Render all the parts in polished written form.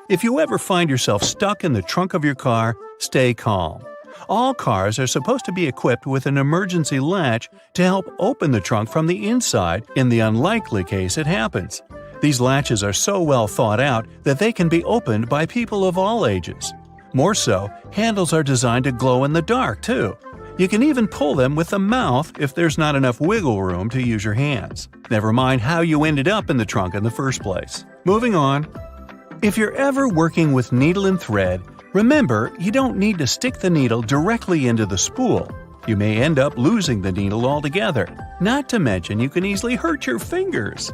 If you ever find yourself stuck in the trunk of your car, stay calm. All cars are supposed to be equipped with an emergency latch to help open the trunk from the inside in the unlikely case it happens. These latches are so well thought out that they can be opened by people of all ages. More so, handles are designed to glow in the dark, too. You can even pull them with the mouth if there's not enough wiggle room to use your hands. Never mind how you ended up in the trunk in the first place. Moving on. If you're ever working with needle and thread, remember you don't need to stick the needle directly into the spool. You may end up losing the needle altogether. Not to mention you can easily hurt your fingers.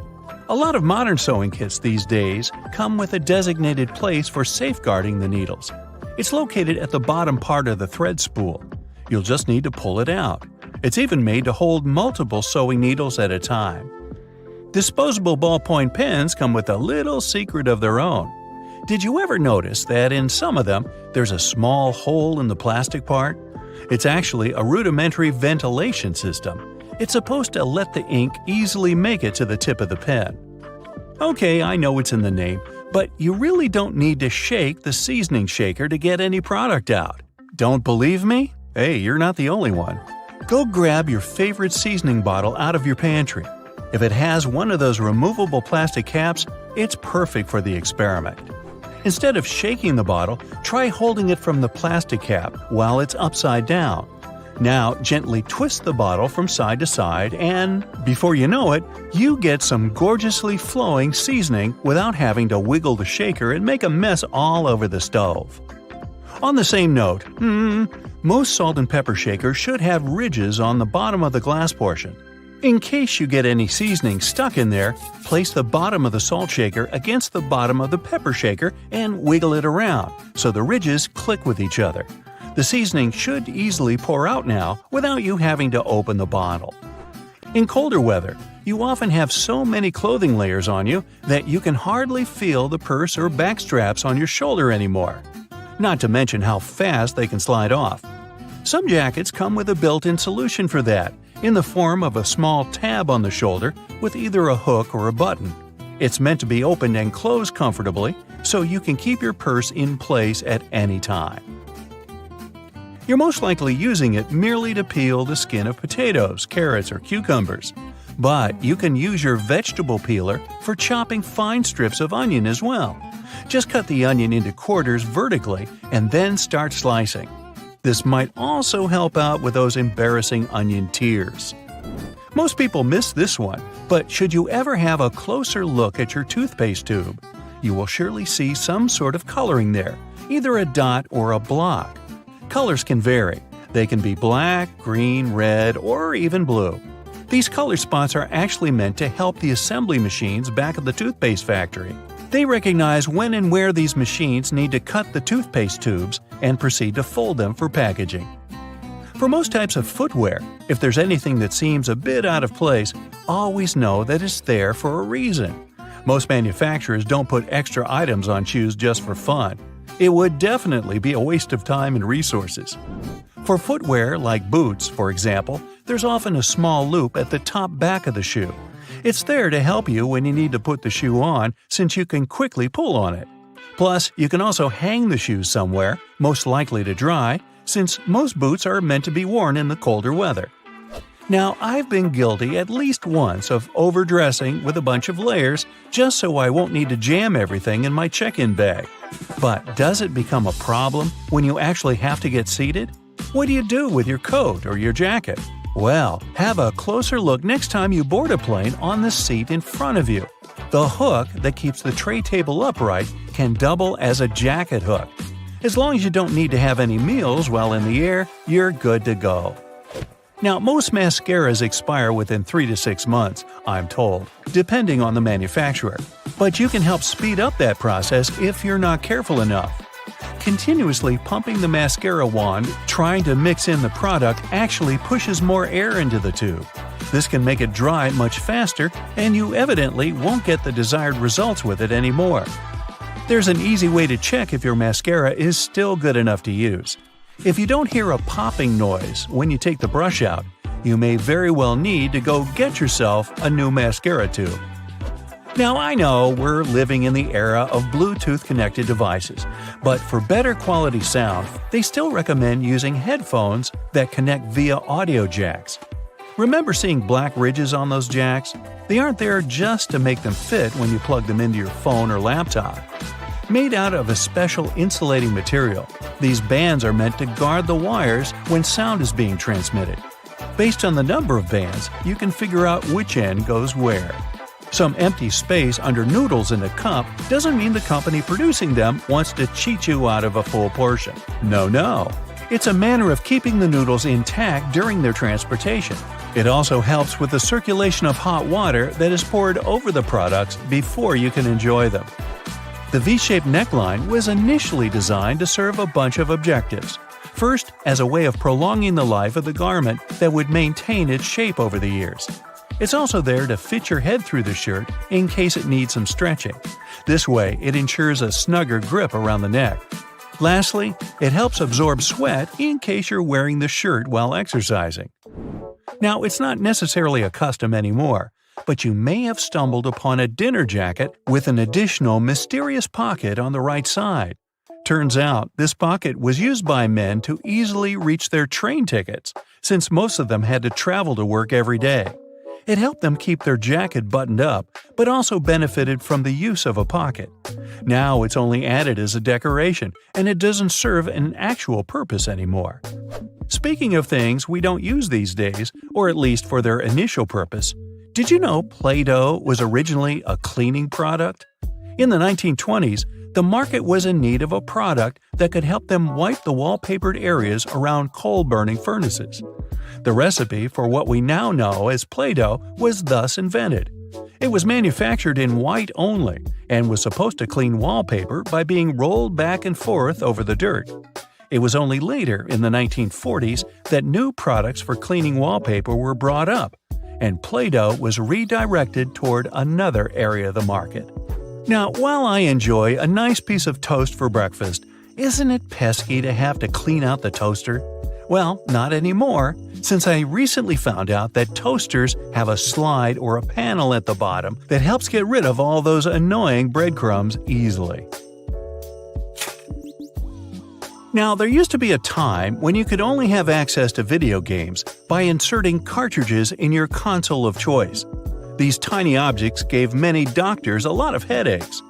A lot of modern sewing kits these days come with a designated place for safeguarding the needles. It's located at the bottom part of the thread spool. You'll just need to pull it out. It's even made to hold multiple sewing needles at a time. Disposable ballpoint pens come with a little secret of their own. Did you ever notice that in some of them there's a small hole in the plastic part? It's actually a rudimentary ventilation system. It's supposed to let the ink easily make it to the tip of the pen. Okay, I know it's in the name, but you really don't need to shake the seasoning shaker to get any product out. Don't believe me? Hey, you're not the only one. Go grab your favorite seasoning bottle out of your pantry. If it has one of those removable plastic caps, it's perfect for the experiment. Instead of shaking the bottle, try holding it from the plastic cap while it's upside down. Now, gently twist the bottle from side to side and, before you know it, you get some gorgeously flowing seasoning without having to wiggle the shaker and make a mess all over the stove. On the same note, most salt and pepper shakers should have ridges on the bottom of the glass portion. In case you get any seasoning stuck in there, place the bottom of the salt shaker against the bottom of the pepper shaker and wiggle it around so the ridges click with each other. The seasoning should easily pour out now without you having to open the bottle. In colder weather, you often have so many clothing layers on you that you can hardly feel the purse or back straps on your shoulder anymore. Not to mention how fast they can slide off. Some jackets come with a built-in solution for that, in the form of a small tab on the shoulder with either a hook or a button. It's meant to be opened and closed comfortably, so you can keep your purse in place at any time. You're most likely using it merely to peel the skin of potatoes, carrots, or cucumbers. But you can use your vegetable peeler for chopping fine strips of onion as well. Just cut the onion into quarters vertically and then start slicing. This might also help out with those embarrassing onion tears. Most people miss this one, but should you ever have a closer look at your toothpaste tube, you will surely see some sort of coloring there, either a dot or a block. Colors can vary. They can be black, green, red, or even blue. These color spots are actually meant to help the assembly machines back at the toothpaste factory. They recognize when and where these machines need to cut the toothpaste tubes and proceed to fold them for packaging. For most types of footwear, if there's anything that seems a bit out of place, always know that it's there for a reason. Most manufacturers don't put extra items on shoes just for fun. It would definitely be a waste of time and resources. For footwear like boots, for example, there's often a small loop at the top back of the shoe. It's there to help you when you need to put the shoe on, since you can quickly pull on it. Plus, you can also hang the shoes somewhere, most likely to dry, since most boots are meant to be worn in the colder weather. Now, I've been guilty at least once of overdressing with a bunch of layers just so I won't need to jam everything in my check-in bag. But does it become a problem when you actually have to get seated? What do you do with your coat or your jacket? Well, have a closer look next time you board a plane on the seat in front of you. The hook that keeps the tray table upright can double as a jacket hook. As long as you don't need to have any meals while in the air, you're good to go. Now, most mascaras expire within 3 to 6 months, I'm told, depending on the manufacturer. But you can help speed up that process if you're not careful enough. Continuously pumping the mascara wand, trying to mix in the product, actually pushes more air into the tube. This can make it dry much faster, and you evidently won't get the desired results with it anymore. There's an easy way to check if your mascara is still good enough to use. If you don't hear a popping noise when you take the brush out, you may very well need to go get yourself a new mascara tube. Now I know we're living in the era of Bluetooth-connected devices, but for better quality sound, they still recommend using headphones that connect via audio jacks. Remember seeing black ridges on those jacks? They aren't there just to make them fit when you plug them into your phone or laptop. Made out of a special insulating material, these bands are meant to guard the wires when sound is being transmitted. Based on the number of bands, you can figure out which end goes where. Some empty space under noodles in a cup doesn't mean the company producing them wants to cheat you out of a full portion. No. It's a manner of keeping the noodles intact during their transportation. It also helps with the circulation of hot water that is poured over the products before you can enjoy them. The V-shaped neckline was initially designed to serve a bunch of objectives. First, as a way of prolonging the life of the garment that would maintain its shape over the years. It's also there to fit your head through the shirt in case it needs some stretching. This way, it ensures a snugger grip around the neck. Lastly, it helps absorb sweat in case you're wearing the shirt while exercising. Now, it's not necessarily a custom anymore, but you may have stumbled upon a dinner jacket with an additional mysterious pocket on the right side. Turns out, this pocket was used by men to easily reach their train tickets, since most of them had to travel to work every day. It helped them keep their jacket buttoned up, but also benefited from the use of a pocket. Now it's only added as a decoration, and it doesn't serve an actual purpose anymore. Speaking of things we don't use these days, or at least for their initial purpose, did you know Play-Doh was originally a cleaning product? In the 1920s, the market was in need of a product that could help them wipe the wallpapered areas around coal-burning furnaces. The recipe for what we now know as Play-Doh was thus invented. It was manufactured in white only and was supposed to clean wallpaper by being rolled back and forth over the dirt. It was only later, in the 1940s, that new products for cleaning wallpaper were brought up, and Play-Doh was redirected toward another area of the market. Now, while I enjoy a nice piece of toast for breakfast, isn't it pesky to have to clean out the toaster? Well, not anymore, since I recently found out that toasters have a slide or a panel at the bottom that helps get rid of all those annoying breadcrumbs easily. Now, there used to be a time when you could only have access to video games by inserting cartridges in your console of choice. These tiny objects gave many doctors a lot of headaches.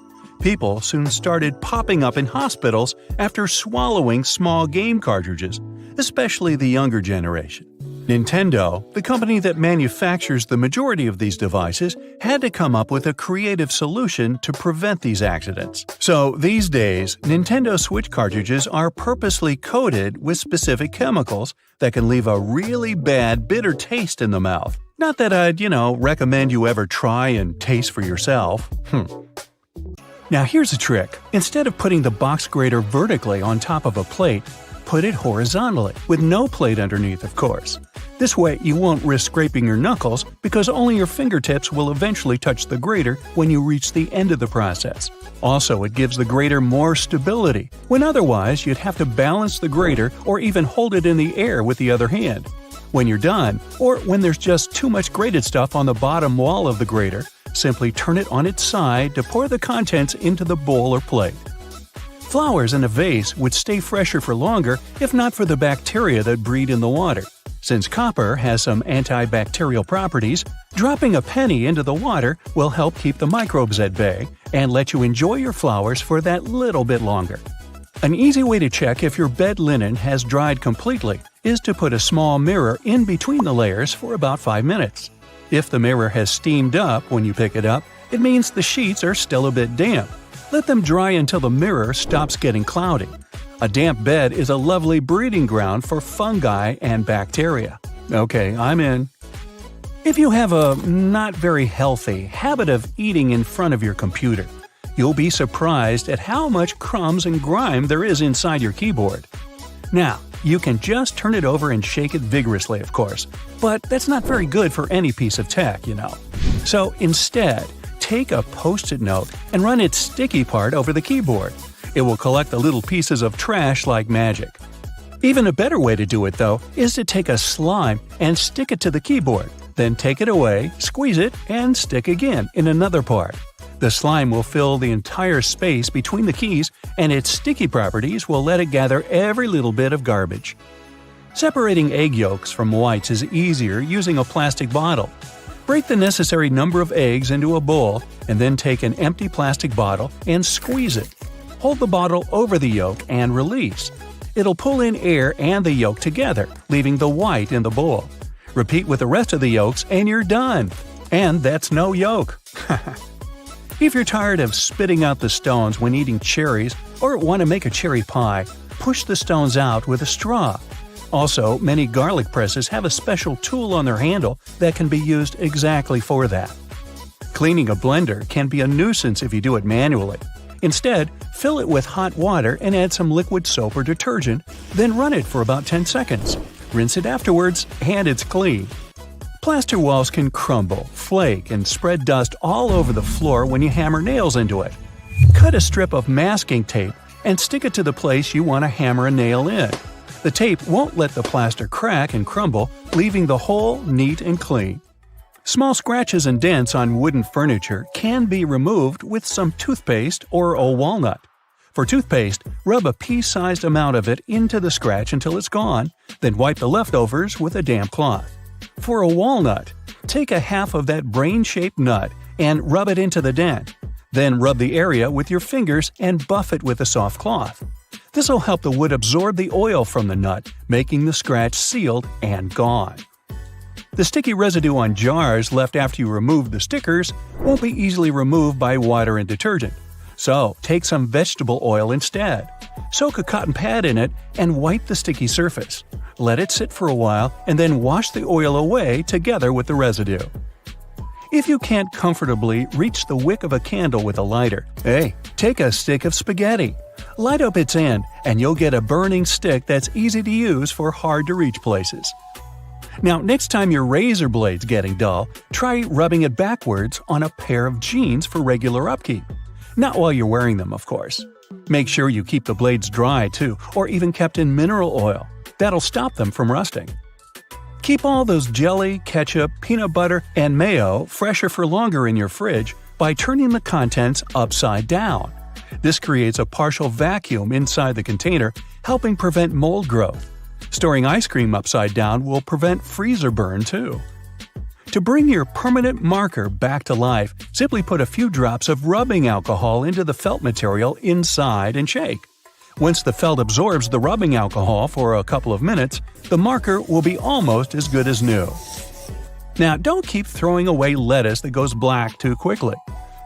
People soon started popping up in hospitals after swallowing small game cartridges, especially the younger generation. Nintendo, the company that manufactures the majority of these devices, had to come up with a creative solution to prevent these accidents. So these days, Nintendo Switch cartridges are purposely coated with specific chemicals that can leave a really bad bitter taste in the mouth. Not that I'd, recommend you ever try and taste for yourself. Now here's a trick. Instead of putting the box grater vertically on top of a plate, put it horizontally, with no plate underneath, of course. This way you won't risk scraping your knuckles because only your fingertips will eventually touch the grater when you reach the end of the process. Also, it gives the grater more stability, when otherwise you'd have to balance the grater or even hold it in the air with the other hand. When you're done, or when there's just too much grated stuff on the bottom wall of the grater, simply turn it on its side to pour the contents into the bowl or plate. Flowers in a vase would stay fresher for longer if not for the bacteria that breed in the water. Since copper has some antibacterial properties, dropping a penny into the water will help keep the microbes at bay and let you enjoy your flowers for that little bit longer. An easy way to check if your bed linen has dried completely is to put a small mirror in between the layers for about 5 minutes. If the mirror has steamed up when you pick it up, it means the sheets are still a bit damp. Let them dry until the mirror stops getting cloudy. A damp bed is a lovely breeding ground for fungi and bacteria. Okay, I'm in. If you have a not very healthy habit of eating in front of your computer, you'll be surprised at how much crumbs and grime there is inside your keyboard. Now, you can just turn it over and shake it vigorously, of course, but that's not very good for any piece of tech, So instead, take a Post-it note and run its sticky part over the keyboard. It will collect the little pieces of trash like magic. Even a better way to do it, though, is to take a slime and stick it to the keyboard, then take it away, squeeze it, and stick again in another part. The slime will fill the entire space between the keys, and its sticky properties will let it gather every little bit of garbage. Separating egg yolks from whites is easier using a plastic bottle. Break the necessary number of eggs into a bowl, and then take an empty plastic bottle and squeeze it. Hold the bottle over the yolk and release. It'll pull in air and the yolk together, leaving the white in the bowl. Repeat with the rest of the yolks and you're done. And that's no yolk. If you're tired of spitting out the stones when eating cherries or want to make a cherry pie, push the stones out with a straw. Also, many garlic presses have a special tool on their handle that can be used exactly for that. Cleaning a blender can be a nuisance if you do it manually. Instead, fill it with hot water and add some liquid soap or detergent, then run it for about 10 seconds. Rinse it afterwards, and it's clean. Plaster walls can crumble, flake, and spread dust all over the floor when you hammer nails into it. Cut a strip of masking tape and stick it to the place you want to hammer a nail in. The tape won't let the plaster crack and crumble, leaving the hole neat and clean. Small scratches and dents on wooden furniture can be removed with some toothpaste or a walnut. For toothpaste, rub a pea-sized amount of it into the scratch until it's gone, then wipe the leftovers with a damp cloth. For a walnut, take a half of that brain-shaped nut and rub it into the dent. Then rub the area with your fingers and buff it with a soft cloth. This will help the wood absorb the oil from the nut, making the scratch sealed and gone. The sticky residue on jars left after you remove the stickers won't be easily removed by water and detergent. So, take some vegetable oil instead. Soak a cotton pad in it and wipe the sticky surface. Let it sit for a while and then wash the oil away together with the residue. If you can't comfortably reach the wick of a candle with a lighter, take a stick of spaghetti. Light up its end, and you'll get a burning stick that's easy to use for hard-to-reach places. Now, next time your razor blade's getting dull, try rubbing it backwards on a pair of jeans for regular upkeep. Not while you're wearing them, of course. Make sure you keep the blades dry, too, or even kept in mineral oil. That'll stop them from rusting. Keep all those jelly, ketchup, peanut butter, and mayo fresher for longer in your fridge by turning the contents upside down. This creates a partial vacuum inside the container, helping prevent mold growth. Storing ice cream upside down will prevent freezer burn, too. To bring your permanent marker back to life, simply put a few drops of rubbing alcohol into the felt material inside and shake. Once the felt absorbs the rubbing alcohol for a couple of minutes, the marker will be almost as good as new. Now, don't keep throwing away lettuce that goes black too quickly.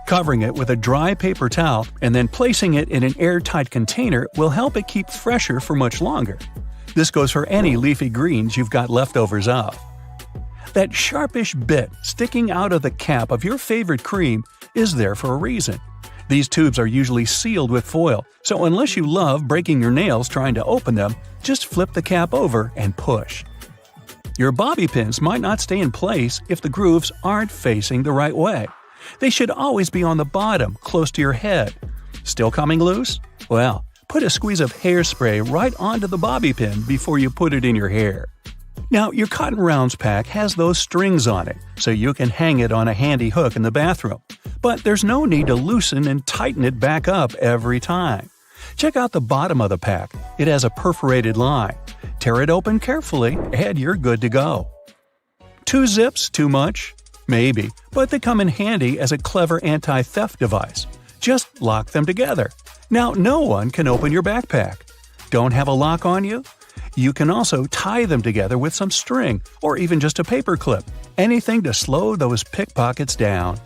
Covering it with a dry paper towel and then placing it in an airtight container will help it keep fresher for much longer. This goes for any leafy greens you've got leftovers of. That sharpish bit sticking out of the cap of your favorite cream is there for a reason. These tubes are usually sealed with foil, so unless you love breaking your nails trying to open them, just flip the cap over and push. Your bobby pins might not stay in place if the grooves aren't facing the right way. They should always be on the bottom, close to your head. Still coming loose? Well, put a squeeze of hairspray right onto the bobby pin before you put it in your hair. Now, your cotton rounds pack has those strings on it, so you can hang it on a handy hook in the bathroom. But there's no need to loosen and tighten it back up every time. Check out the bottom of the pack. It has a perforated line. Tear it open carefully, and you're good to go. 2 zips too much? Maybe, but they come in handy as a clever anti-theft device. Just lock them together. Now no one can open your backpack. Don't have a lock on you? You can also tie them together with some string or even just a paper clip. Anything to slow those pickpockets down.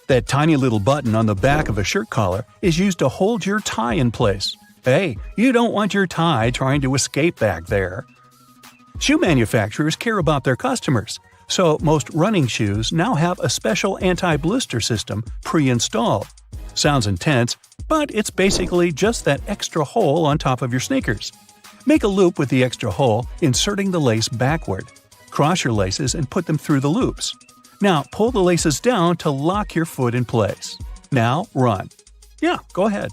That tiny little button on the back of a shirt collar is used to hold your tie in place. Hey, you don't want your tie trying to escape back there. Shoe manufacturers care about their customers. So most running shoes now have a special anti-blister system pre-installed. Sounds intense, but it's basically just that extra hole on top of your sneakers. Make a loop with the extra hole, inserting the lace backward. Cross your laces and put them through the loops. Now pull the laces down to lock your foot in place. Now run. Yeah, go ahead.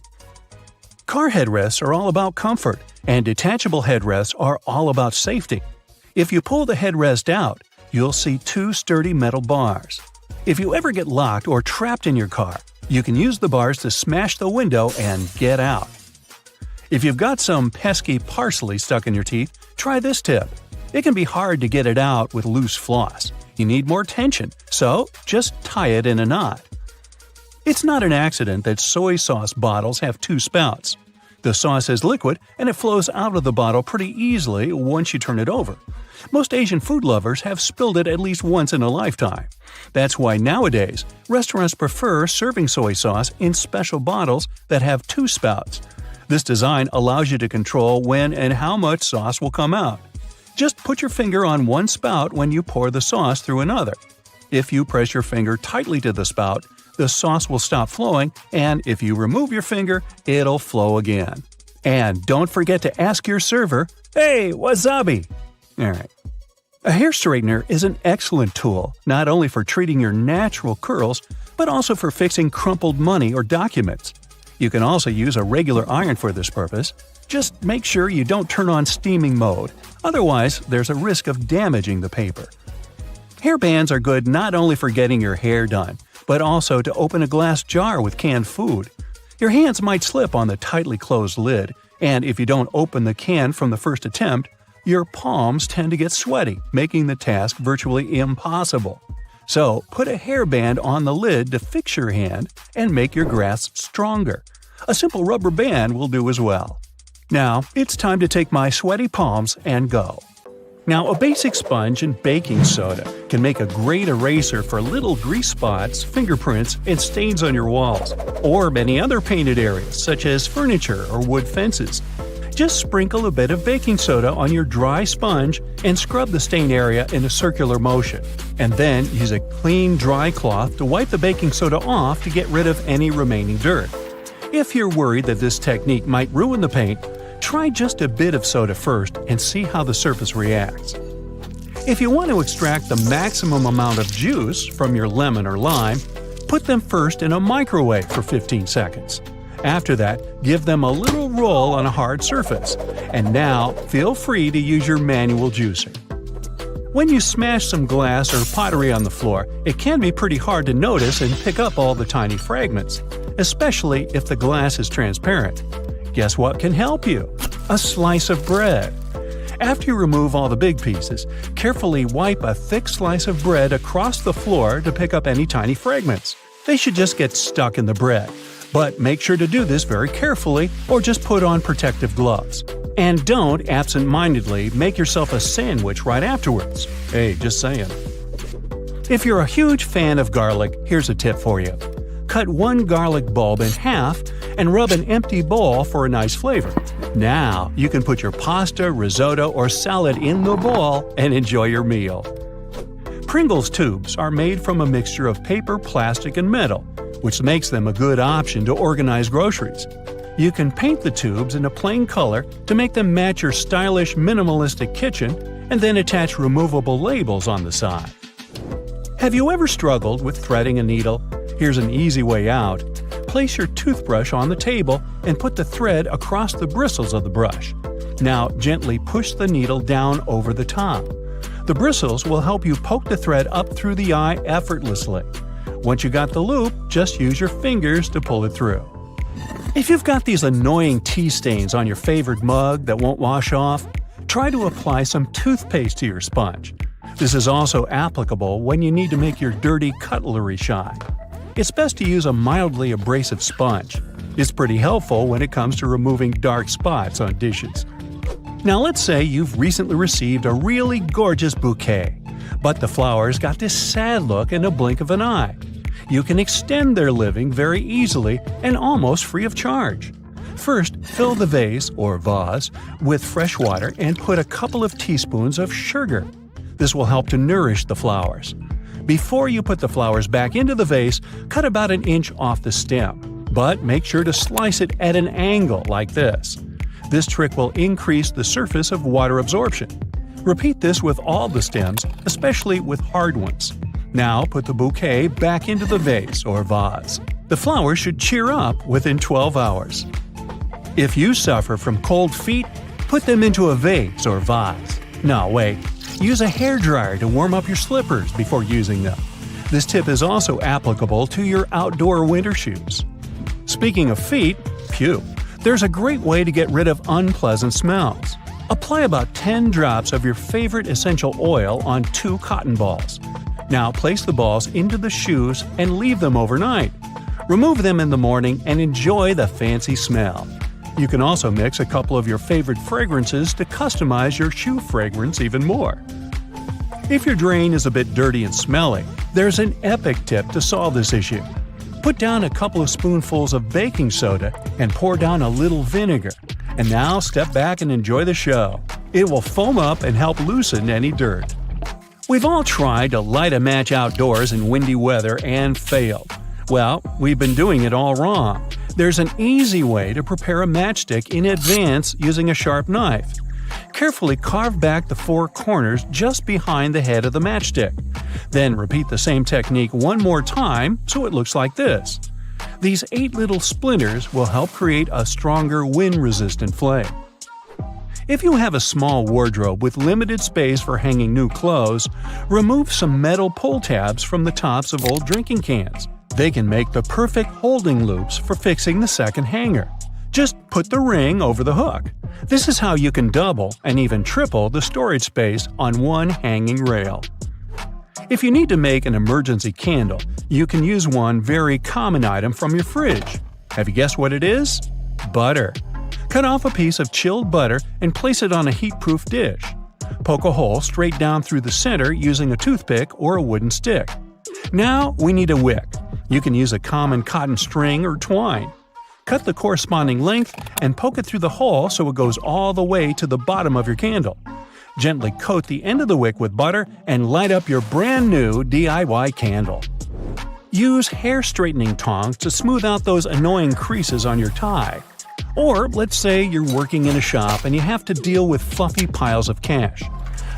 Car headrests are all about comfort, and detachable headrests are all about safety. If you pull the headrest out, you'll see 2 sturdy metal bars. If you ever get locked or trapped in your car, You can use the bars to smash the window and get out. If you've got some pesky parsley stuck in your teeth, try this tip. It can be hard to get it out with loose floss. You need more tension, so just tie it in a knot. It's not an accident that soy sauce bottles have two spouts. The sauce is liquid and it flows out of the bottle pretty easily once you turn it over. Most Asian food lovers have spilled it at least once in a lifetime. That's why nowadays, restaurants prefer serving soy sauce in special bottles that have two spouts. This design allows you to control when and how much sauce will come out. Just put your finger on one spout when you pour the sauce through another. If you press your finger tightly to the spout, the sauce will stop flowing, and if you remove your finger, it'll flow again. And don't forget to ask your server, "Hey, wasabi!" Alright. A hair straightener is an excellent tool, not only for treating your natural curls, but also for fixing crumpled money or documents. You can also use a regular iron for this purpose. Just make sure you don't turn on steaming mode, otherwise there's a risk of damaging the paper. Hair bands are good not only for getting your hair done, but also to open a glass jar with canned food. Your hands might slip on the tightly closed lid, and if you don't open the can from the first attempt, your palms tend to get sweaty, making the task virtually impossible. So, put a hairband on the lid to fix your hand and make your grasp stronger. A simple rubber band will do as well. Now, it's time to take my sweaty palms and go. Now, a basic sponge and baking soda can make a great eraser for little grease spots, fingerprints, and stains on your walls, or many other painted areas such as furniture or wood fences. Just sprinkle a bit of baking soda on your dry sponge and scrub the stain area in a circular motion. And then use a clean, dry cloth to wipe the baking soda off to get rid of any remaining dirt. If you're worried that this technique might ruin the paint, try just a bit of soda first and see how the surface reacts. If you want to extract the maximum amount of juice from your lemon or lime, put them first in a microwave for 15 seconds. After that, give them a little roll on a hard surface. And now, feel free to use your manual juicer. When you smash some glass or pottery on the floor, it can be pretty hard to notice and pick up all the tiny fragments, especially if the glass is transparent. Guess what can help you? A slice of bread. After you remove all the big pieces, carefully wipe a thick slice of bread across the floor to pick up any tiny fragments. They should just get stuck in the bread. But make sure to do this very carefully or just put on protective gloves. And don't absent-mindedly make yourself a sandwich right afterwards. Hey, just saying. If you're a huge fan of garlic, here's a tip for you. Cut one garlic bulb in half and rub an empty bowl for a nice flavor. Now, you can put your pasta, risotto, or salad in the bowl and enjoy your meal. Pringles tubes are made from a mixture of paper, plastic, and metal, which makes them a good option to organize groceries. You can paint the tubes in a plain color to make them match your stylish, minimalistic kitchen, and then attach removable labels on the side. Have you ever struggled with threading a needle? Here's an easy way out. Place your toothbrush on the table and put the thread across the bristles of the brush. Now gently push the needle down over the top. The bristles will help you poke the thread up through the eye effortlessly. Once you got the loop, just use your fingers to pull it through. If you've got these annoying tea stains on your favorite mug that won't wash off, try to apply some toothpaste to your sponge. This is also applicable when you need to make your dirty cutlery shine. It's best to use a mildly abrasive sponge. It's pretty helpful when it comes to removing dark spots on dishes. Now let's say you've recently received a really gorgeous bouquet, but the flowers got this sad look in a blink of an eye. You can extend their living very easily and almost free of charge. First, fill the vase or vase with fresh water and put a couple of teaspoons of sugar. This will help to nourish the flowers. Before you put the flowers back into the vase, cut about an inch off the stem, but make sure to slice it at an angle like this. This trick will increase the surface of water absorption. Repeat this with all the stems, especially with hard ones. Now put the bouquet back into the vase or vase. The flowers should cheer up within 12 hours. If you suffer from cold feet, put them into a vase or vase. No, wait. Use a hairdryer to warm up your slippers before using them. This tip is also applicable to your outdoor winter shoes. Speaking of feet, there's a great way to get rid of unpleasant smells. Apply about 10 drops of your favorite essential oil on 2 cotton balls. Now place the balls into the shoes and leave them overnight. Remove them in the morning and enjoy the fancy smell. You can also mix a couple of your favorite fragrances to customize your shoe fragrance even more. If your drain is a bit dirty and smelly, there's an epic tip to solve this issue. Put down a couple of spoonfuls of baking soda and pour down a little vinegar. And now step back and enjoy the show. It will foam up and help loosen any dirt. We've all tried to light a match outdoors in windy weather and failed. Well, we've been doing it all wrong. There's an easy way to prepare a matchstick in advance using a sharp knife. Carefully carve back the 4 corners just behind the head of the matchstick. Then repeat the same technique one more time so it looks like this. These 8 little splinters will help create a stronger wind-resistant flame. If you have a small wardrobe with limited space for hanging new clothes, remove some metal pull tabs from the tops of old drinking cans. They can make the perfect holding loops for fixing the second hanger. Just put the ring over the hook. This is how you can double and even triple the storage space on one hanging rail. If you need to make an emergency candle, you can use one very common item from your fridge. Have you guessed what it is? Butter. Cut off a piece of chilled butter and place it on a heat-proof dish. Poke a hole straight down through the center using a toothpick or a wooden stick. Now we need a wick. You can use a common cotton string or twine. Cut the corresponding length and poke it through the hole so it goes all the way to the bottom of your candle. Gently coat the end of the wick with butter and light up your brand new DIY candle. Use hair straightening tongs to smooth out those annoying creases on your tie. Or let's say you're working in a shop and you have to deal with fluffy piles of cash.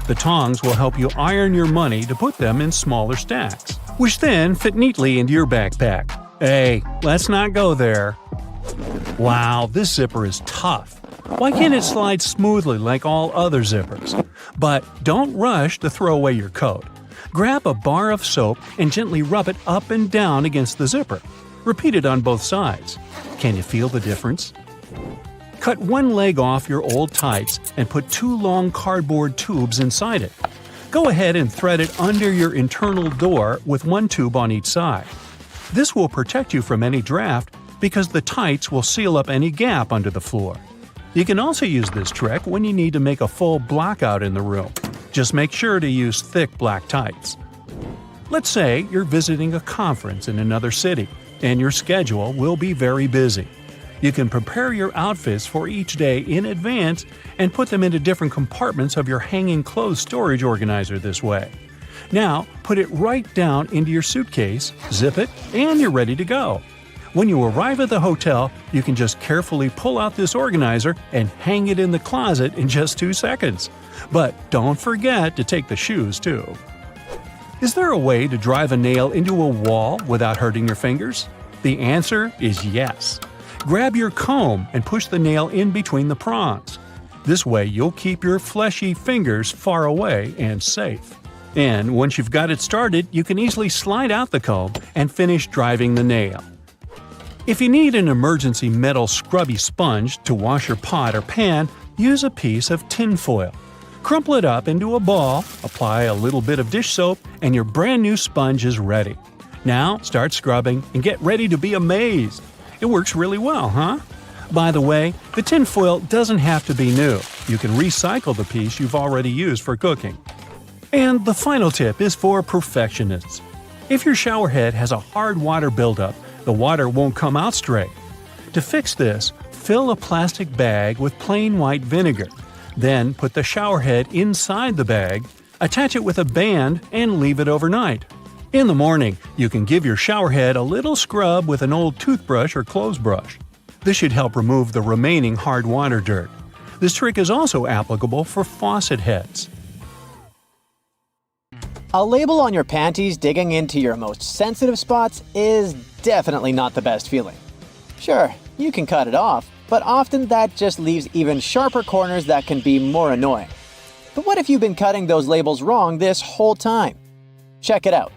The tongs will help you iron your money to put them in smaller stacks, which then fit neatly into your backpack. Hey, let's not go there. Wow, this zipper is tough. Why can't it slide smoothly like all other zippers? But don't rush to throw away your coat. Grab a bar of soap and gently rub it up and down against the zipper. Repeat it on both sides. Can you feel the difference? Cut one leg off your old tights and put 2 long cardboard tubes inside it. Go ahead and thread it under your internal door with 1 tube on each side. This will protect you from any draft because the tights will seal up any gap under the floor. You can also use this trick when you need to make a full blackout in the room. Just make sure to use thick black tights. Let's say you're visiting a conference in another city, and your schedule will be very busy. You can prepare your outfits for each day in advance and put them into different compartments of your hanging clothes storage organizer this way. Now, put it right down into your suitcase, zip it, and you're ready to go. When you arrive at the hotel, you can just carefully pull out this organizer and hang it in the closet in just 2 seconds. But don't forget to take the shoes too. Is there a way to drive a nail into a wall without hurting your fingers? The answer is yes. Grab your comb and push the nail in between the prongs. This way you'll keep your fleshy fingers far away and safe. And once you've got it started, you can easily slide out the comb and finish driving the nail. If you need an emergency metal scrubby sponge to wash your pot or pan, use a piece of tin foil. Crumple it up into a ball, apply a little bit of dish soap, and your brand new sponge is ready. Now start scrubbing and get ready to be amazed. It works really well, huh? By the way, the tin foil doesn't have to be new. You can recycle the piece you've already used for cooking. And the final tip is for perfectionists. If your shower head has a hard water buildup, the water won't come out straight. To fix this, fill a plastic bag with plain white vinegar. Then put the shower head inside the bag, attach it with a band, and leave it overnight. In the morning, you can give your shower head a little scrub with an old toothbrush or clothes brush. This should help remove the remaining hard water dirt. This trick is also applicable for faucet heads. A label on your panties digging into your most sensitive spots is definitely not the best feeling. Sure, you can cut it off, but often that just leaves even sharper corners that can be more annoying. But what if you've been cutting those labels wrong this whole time? Check it out.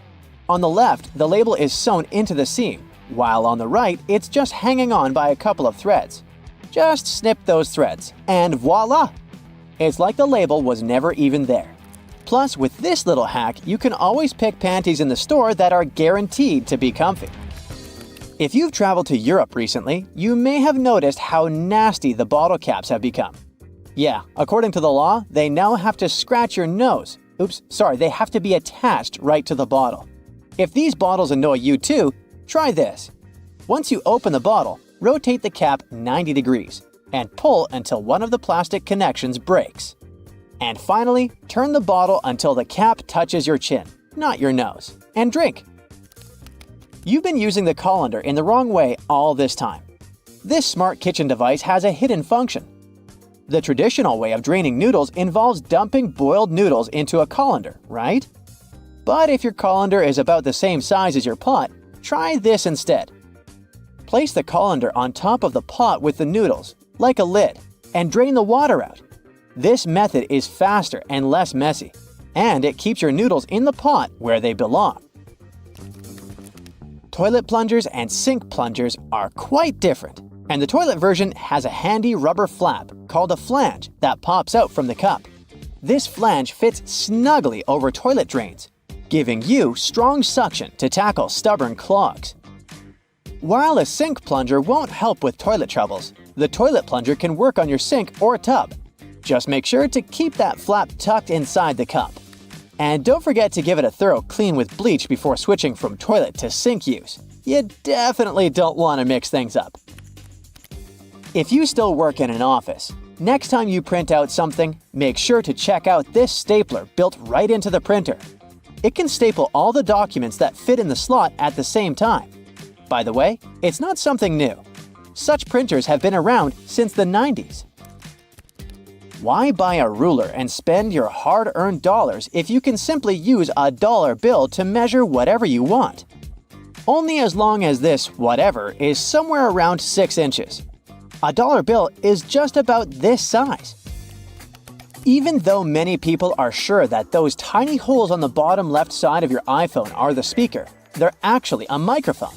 On the left, the label is sewn into the seam, while on the right, it's just hanging on by a couple of threads. Just snip those threads, and voila! It's like the label was never even there. Plus, with this little hack, you can always pick panties in the store that are guaranteed to be comfy. If you've traveled to Europe recently, you may have noticed how nasty the bottle caps have become. Yeah, according to the law, they now have to scratch your nose. They have to be attached right to the bottle. If these bottles annoy you too, try this. Once you open the bottle, rotate the cap 90 degrees and pull until one of the plastic connections breaks. And finally, turn the bottle until the cap touches your chin, not your nose, and drink. You've been using the colander in the wrong way all this time. This smart kitchen device has a hidden function. The traditional way of draining noodles involves dumping boiled noodles into a colander, right? But if your colander is about the same size as your pot, try this instead. Place the colander on top of the pot with the noodles, like a lid, and drain the water out. This method is faster and less messy, and it keeps your noodles in the pot where they belong. Toilet plungers and sink plungers are quite different, and the toilet version has a handy rubber flap called a flange that pops out from the cup. This flange fits snugly over toilet drains, giving you strong suction to tackle stubborn clogs. While a sink plunger won't help with toilet troubles, the toilet plunger can work on your sink or tub. Just make sure to keep that flap tucked inside the cup. And don't forget to give it a thorough clean with bleach before switching from toilet to sink use. You definitely don't want to mix things up. If you still work in an office, next time you print out something, make sure to check out this stapler built right into the printer. It can staple all the documents that fit in the slot at the same time. By the way, it's not something new. Such printers have been around since the 90s. Why buy a ruler and spend your hard-earned dollars if you can simply use a dollar bill to measure whatever you want? Only as long as this whatever is somewhere around 6 inches. A dollar bill is just about this size. Even though many people are sure that those tiny holes on the bottom left side of your iPhone are the speaker, they're actually a microphone.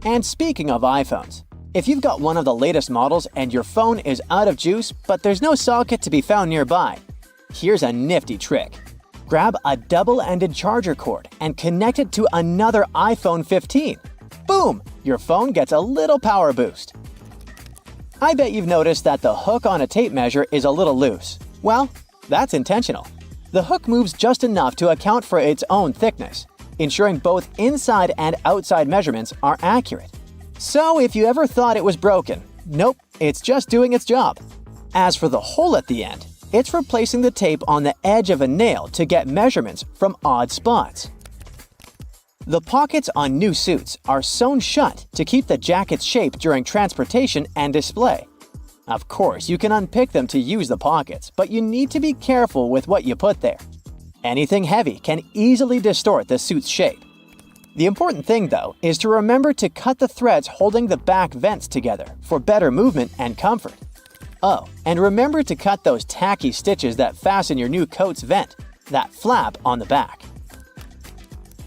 And speaking of iPhones, if you've got one of the latest models and your phone is out of juice but there's no socket to be found nearby, here's a nifty trick. Grab a double-ended charger cord and connect it to another iPhone 15. Boom! Your phone gets a little power boost. I bet you've noticed that the hook on a tape measure is a little loose. Well, that's intentional. The hook moves just enough to account for its own thickness, ensuring both inside and outside measurements are accurate. So if you ever thought it was broken, nope, it's just doing its job. As for the hole at the end, it's for placing the tape on the edge of a nail to get measurements from odd spots. The pockets on new suits are sewn shut to keep the jacket's shape during transportation and display. Of course, you can unpick them to use the pockets, but you need to be careful with what you put there. Anything heavy can easily distort the suit's shape. The important thing, though, is to remember to cut the threads holding the back vents together for better movement and comfort. Oh, and remember to cut those tacky stitches that fasten your new coat's vent, that flap on the back.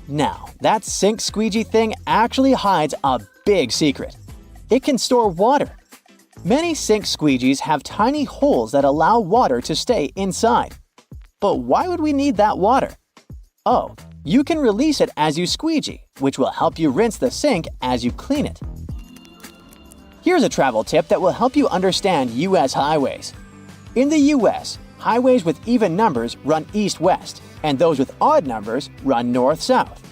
Now, that sink squeegee thing actually hides a big secret. It can store water. Many sink squeegees have tiny holes that allow water to stay inside. But why would we need that water? Oh, you can release it as you squeegee, which will help you rinse the sink as you clean it. Here's a travel tip that will help you understand U.S. highways. In the U.S., highways with even numbers run east-west, and those with odd numbers run north-south.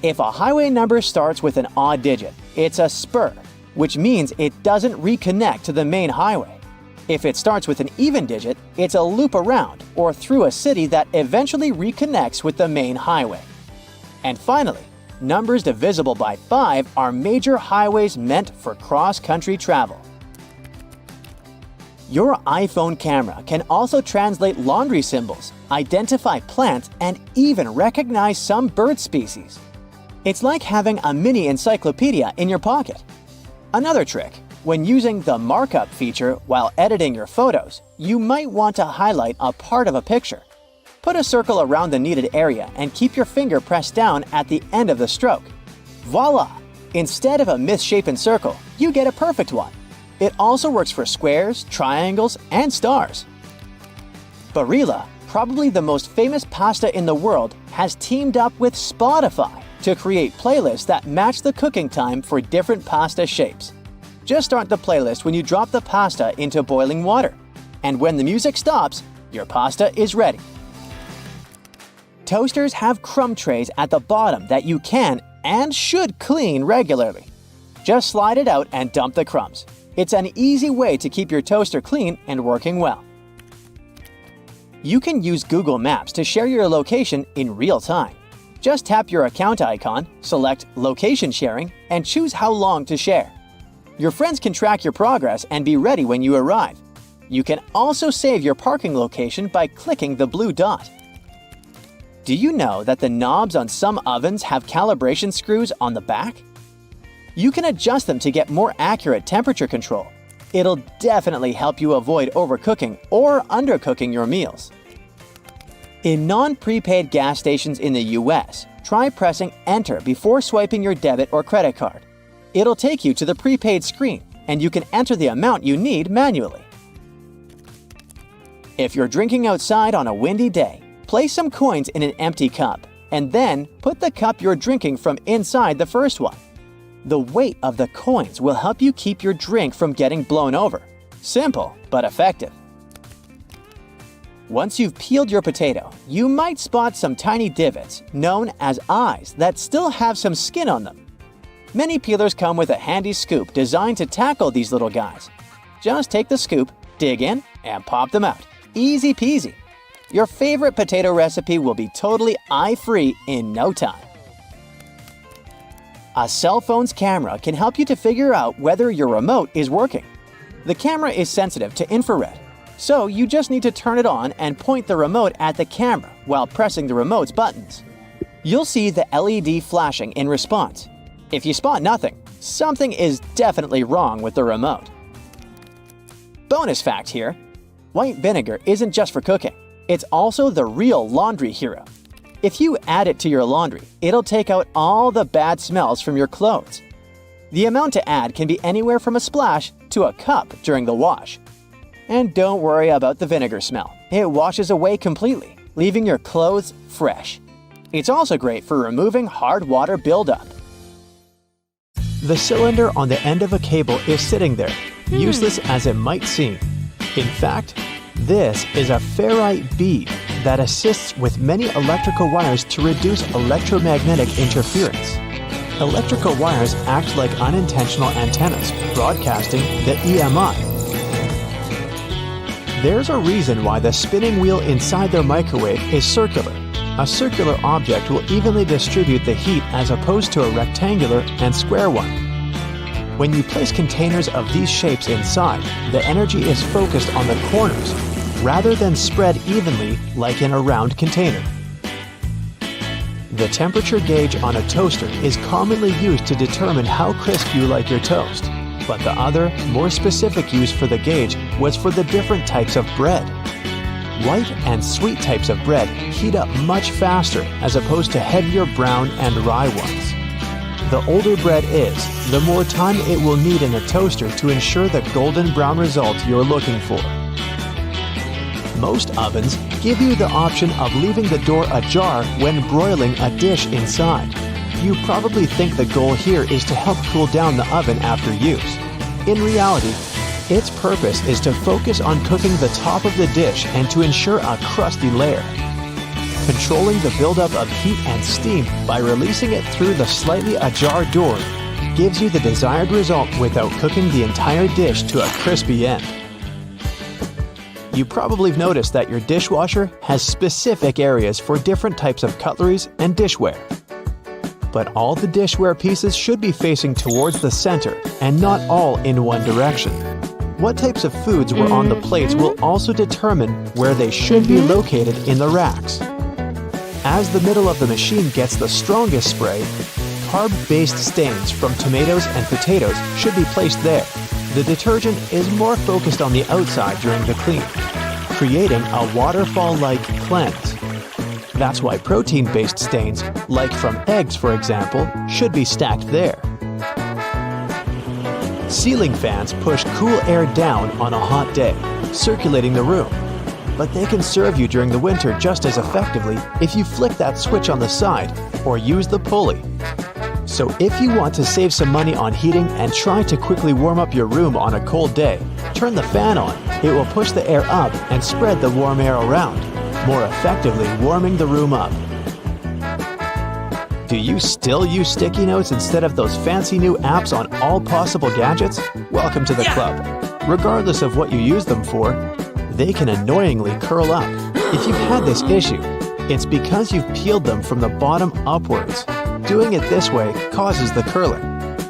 If a highway number starts with an odd digit, it's a spur, which means it doesn't reconnect to the main highway. If it starts with an even digit, it's a loop around or through a city that eventually reconnects with the main highway. And finally, numbers divisible by 5 are major highways meant for cross-country travel. Your iPhone camera can also translate laundry symbols, identify plants, and even recognize some bird species. It's like having a mini encyclopedia in your pocket. Another trick: when using the markup feature while editing your photos, you might want to highlight a part of a picture. Put a circle around the kneaded area and keep your finger pressed down at the end of the stroke. Voila! Instead of a misshapen circle, you get a perfect one. It also works for squares, triangles, and stars. Barilla, probably the most famous pasta in the world, has teamed up with Spotify to create playlists that match the cooking time for different pasta shapes. Just start the playlist when you drop the pasta into boiling water. And when the music stops, your pasta is ready. Toasters have crumb trays at the bottom that you can and should clean regularly. Just slide it out and dump the crumbs. It's an easy way to keep your toaster clean and working well. You can use Google Maps to share your location in real time. Just tap your account icon, select Location Sharing, and choose how long to share. Your friends can track your progress and be ready when you arrive. You can also save your parking location by clicking the blue dot. Do you know that the knobs on some ovens have calibration screws on the back? You can adjust them to get more accurate temperature control. It'll definitely help you avoid overcooking or undercooking your meals. In non-prepaid gas stations in the US, try pressing Enter before swiping your debit or credit card. It'll take you to the prepaid screen, and you can enter the amount you need manually. If you're drinking outside on a windy day, place some coins in an empty cup, and then put the cup you're drinking from inside the first one. The weight of the coins will help you keep your drink from getting blown over. Simple, but effective. Once you've peeled your potato, you might spot some tiny divots, known as eyes, that still have some skin on them. Many peelers come with a handy scoop designed to tackle these little guys. Just take the scoop, dig in, and pop them out. Easy peasy. Your favorite potato recipe will be totally eye-free in no time. A cell phone's camera can help you to figure out whether your remote is working. The camera is sensitive to infrared, so you just need to turn it on and point the remote at the camera while pressing the remote's buttons. You'll see the LED flashing in response. If you spot nothing, something is definitely wrong with the remote. Bonus fact here: white vinegar isn't just for cooking, it's also the real laundry hero. If you add it to your laundry, it'll take out all the bad smells from your clothes. The amount to add can be anywhere from a splash to a cup during the wash. And don't worry about the vinegar smell. It washes away completely, leaving your clothes fresh. It's also great for removing hard water buildup. The cylinder on the end of a cable is sitting there, useless as it might seem. In fact, this is a ferrite bead that assists with many electrical wires to reduce electromagnetic interference. Electrical wires act like unintentional antennas, broadcasting the EMI. There's a reason why the spinning wheel inside their microwave is circular. A circular object will evenly distribute the heat as opposed to a rectangular and square one. When you place containers of these shapes inside, the energy is focused on the corners, rather than spread evenly like in a round container. The temperature gauge on a toaster is commonly used to determine how crisp you like your toast, but the other, more specific use for the gauge was for the different types of bread. White and sweet types of bread heat up much faster as opposed to heavier brown and rye ones. The older bread is, the more time it will need in a toaster to ensure the golden brown result you're looking for. Most ovens give you the option of leaving the door ajar when broiling a dish inside. You probably think the goal here is to help cool down the oven after use. In reality, its purpose is to focus on cooking the top of the dish and to ensure a crusty layer. Controlling the buildup of heat and steam by releasing it through the slightly ajar door gives you the desired result without cooking the entire dish to a crispy end. You probably have noticed that your dishwasher has specific areas for different types of cutleries and dishware. But all the dishware pieces should be facing towards the center and not all in one direction. What types of foods were on the plates will also determine where they should be located in the racks. As the middle of the machine gets the strongest spray, carb-based stains from tomatoes and potatoes should be placed there. The detergent is more focused on the outside during the clean, creating a waterfall-like cleanse. That's why protein-based stains, like from eggs for example, should be stacked there. Ceiling fans push cool air down on a hot day, circulating the room. But they can serve you during the winter just as effectively if you flick that switch on the side or use the pulley. So if you want to save some money on heating and try to quickly warm up your room on a cold day, turn the fan on. It will push the air up and spread the warm air around, more effectively warming the room up. Do you still use sticky notes instead of those fancy new apps on all possible gadgets? Welcome to the club. Regardless of what you use them for, they can annoyingly curl up. If you've had this issue, it's because you've peeled them from the bottom upwards. Doing it this way causes the curling.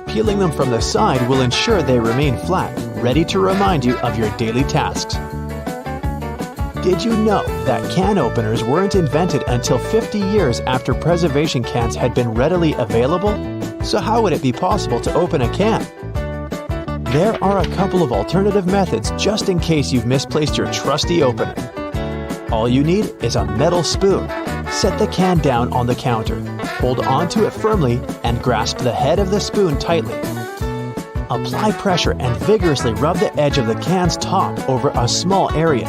Peeling them from the side will ensure they remain flat, ready to remind you of your daily tasks. Did you know that can openers weren't invented until 50 years after preservation cans had been readily available? So how would it be possible to open a can? There are a couple of alternative methods just in case you've misplaced your trusty opener. All you need is a metal spoon. Set the can down on the counter, hold onto it firmly, and grasp the head of the spoon tightly. Apply pressure and vigorously rub the edge of the can's top over a small area.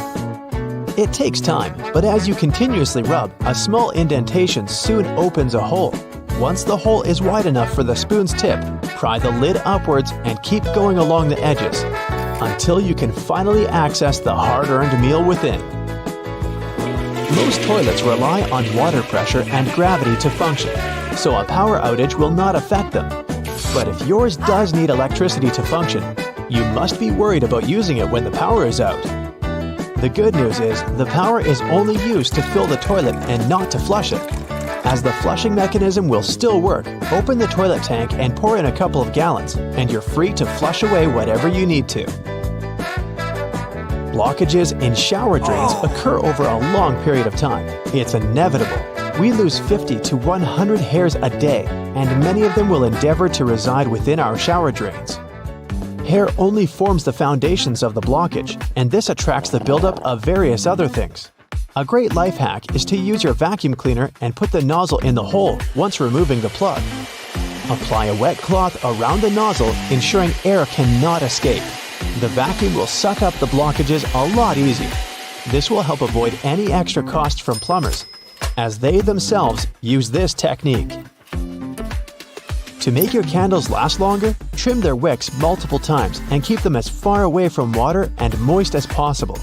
It takes time, but as you continuously rub, a small indentation soon opens a hole. Once the hole is wide enough for the spoon's tip, pry the lid upwards and keep going along the edges until you can finally access the hard-earned meal within. Most toilets rely on water pressure and gravity to function, so a power outage will not affect them. But if yours does need electricity to function, you must be worried about using it when the power is out. The good news is the power is only used to fill the toilet and not to flush it. As the flushing mechanism will still work, open the toilet tank and pour in a couple of gallons, and you're free to flush away whatever you need to. Blockages in shower drains occur over a long period of time. It's inevitable. We lose 50 to 100 hairs a day, and many of them will endeavor to reside within our shower drains. Hair only forms the foundations of the blockage, and this attracts the buildup of various other things. A great life hack is to use your vacuum cleaner and put the nozzle in the hole once removing the plug. Apply a wet cloth around the nozzle, ensuring air cannot escape. The vacuum will suck up the blockages a lot easier. This will help avoid any extra cost from plumbers, as they themselves use this technique. To make your candles last longer, trim their wicks multiple times and keep them as far away from water and moist as possible.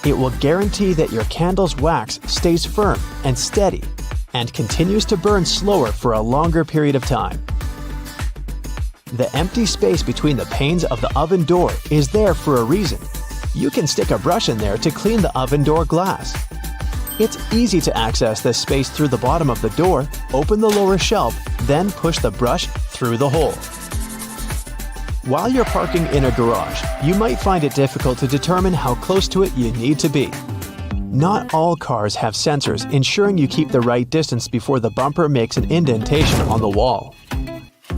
It will guarantee that your candle's wax stays firm and steady and continues to burn slower for a longer period of time. The empty space between the panes of the oven door is there for a reason. You can stick a brush in there to clean the oven door glass. It's easy to access this space through the bottom of the door, open the lower shelf, then push the brush through the hole. While you're parking in a garage, you might find it difficult to determine how close to it you need to be. Not all cars have sensors ensuring you keep the right distance before the bumper makes an indentation on the wall.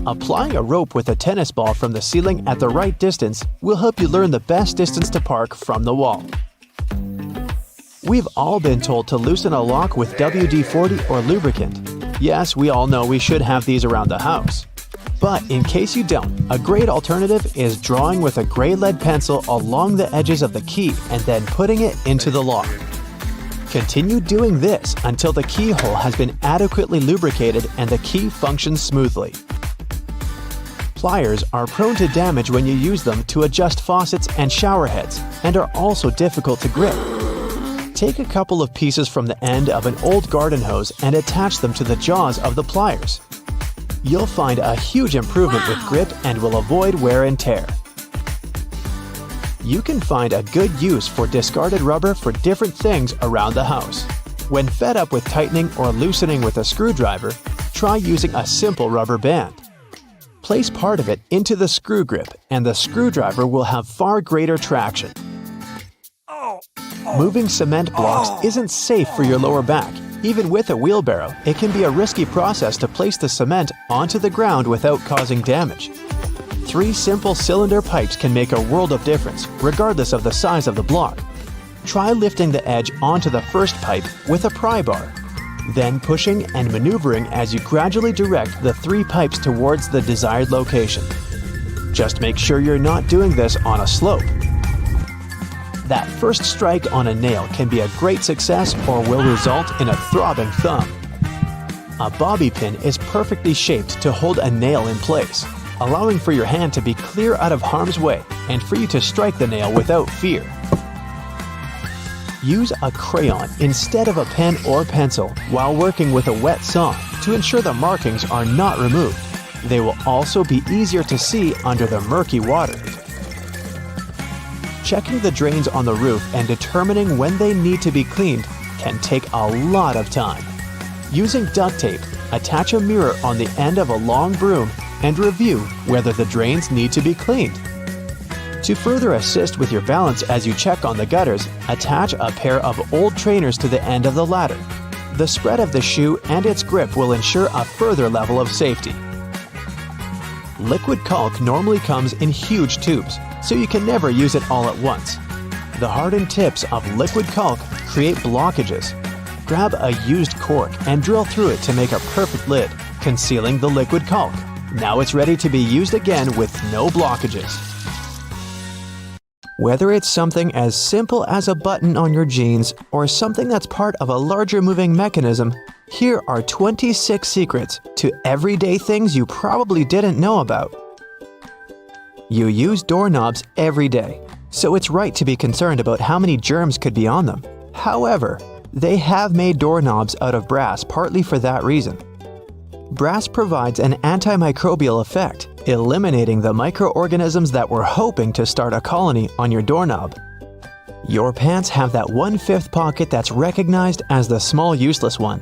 Applying a rope with a tennis ball from the ceiling at the right distance will help you learn the best distance to park from the wall. We've all been told to loosen a lock with WD-40 or lubricant. Yes, we all know we should have these around the house. But in case you don't, a great alternative is drawing with a gray lead pencil along the edges of the key and then putting it into the lock. Continue doing this until the keyhole has been adequately lubricated and the key functions smoothly. Pliers are prone to damage when you use them to adjust faucets and shower heads and are also difficult to grip. Take a couple of pieces from the end of an old garden hose and attach them to the jaws of the pliers. You'll find a huge improvement with grip and will avoid wear and tear. You can find a good use for discarded rubber for different things around the house. When fed up with tightening or loosening with a screwdriver, try using a simple rubber band. Place part of it into the screw grip and the screwdriver will have far greater traction. Moving cement blocks isn't safe for your lower back. Even with a wheelbarrow, it can be a risky process to place the cement onto the ground without causing damage. 3 simple cylinder pipes can make a world of difference, regardless of the size of the block. Try lifting the edge onto the first pipe with a pry bar. then pushing and maneuvering as you gradually direct the 3 pipes towards the desired location. Just make sure you're not doing this on a slope. That first strike on a nail can be a great success or will result in a throbbing thumb. A bobby pin is perfectly shaped to hold a nail in place, allowing for your hand to be clear out of harm's way and for you to strike the nail without fear. Use a crayon instead of a pen or pencil while working with a wet saw to ensure the markings are not removed. They will also be easier to see under the murky water. Checking the drains on the roof and determining when they need to be cleaned can take a lot of time. Using duct tape, attach a mirror on the end of a long broom and review whether the drains need to be cleaned. To further assist with your balance as you check on the gutters, attach a pair of old trainers to the end of the ladder. The spread of the shoe and its grip will ensure a further level of safety. Liquid caulk normally comes in huge tubes, so you can never use it all at once. The hardened tips of liquid caulk create blockages. Grab a used cork and drill through it to make a perfect lid, concealing the liquid caulk. Now it's ready to be used again with no blockages. Whether it's something as simple as a button on your jeans or something that's part of a larger moving mechanism, here are 26 secrets to everyday things you probably didn't know about. You use doorknobs every day, so it's right to be concerned about how many germs could be on them. However, they have made doorknobs out of brass partly for that reason. Brass provides an antimicrobial effect, eliminating the microorganisms that were hoping to start a colony on your doorknob. Your pants have that 1/5 pocket that's recognized as the small useless one.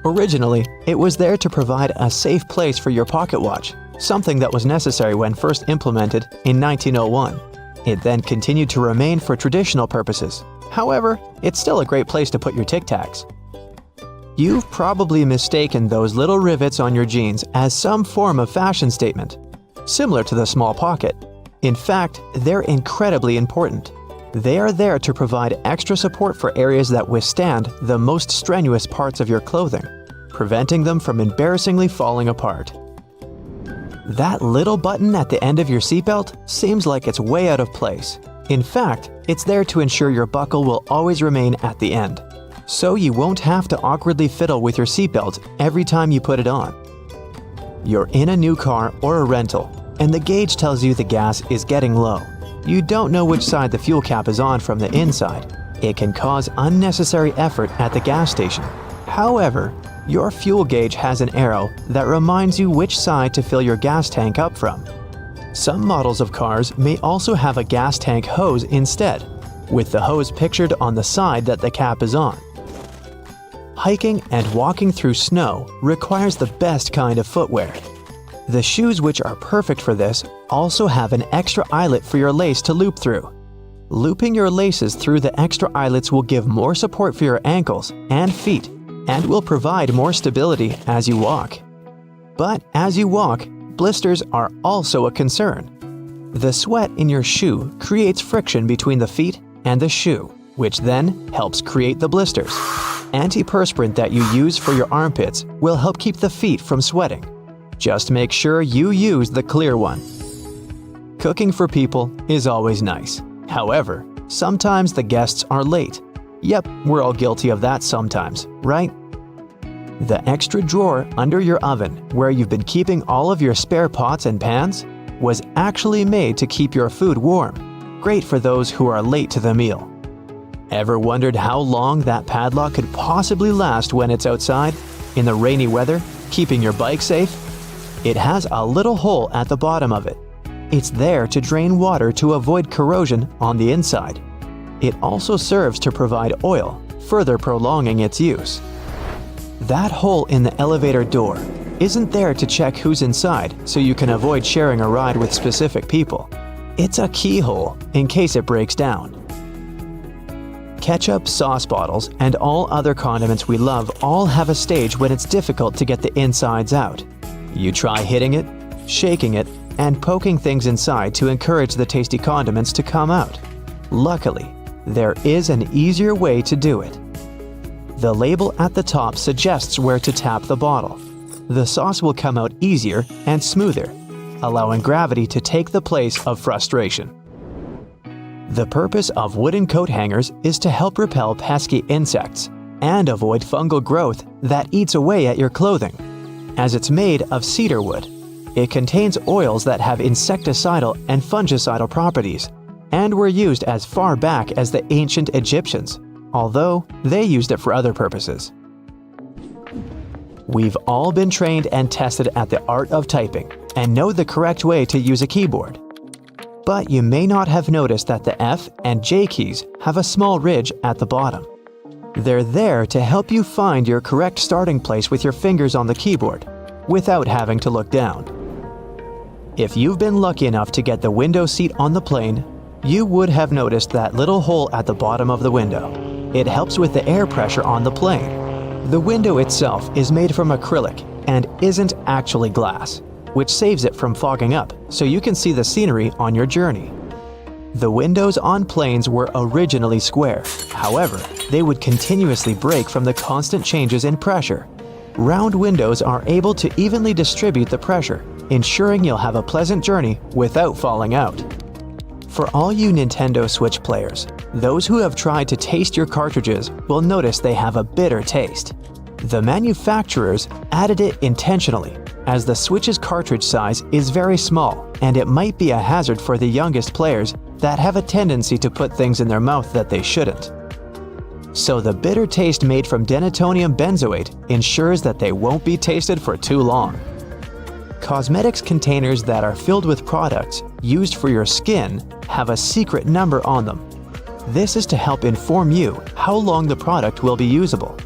Originally, it was there to provide a safe place for your pocket watch, something that was necessary when first implemented in 1901. It then continued to remain for traditional purposes. However, it's still a great place to put your Tic Tacs. You've probably mistaken those little rivets on your jeans as some form of fashion statement, similar to the small pocket. In fact, they're incredibly important. They are there to provide extra support for areas that withstand the most strenuous parts of your clothing, preventing them from embarrassingly falling apart. That little button at the end of your seatbelt seems like it's way out of place. In fact, it's there to ensure your buckle will always remain at the end, so you won't have to awkwardly fiddle with your seatbelt every time you put it on. You're in a new car or a rental, and the gauge tells you the gas is getting low. You don't know which side the fuel cap is on from the inside. It can cause unnecessary effort at the gas station. However, your fuel gauge has an arrow that reminds you which side to fill your gas tank up from. Some models of cars may also have a gas tank hose instead, with the hose pictured on the side that the cap is on. Hiking and walking through snow requires the best kind of footwear. The shoes which are perfect for this also have an extra eyelet for your lace to loop through. Looping your laces through the extra eyelets will give more support for your ankles and feet and will provide more stability as you walk. But as you walk, blisters are also a concern. The sweat in your shoe creates friction between the feet and the shoe, which then helps create the blisters. Antiperspirant that you use for your armpits will help keep the feet from sweating. Just make sure you use the clear one. Cooking for people is always nice. However, sometimes the guests are late. Yep, we're all guilty of that sometimes, right? The extra drawer under your oven, where you've been keeping all of your spare pots and pans, was actually made to keep your food warm. Great for those who are late to the meal. Ever wondered how long that padlock could possibly last when it's outside, in the rainy weather, keeping your bike safe? It has a little hole at the bottom of it. It's there to drain water to avoid corrosion on the inside. It also serves to provide oil, further prolonging its use. That hole in the elevator door isn't there to check who's inside so you can avoid sharing a ride with specific people. It's a keyhole in case it breaks down. Ketchup, sauce bottles, and all other condiments we love all have a stage when it's difficult to get the insides out. You try hitting it, shaking it, and poking things inside to encourage the tasty condiments to come out. Luckily, there is an easier way to do it. The label at the top suggests where to tap the bottle. The sauce will come out easier and smoother, allowing gravity to take the place of frustration. The purpose of wooden coat hangers is to help repel pesky insects and avoid fungal growth that eats away at your clothing. As it's made of cedar wood, it contains oils that have insecticidal and fungicidal properties and were used as far back as the ancient Egyptians, although they used it for other purposes. We've all been trained and tested at the art of typing and know the correct way to use a keyboard. But you may not have noticed that the F and J keys have a small ridge at the bottom. They're there to help you find your correct starting place with your fingers on the keyboard, without having to look down. If you've been lucky enough to get the window seat on the plane, you would have noticed that little hole at the bottom of the window. It helps with the air pressure on the plane. The window itself is made from acrylic and isn't actually glass, which saves it from fogging up so you can see the scenery on your journey. The windows on planes were originally square. However, they would continuously break from the constant changes in pressure. Round windows are able to evenly distribute the pressure, ensuring you'll have a pleasant journey without falling out. For all you Nintendo Switch players, those who have tried to taste your cartridges will notice they have a bitter taste. The manufacturers added it intentionally, as the Switch's cartridge size is very small and it might be a hazard for the youngest players that have a tendency to put things in their mouth that they shouldn't. So the bitter taste made from denatonium benzoate ensures that they won't be tasted for too long. Cosmetics containers that are filled with products used for your skin have a secret number on them. This is to help inform you how long the product will be usable,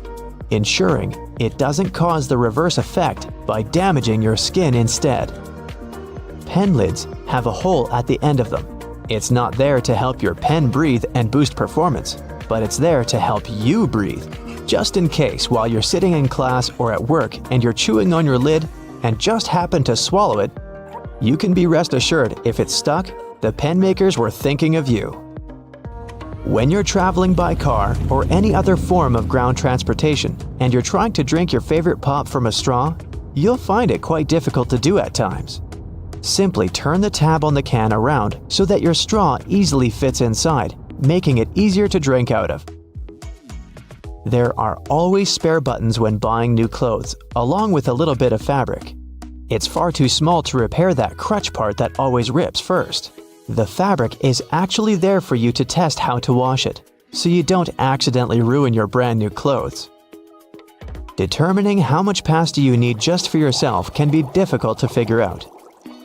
ensuring it doesn't cause the reverse effect by damaging your skin instead. Pen lids have a hole at the end of them. It's not there to help your pen breathe and boost performance, but it's there to help you breathe, just in case while you're sitting in class or at work and you're chewing on your lid and just happen to swallow it. You can be rest assured if it's stuck, the pen makers were thinking of you. When you're traveling by car or any other form of ground transportation and you're trying to drink your favorite pop from a straw, you'll find it quite difficult to do at times. Simply turn the tab on the can around so that your straw easily fits inside, making it easier to drink out of. There are always spare buttons when buying new clothes, along with a little bit of fabric. It's far too small to repair that crutch part that always rips first. The fabric is actually there for you to test how to wash it, so you don't accidentally ruin your brand new clothes. Determining how much pasta you need just for yourself can be difficult to figure out.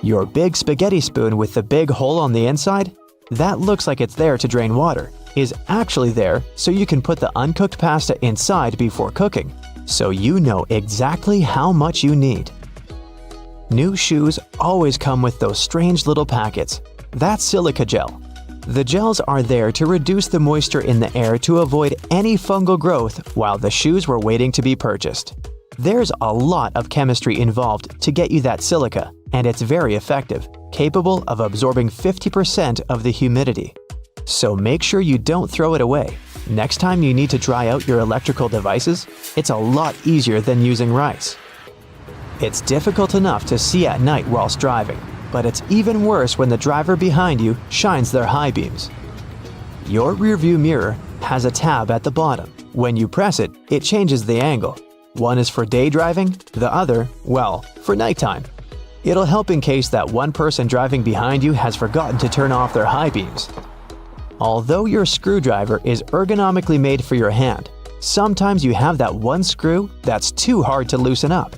Your big spaghetti spoon with the big hole on the inside, that looks like it's there to drain water, is actually there so you can put the uncooked pasta inside before cooking, so you know exactly how much you need. New shoes always come with those strange little packets. That's silica gel. The gels are there to reduce the moisture in the air to avoid any fungal growth while the shoes were waiting to be purchased. There's a lot of chemistry involved to get you that silica, and it's very effective, capable of absorbing 50% of the humidity. So make sure you don't throw it away. Next time you need to dry out your electrical devices, it's a lot easier than using rice. It's difficult enough to see at night whilst driving, but it's even worse when the driver behind you shines their high beams. Your rearview mirror has a tab at the bottom. When you press it, it changes the angle. One is for day driving, the other, well, for nighttime. It'll help in case that one person driving behind you has forgotten to turn off their high beams. Although your screwdriver is ergonomically made for your hand, sometimes you have that one screw that's too hard to loosen up.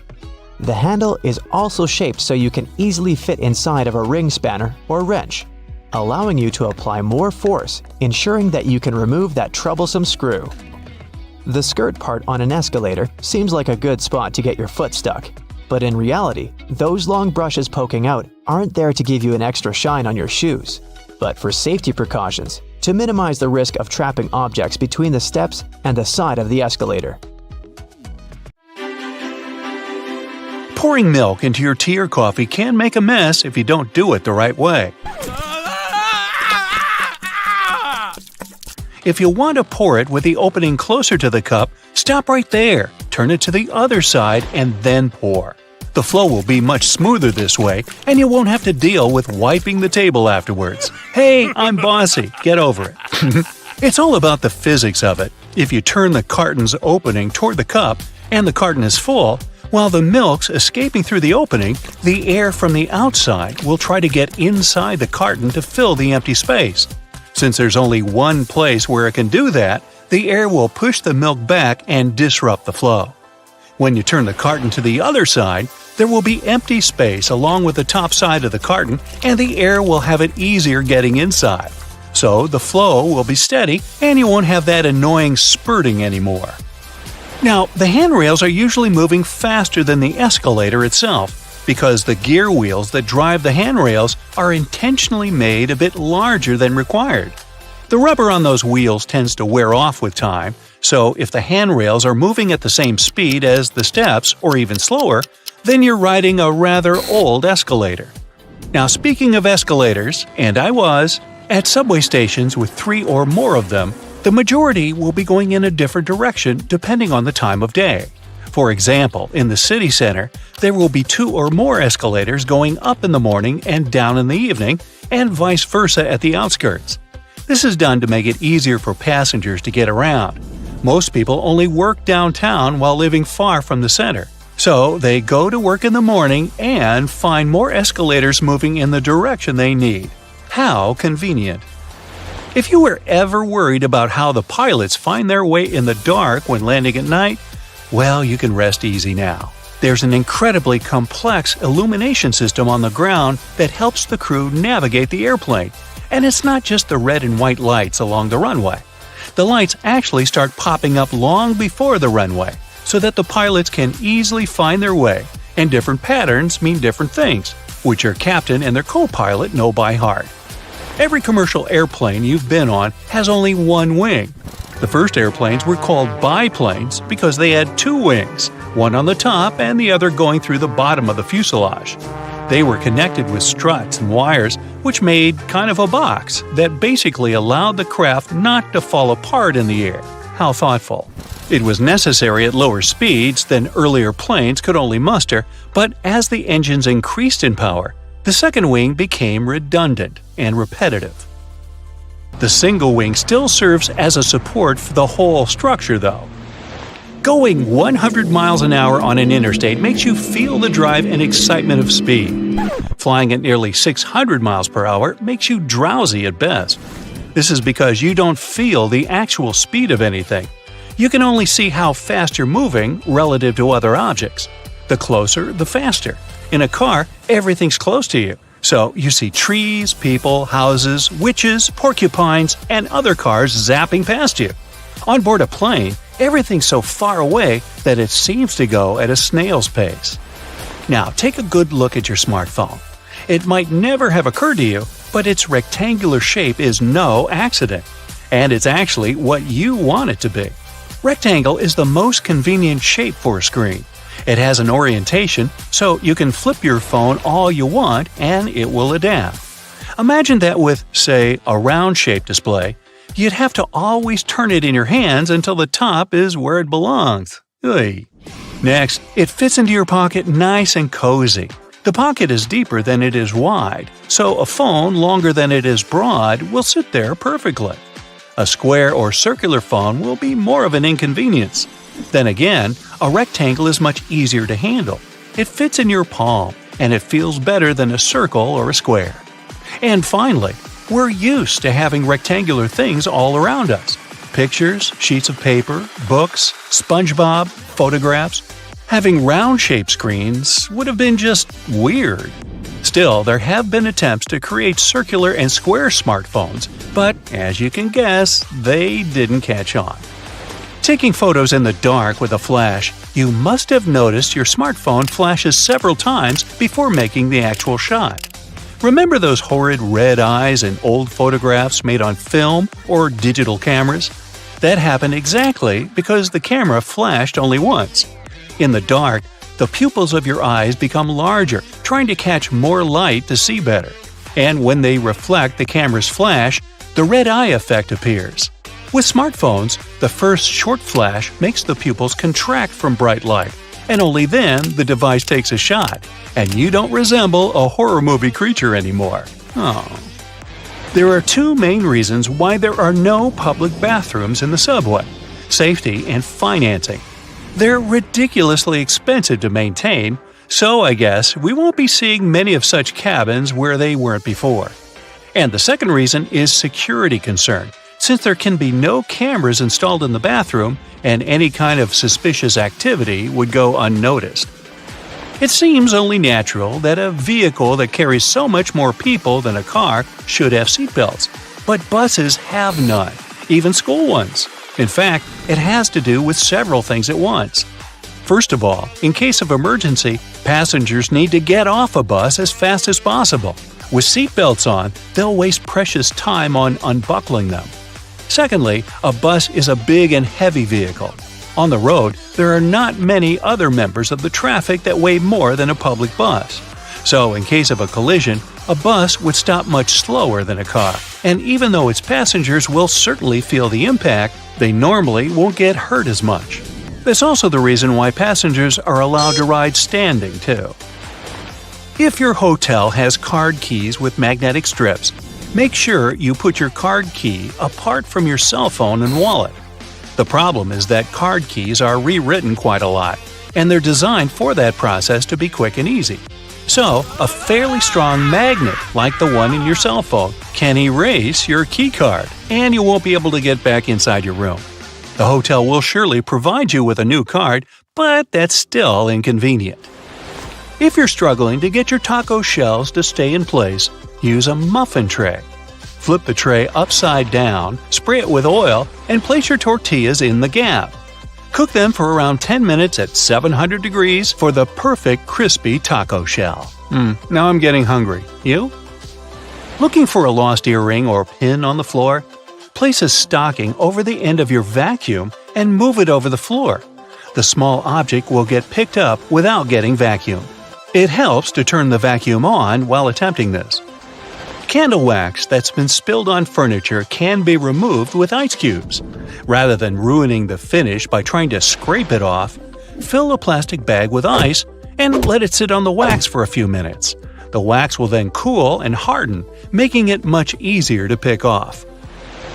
The handle is also shaped so you can easily fit inside of a ring spanner or wrench, allowing you to apply more force, ensuring that you can remove that troublesome screw. The skirt part on an escalator seems like a good spot to get your foot stuck, but in reality, those long brushes poking out aren't there to give you an extra shine on your shoes, but for safety precautions, to minimize the risk of trapping objects between the steps and the side of the escalator. Pouring milk into your tea or coffee can make a mess if you don't do it the right way. If you want to pour it with the opening closer to the cup, stop right there, turn it to the other side, and then pour. The flow will be much smoother this way, and you won't have to deal with wiping the table afterwards. Hey, I'm bossy. Get over it. It's all about the physics of it. If you turn the carton's opening toward the cup and the carton is full, while the milk's escaping through the opening, the air from the outside will try to get inside the carton to fill the empty space. Since there's only one place where it can do that, the air will push the milk back and disrupt the flow. When you turn the carton to the other side, there will be empty space along with the top side of the carton, and the air will have it easier getting inside. So the flow will be steady and you won't have that annoying spurting anymore. Now, the handrails are usually moving faster than the escalator itself because the gear wheels that drive the handrails are intentionally made a bit larger than required. The rubber on those wheels tends to wear off with time, so if the handrails are moving at the same speed as the steps or even slower, then you're riding a rather old escalator. Now, speaking of escalators, and I was, at subway stations with 3 or more of them, the majority will be going in a different direction depending on the time of day. For example, in the city center, there will be 2 or more escalators going up in the morning and down in the evening, and vice versa at the outskirts. This is done to make it easier for passengers to get around. Most people only work downtown while living far from the center, so they go to work in the morning and find more escalators moving in the direction they need. How convenient! If you were ever worried about how the pilots find their way in the dark when landing at night, well, you can rest easy now. There's an incredibly complex illumination system on the ground that helps the crew navigate the airplane. And it's not just the red and white lights along the runway. The lights actually start popping up long before the runway, so that the pilots can easily find their way, and different patterns mean different things, which your captain and their co-pilot know by heart. Every commercial airplane you've been on has only one wing. The first airplanes were called biplanes because they had 2 wings, one on the top and the other going through the bottom of the fuselage. They were connected with struts and wires, which made kind of a box that basically allowed the craft not to fall apart in the air. How thoughtful. It was necessary at lower speeds than earlier planes could only muster, but as the engines increased in power, the second wing became redundant and repetitive. The single wing still serves as a support for the whole structure, though. Going 100 miles an hour on an interstate makes you feel the drive and excitement of speed. Flying at nearly 600 miles per hour makes you drowsy at best. This is because you don't feel the actual speed of anything. You can only see how fast you're moving relative to other objects. The closer, the faster. In a car, everything's close to you, so you see trees, people, houses, witches, porcupines, and other cars zapping past you. On board a plane, everything's so far away that it seems to go at a snail's pace. Now, take a good look at your smartphone. It might never have occurred to you, but its rectangular shape is no accident. And it's actually what you want it to be. Rectangle is the most convenient shape for a screen. It has an orientation, so you can flip your phone all you want and it will adapt. Imagine that with, say, a round-shaped display, you'd have to always turn it in your hands until the top is where it belongs. Oy. Next, it fits into your pocket nice and cozy. The pocket is deeper than it is wide, so a phone longer than it is broad will sit there perfectly. A square or circular phone will be more of an inconvenience. Then again, a rectangle is much easier to handle. It fits in your palm, and it feels better than a circle or a square. And finally, we're used to having rectangular things all around us. Pictures, sheets of paper, books, SpongeBob, photographs. Having round-shaped screens would have been just weird. Still, there have been attempts to create circular and square smartphones, but as you can guess, they didn't catch on. Taking photos in the dark with a flash, you must have noticed your smartphone flashes several times before making the actual shot. Remember those horrid red eyes in old photographs made on film or digital cameras? That happened exactly because the camera flashed only once. In the dark, the pupils of your eyes become larger, trying to catch more light to see better. And when they reflect the camera's flash, the red eye effect appears. With smartphones, the first short flash makes the pupils contract from bright light, and only then the device takes a shot, and you don't resemble a horror movie creature anymore. Oh. There are two main reasons why there are no public bathrooms in the subway: safety and financing. They're ridiculously expensive to maintain, so I guess we won't be seeing many of such cabins where they weren't before. And the second reason is security concern, since there can be no cameras installed in the bathroom and any kind of suspicious activity would go unnoticed. It seems only natural that a vehicle that carries so much more people than a car should have seatbelts, but buses have none, even school ones. In fact, it has to do with several things at once. First of all, in case of emergency, passengers need to get off a bus as fast as possible. With seatbelts on, they'll waste precious time on unbuckling them. Secondly, a bus is a big and heavy vehicle. On the road, there are not many other members of the traffic that weigh more than a public bus. So, in case of a collision, a bus would stop much slower than a car, and even though its passengers will certainly feel the impact, they normally won't get hurt as much. That's also the reason why passengers are allowed to ride standing, too. If your hotel has card keys with magnetic strips, make sure you put your card key apart from your cell phone and wallet. The problem is that card keys are rewritten quite a lot, and they're designed for that process to be quick and easy. So, a fairly strong magnet, like the one in your cell phone, can erase your key card, and you won't be able to get back inside your room. The hotel will surely provide you with a new card, but that's still inconvenient. If you're struggling to get your taco shells to stay in place, use a muffin tray. Flip the tray upside down, spray it with oil, and place your tortillas in the gap. Cook them for around 10 minutes at 700 degrees for the perfect crispy taco shell. Now I'm getting hungry. You? Looking for a lost earring or pin on the floor? Place a stocking over the end of your vacuum and move it over the floor. The small object will get picked up without getting vacuumed. It helps to turn the vacuum on while attempting this. Candle wax that's been spilled on furniture can be removed with ice cubes. Rather than ruining the finish by trying to scrape it off, fill a plastic bag with ice and let it sit on the wax for a few minutes. The wax will then cool and harden, making it much easier to pick off.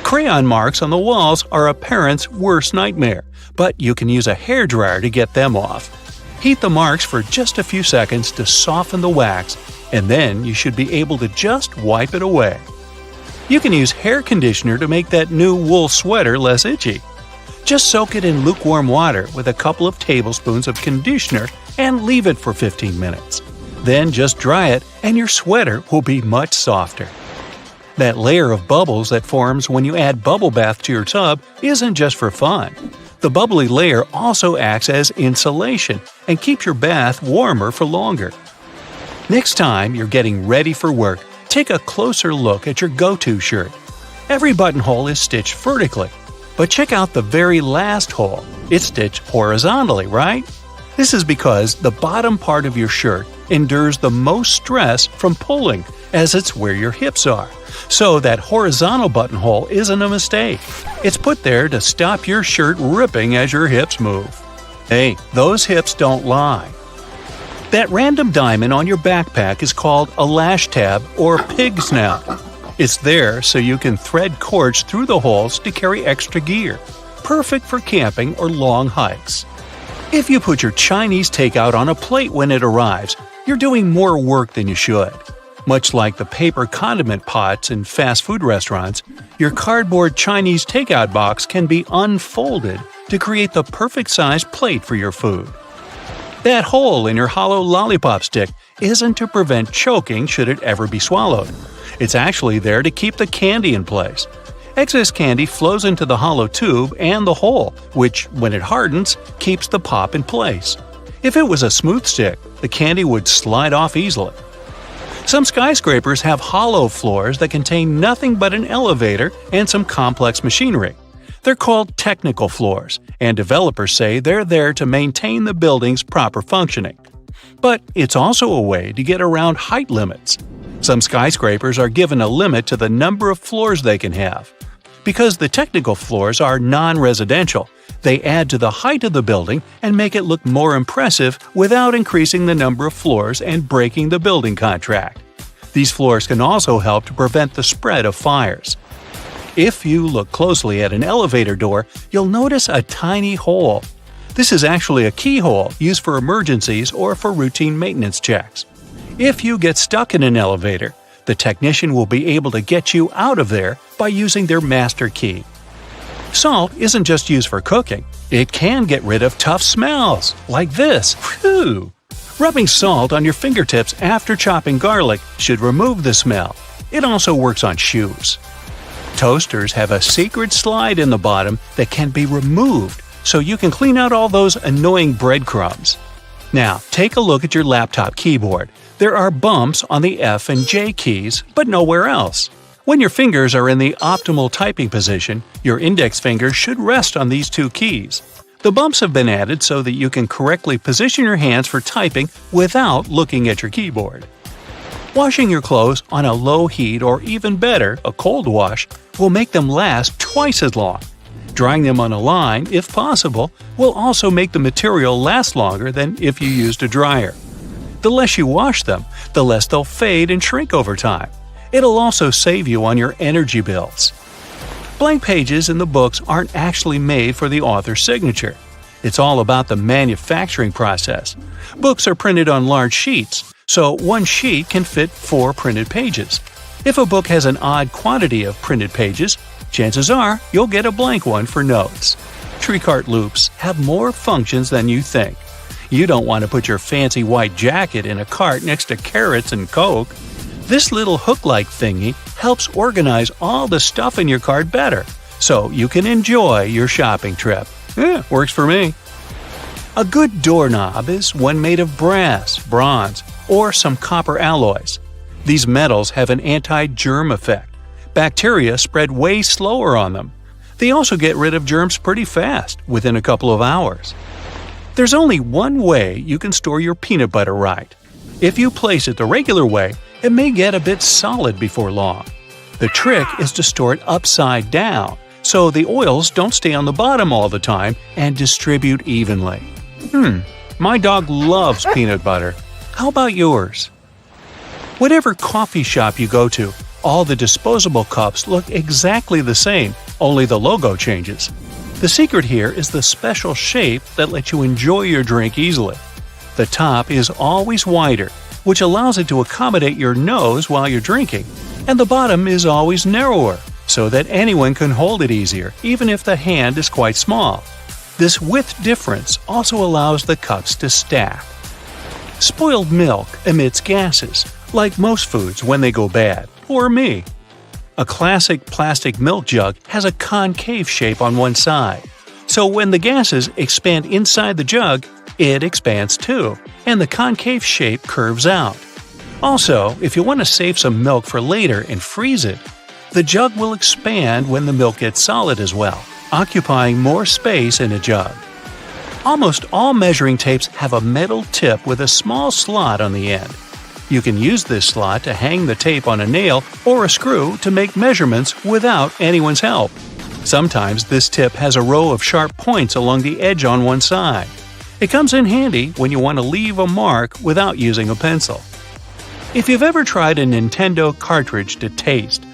Crayon marks on the walls are a parent's worst nightmare, but you can use a hairdryer to get them off. Heat the marks for just a few seconds to soften the wax, and then you should be able to just wipe it away. You can use hair conditioner to make that new wool sweater less itchy. Just soak it in lukewarm water with a couple of tablespoons of conditioner and leave it for 15 minutes. Then just dry it and your sweater will be much softer. That layer of bubbles that forms when you add bubble bath to your tub isn't just for fun. The bubbly layer also acts as insulation and keeps your bath warmer for longer. Next time you're getting ready for work, take a closer look at your go-to shirt. Every buttonhole is stitched vertically, but check out the very last hole. It's stitched horizontally, right? This is because the bottom part of your shirt endures the most stress from pulling, as it's where your hips are. So that horizontal buttonhole isn't a mistake. It's put there to stop your shirt ripping as your hips move. Hey, those hips don't lie. That random diamond on your backpack is called a lash tab or pig snout. It's there so you can thread cords through the holes to carry extra gear. Perfect for camping or long hikes. If you put your Chinese takeout on a plate when it arrives, you're doing more work than you should. Much like the paper condiment pots in fast food restaurants, your cardboard Chinese takeout box can be unfolded to create the perfect sized plate for your food. That hole in your hollow lollipop stick isn't to prevent choking should it ever be swallowed. It's actually there to keep the candy in place. Excess candy flows into the hollow tube and the hole, which, when it hardens, keeps the pop in place. If it was a smooth stick, the candy would slide off easily. Some skyscrapers have hollow floors that contain nothing but an elevator and some complex machinery. They're called technical floors, and developers say they're there to maintain the building's proper functioning. But it's also a way to get around height limits. Some skyscrapers are given a limit to the number of floors they can have. Because the technical floors are non-residential, they add to the height of the building and make it look more impressive without increasing the number of floors and breaking the building contract. These floors can also help to prevent the spread of fires. If you look closely at an elevator door, you'll notice a tiny hole. This is actually a keyhole used for emergencies or for routine maintenance checks. If you get stuck in an elevator, the technician will be able to get you out of there by using their master key. Salt isn't just used for cooking. It can get rid of tough smells, like this. Whew! Rubbing salt on your fingertips after chopping garlic should remove the smell. It also works on shoes. Toasters have a secret slide in the bottom that can be removed, so you can clean out all those annoying breadcrumbs. Now, take a look at your laptop keyboard. There are bumps on the F and J keys, but nowhere else. When your fingers are in the optimal typing position, your index finger should rest on these two keys. The bumps have been added so that you can correctly position your hands for typing without looking at your keyboard. Washing your clothes on a low heat or even better, a cold wash, will make them last twice as long. Drying them on a line, if possible, will also make the material last longer than if you used a dryer. The less you wash them, the less they'll fade and shrink over time. It'll also save you on your energy bills. Blank pages in the books aren't actually made for the author's signature. It's all about the manufacturing process. Books are printed on large sheets, so one sheet can fit 4 printed pages. If a book has an odd quantity of printed pages, chances are you'll get a blank one for notes. Tree cart loops have more functions than you think. You don't want to put your fancy white jacket in a cart next to carrots and Coke. This little hook-like thingy helps organize all the stuff in your cart better, so you can enjoy your shopping trip. Works for me. A good doorknob is one made of brass, bronze, or some copper alloys. These metals have an anti-germ effect. Bacteria spread way slower on them. They also get rid of germs pretty fast, within a couple of hours. There's only one way you can store your peanut butter right. If you place it the regular way, it may get a bit solid before long. The trick is to store it upside down, so the oils don't stay on the bottom all the time and distribute evenly. My dog loves peanut butter. How about yours? Whatever coffee shop you go to, all the disposable cups look exactly the same, only the logo changes. The secret here is the special shape that lets you enjoy your drink easily. The top is always wider, which allows it to accommodate your nose while you're drinking, and the bottom is always narrower, so that anyone can hold it easier, even if the hand is quite small. This width difference also allows the cups to stack. Spoiled milk emits gases, like most foods when they go bad, or me. A classic plastic milk jug has a concave shape on one side, so when the gases expand inside the jug, it expands too, and the concave shape curves out. Also, if you want to save some milk for later and freeze it, the jug will expand when the milk gets solid as well, occupying more space in a jug. Almost all measuring tapes have a metal tip with a small slot on the end. You can use this slot to hang the tape on a nail or a screw to make measurements without anyone's help. Sometimes this tip has a row of sharp points along the edge on one side. It comes in handy when you want to leave a mark without using a pencil. If you've ever tried a Nintendo cartridge to taste,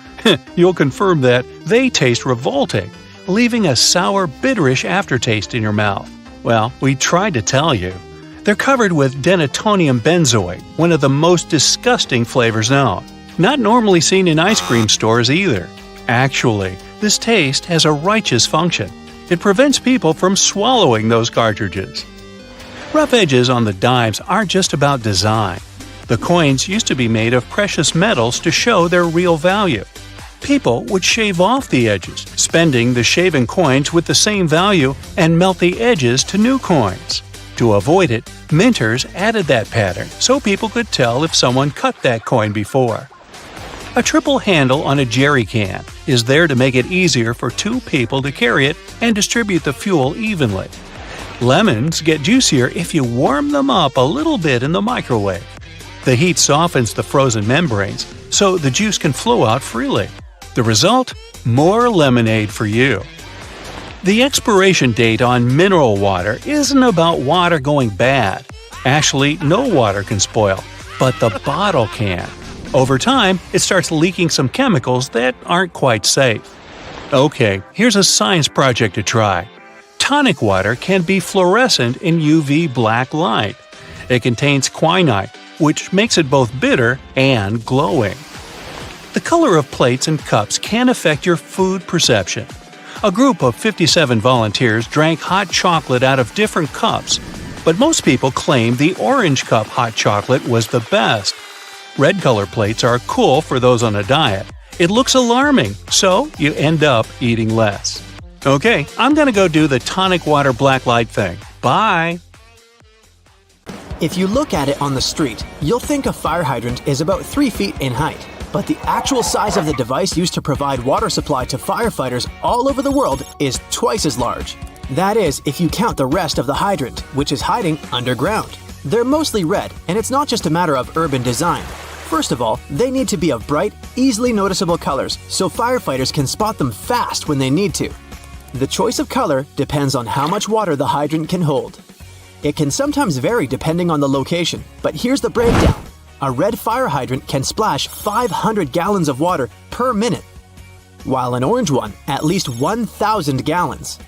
you'll confirm that they taste revolting, leaving a sour, bitterish aftertaste in your mouth. Well, we tried to tell you. They're covered with denatonium benzoate, one of the most disgusting flavors known. Not normally seen in ice cream stores either. Actually, this taste has a righteous function. It prevents people from swallowing those cartridges. Rough edges on the dimes aren't just about design. The coins used to be made of precious metals to show their real value. People would shave off the edges, spending the shaven coins with the same value and melt the edges to new coins. To avoid it, minters added that pattern so people could tell if someone cut that coin before. A triple handle on a jerry can is there to make it easier for two people to carry it and distribute the fuel evenly. Lemons get juicier if you warm them up a little bit in the microwave. The heat softens the frozen membranes, so the juice can flow out freely. The result? More lemonade for you. The expiration date on mineral water isn't about water going bad. Actually, no water can spoil, but the bottle can. Over time, it starts leaking some chemicals that aren't quite safe. Okay, here's a science project to try. Tonic water can be fluorescent in UV black light. It contains quinine, which makes it both bitter and glowing. The color of plates and cups can affect your food perception. A group of 57 volunteers drank hot chocolate out of different cups, but most people claim the orange cup hot chocolate was the best. Red color plates are cool for those on a diet. It looks alarming, so you end up eating less. Okay, I'm gonna go do the tonic water black light thing. Bye! If you look at it on the street, you'll think a fire hydrant is about 3 feet in height. But the actual size of the device used to provide water supply to firefighters all over the world is twice as large. That is, if you count the rest of the hydrant, which is hiding underground. They're mostly red, and it's not just a matter of urban design. First of all, they need to be of bright, easily noticeable colors so firefighters can spot them fast when they need to. The choice of color depends on how much water the hydrant can hold. It can sometimes vary depending on the location, but here's the breakdown. A red fire hydrant can splash 500 gallons of water per minute, while an orange one at least 1,000 gallons.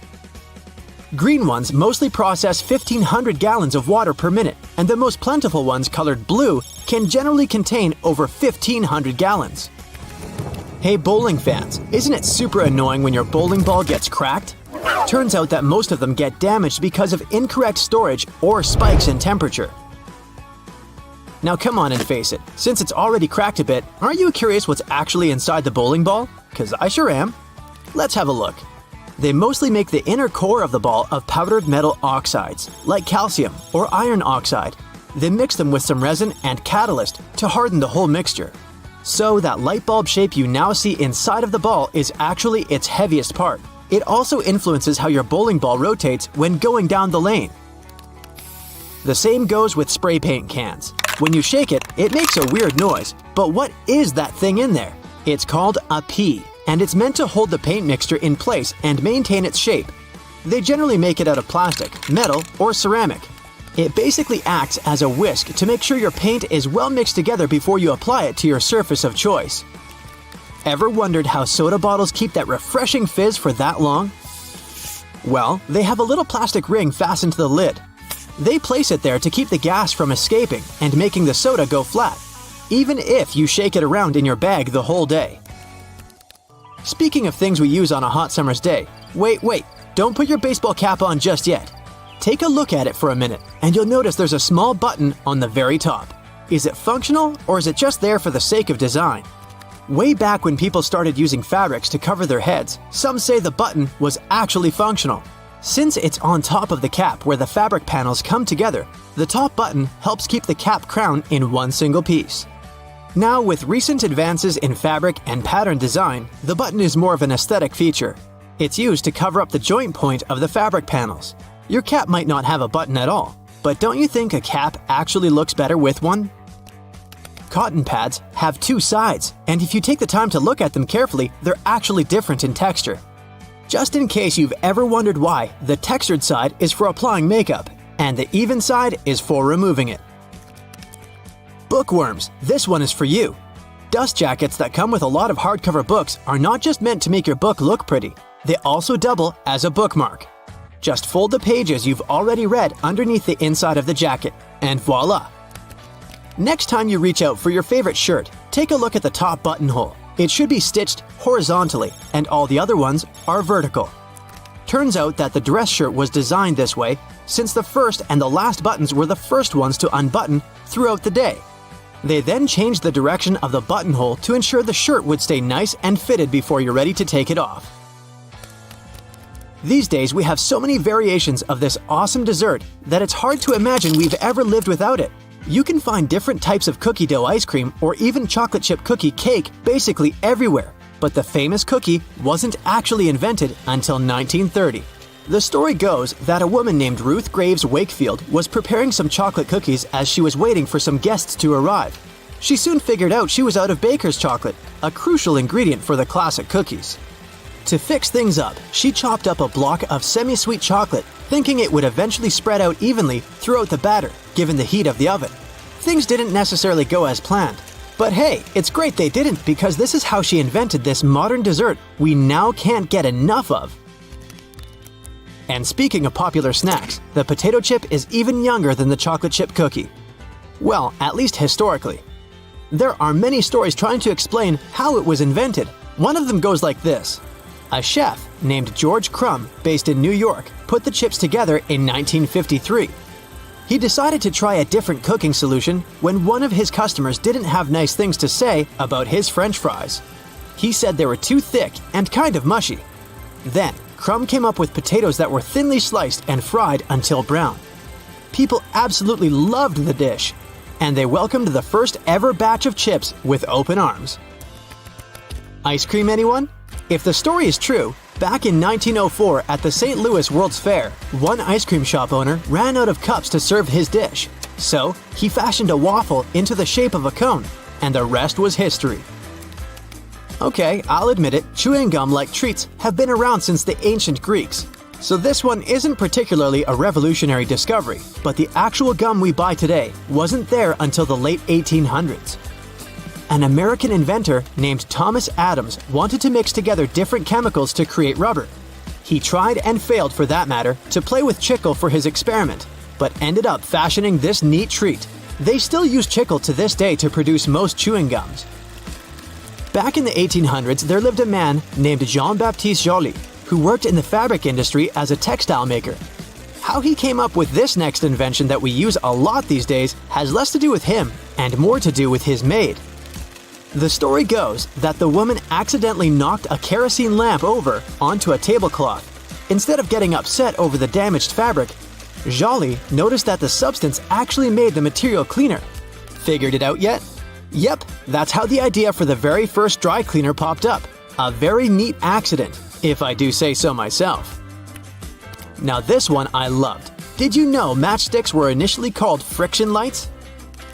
Green ones mostly process 1,500 gallons of water per minute, and the most plentiful ones colored blue can generally contain over 1,500 gallons. Hey bowling fans, isn't it super annoying when your bowling ball gets cracked? Turns out that most of them get damaged because of incorrect storage or spikes in temperature. Now come on and face it, since it's already cracked a bit, aren't you curious what's actually inside the bowling ball? 'Cause I sure am. Let's have a look. They mostly make the inner core of the ball of powdered metal oxides, like calcium or iron oxide. They mix them with some resin and catalyst to harden the whole mixture. So that light bulb shape you now see inside of the ball is actually its heaviest part. It also influences how your bowling ball rotates when going down the lane. The same goes with spray paint cans. When you shake it, it makes a weird noise. But what is that thing in there? It's called a pea, and it's meant to hold the paint mixture in place and maintain its shape. They generally make it out of plastic, metal, or ceramic. It basically acts as a whisk to make sure your paint is well mixed together before you apply it to your surface of choice. Ever wondered how soda bottles keep that refreshing fizz for that long? Well, they have a little plastic ring fastened to the lid. They place it there to keep the gas from escaping and making the soda go flat, even if you shake it around in your bag the whole day. Speaking of things we use on a hot summer's day, wait, don't put your baseball cap on just yet. Take a look at it for a minute, and you'll notice there's a small button on the very top. Is it functional, or is it just there for the sake of design? Way back when people started using fabrics to cover their heads, some say the button was actually functional. Since it's on top of the cap where the fabric panels come together, the top button helps keep the cap crown in one single piece. Now, with recent advances in fabric and pattern design, the button is more of an aesthetic feature. It's used to cover up the joint point of the fabric panels. Your cap might not have a button at all, but don't you think a cap actually looks better with one? Cotton pads have two sides, and if you take the time to look at them carefully, they're actually different in texture. Just in case you've ever wondered why, the textured side is for applying makeup, and the even side is for removing it. Bookworms, this one is for you. Dust jackets that come with a lot of hardcover books are not just meant to make your book look pretty, they also double as a bookmark. Just fold the pages you've already read underneath the inside of the jacket, and voila! Next time you reach out for your favorite shirt, take a look at the top buttonhole. It should be stitched horizontally, and all the other ones are vertical. Turns out that the dress shirt was designed this way since the first and the last buttons were the first ones to unbutton throughout the day. They then changed the direction of the buttonhole to ensure the shirt would stay nice and fitted before you're ready to take it off. These days we have so many variations of this awesome dessert that it's hard to imagine we've ever lived without it. You can find different types of cookie dough ice cream or even chocolate chip cookie cake basically everywhere, but the famous cookie wasn't actually invented until 1930. The story goes that a woman named Ruth Graves Wakefield was preparing some chocolate cookies as she was waiting for some guests to arrive. She soon figured out she was out of baker's chocolate, a crucial ingredient for the classic cookies. To fix things up, she chopped up a block of semi-sweet chocolate, thinking it would eventually spread out evenly throughout the batter, given the heat of the oven. Things didn't necessarily go as planned. But hey, it's great they didn't, because this is how she invented this modern dessert we now can't get enough of. And speaking of popular snacks, the potato chip is even younger than the chocolate chip cookie. Well, at least historically. There are many stories trying to explain how it was invented. One of them goes like this. A chef named George Crumb, based in New York, put the chips together in 1953. He decided to try a different cooking solution when one of his customers didn't have nice things to say about his French fries. He said they were too thick and kind of mushy. Then, Crumb came up with potatoes that were thinly sliced and fried until brown. People absolutely loved the dish, and they welcomed the first ever batch of chips with open arms. Ice cream, anyone? If the story is true, back in 1904 at the St. Louis World's Fair, one ice cream shop owner ran out of cups to serve his dish. So, he fashioned a waffle into the shape of a cone, and the rest was history. Okay, I'll admit it, chewing gum-like treats have been around since the ancient Greeks. So this one isn't particularly a revolutionary discovery, but the actual gum we buy today wasn't there until the late 1800s. An American inventor named Thomas Adams wanted to mix together different chemicals to create rubber. He tried and failed, for that matter, to play with chicle for his experiment, but ended up fashioning this neat treat. They still use chicle to this day to produce most chewing gums. Back in the 1800s, there lived a man named Jean-Baptiste Joly, who worked in the fabric industry as a textile maker. How he came up with this next invention that we use a lot these days has less to do with him and more to do with his maid. The story goes that the woman accidentally knocked a kerosene lamp over onto a tablecloth. Instead of getting upset over the damaged fabric, Joly noticed that the substance actually made the material cleaner. Figured it out yet? Yep, that's how the idea for the very first dry cleaner popped up. A very neat accident, if I do say so myself. Now this one I loved. Did you know matchsticks were initially called friction lights?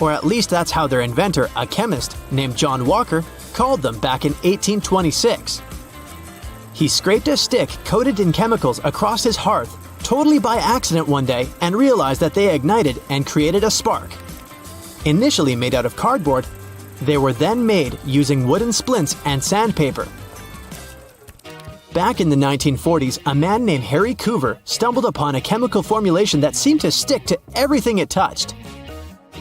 Or at least that's how their inventor, a chemist named John Walker, called them back in 1826. He scraped a stick coated in chemicals across his hearth, totally by accident one day, and realized that they ignited and created a spark. Initially made out of cardboard, they were then made using wooden splints and sandpaper. Back in the 1940s, a man named Harry Coover stumbled upon a chemical formulation that seemed to stick to everything it touched.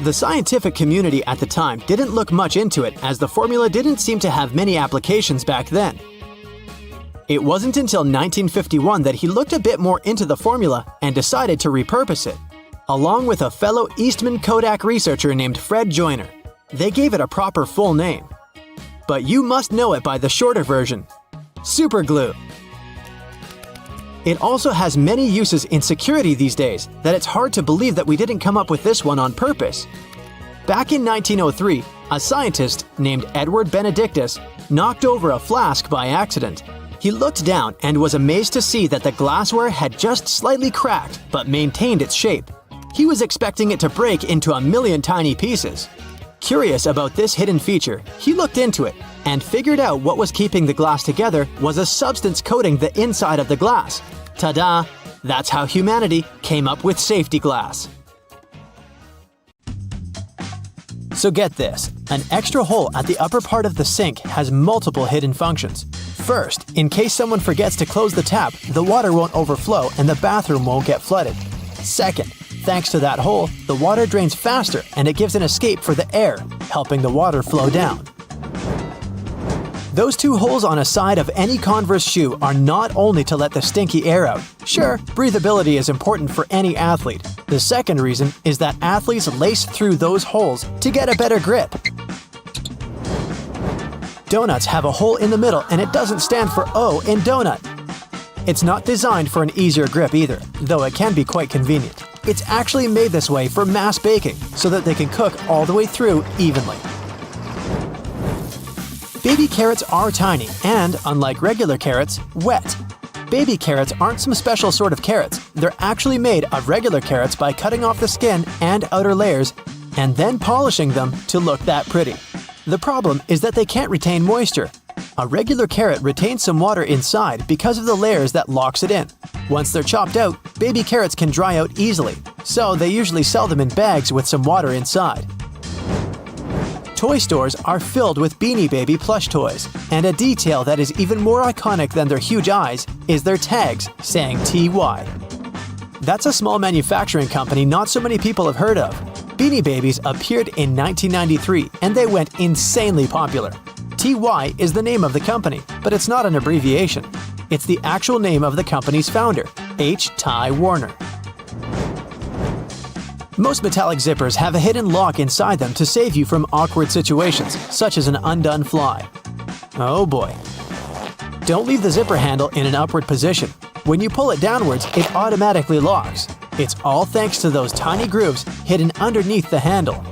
The scientific community at the time didn't look much into it, as the formula didn't seem to have many applications back then. It wasn't until 1951 that he looked a bit more into the formula and decided to repurpose it, along with a fellow Eastman Kodak researcher named Fred Joyner. They gave it a proper full name. But you must know it by the shorter version: super glue. It also has many uses in security these days that it's hard to believe that we didn't come up with this one on purpose. Back in 1903, a scientist named Edward Benedictus knocked over a flask by accident. He looked down and was amazed to see that the glassware had just slightly cracked but maintained its shape. He was expecting it to break into a million tiny pieces. Curious about this hidden feature, he looked into it and figured out what was keeping the glass together was a substance coating the inside of the glass. Ta-da! That's how humanity came up with safety glass. So get this, an extra hole at the upper part of the sink has multiple hidden functions. First, in case someone forgets to close the tap, the water won't overflow and the bathroom won't get flooded. Second, thanks to that hole, the water drains faster and it gives an escape for the air, helping the water flow down. Those two holes on a side of any Converse shoe are not only to let the stinky air out. Sure, breathability is important for any athlete. The second reason is that athletes lace through those holes to get a better grip. Donuts have a hole in the middle and it doesn't stand for O in donut. It's not designed for an easier grip either, though it can be quite convenient. It's actually made this way for mass baking, so that they can cook all the way through evenly. Baby carrots are tiny and, unlike regular carrots, wet. Baby carrots aren't some special sort of carrots. They're actually made of regular carrots by cutting off the skin and outer layers and then polishing them to look that pretty. The problem is that they can't retain moisture. A regular carrot retains some water inside because of the layers that locks it in. Once they're chopped out, baby carrots can dry out easily, so they usually sell them in bags with some water inside. Toy stores are filled with Beanie Baby plush toys, and a detail that is even more iconic than their huge eyes is their tags saying TY. That's a small manufacturing company not so many people have heard of. Beanie Babies appeared in 1993 and they went insanely popular. TY is the name of the company, but it's not an abbreviation. It's the actual name of the company's founder, H. Ty Warner. Most metallic zippers have a hidden lock inside them to save you from awkward situations, such as an undone fly. Oh boy. Don't leave the zipper handle in an upward position. When you pull it downwards, it automatically locks. It's all thanks to those tiny grooves hidden underneath the handle.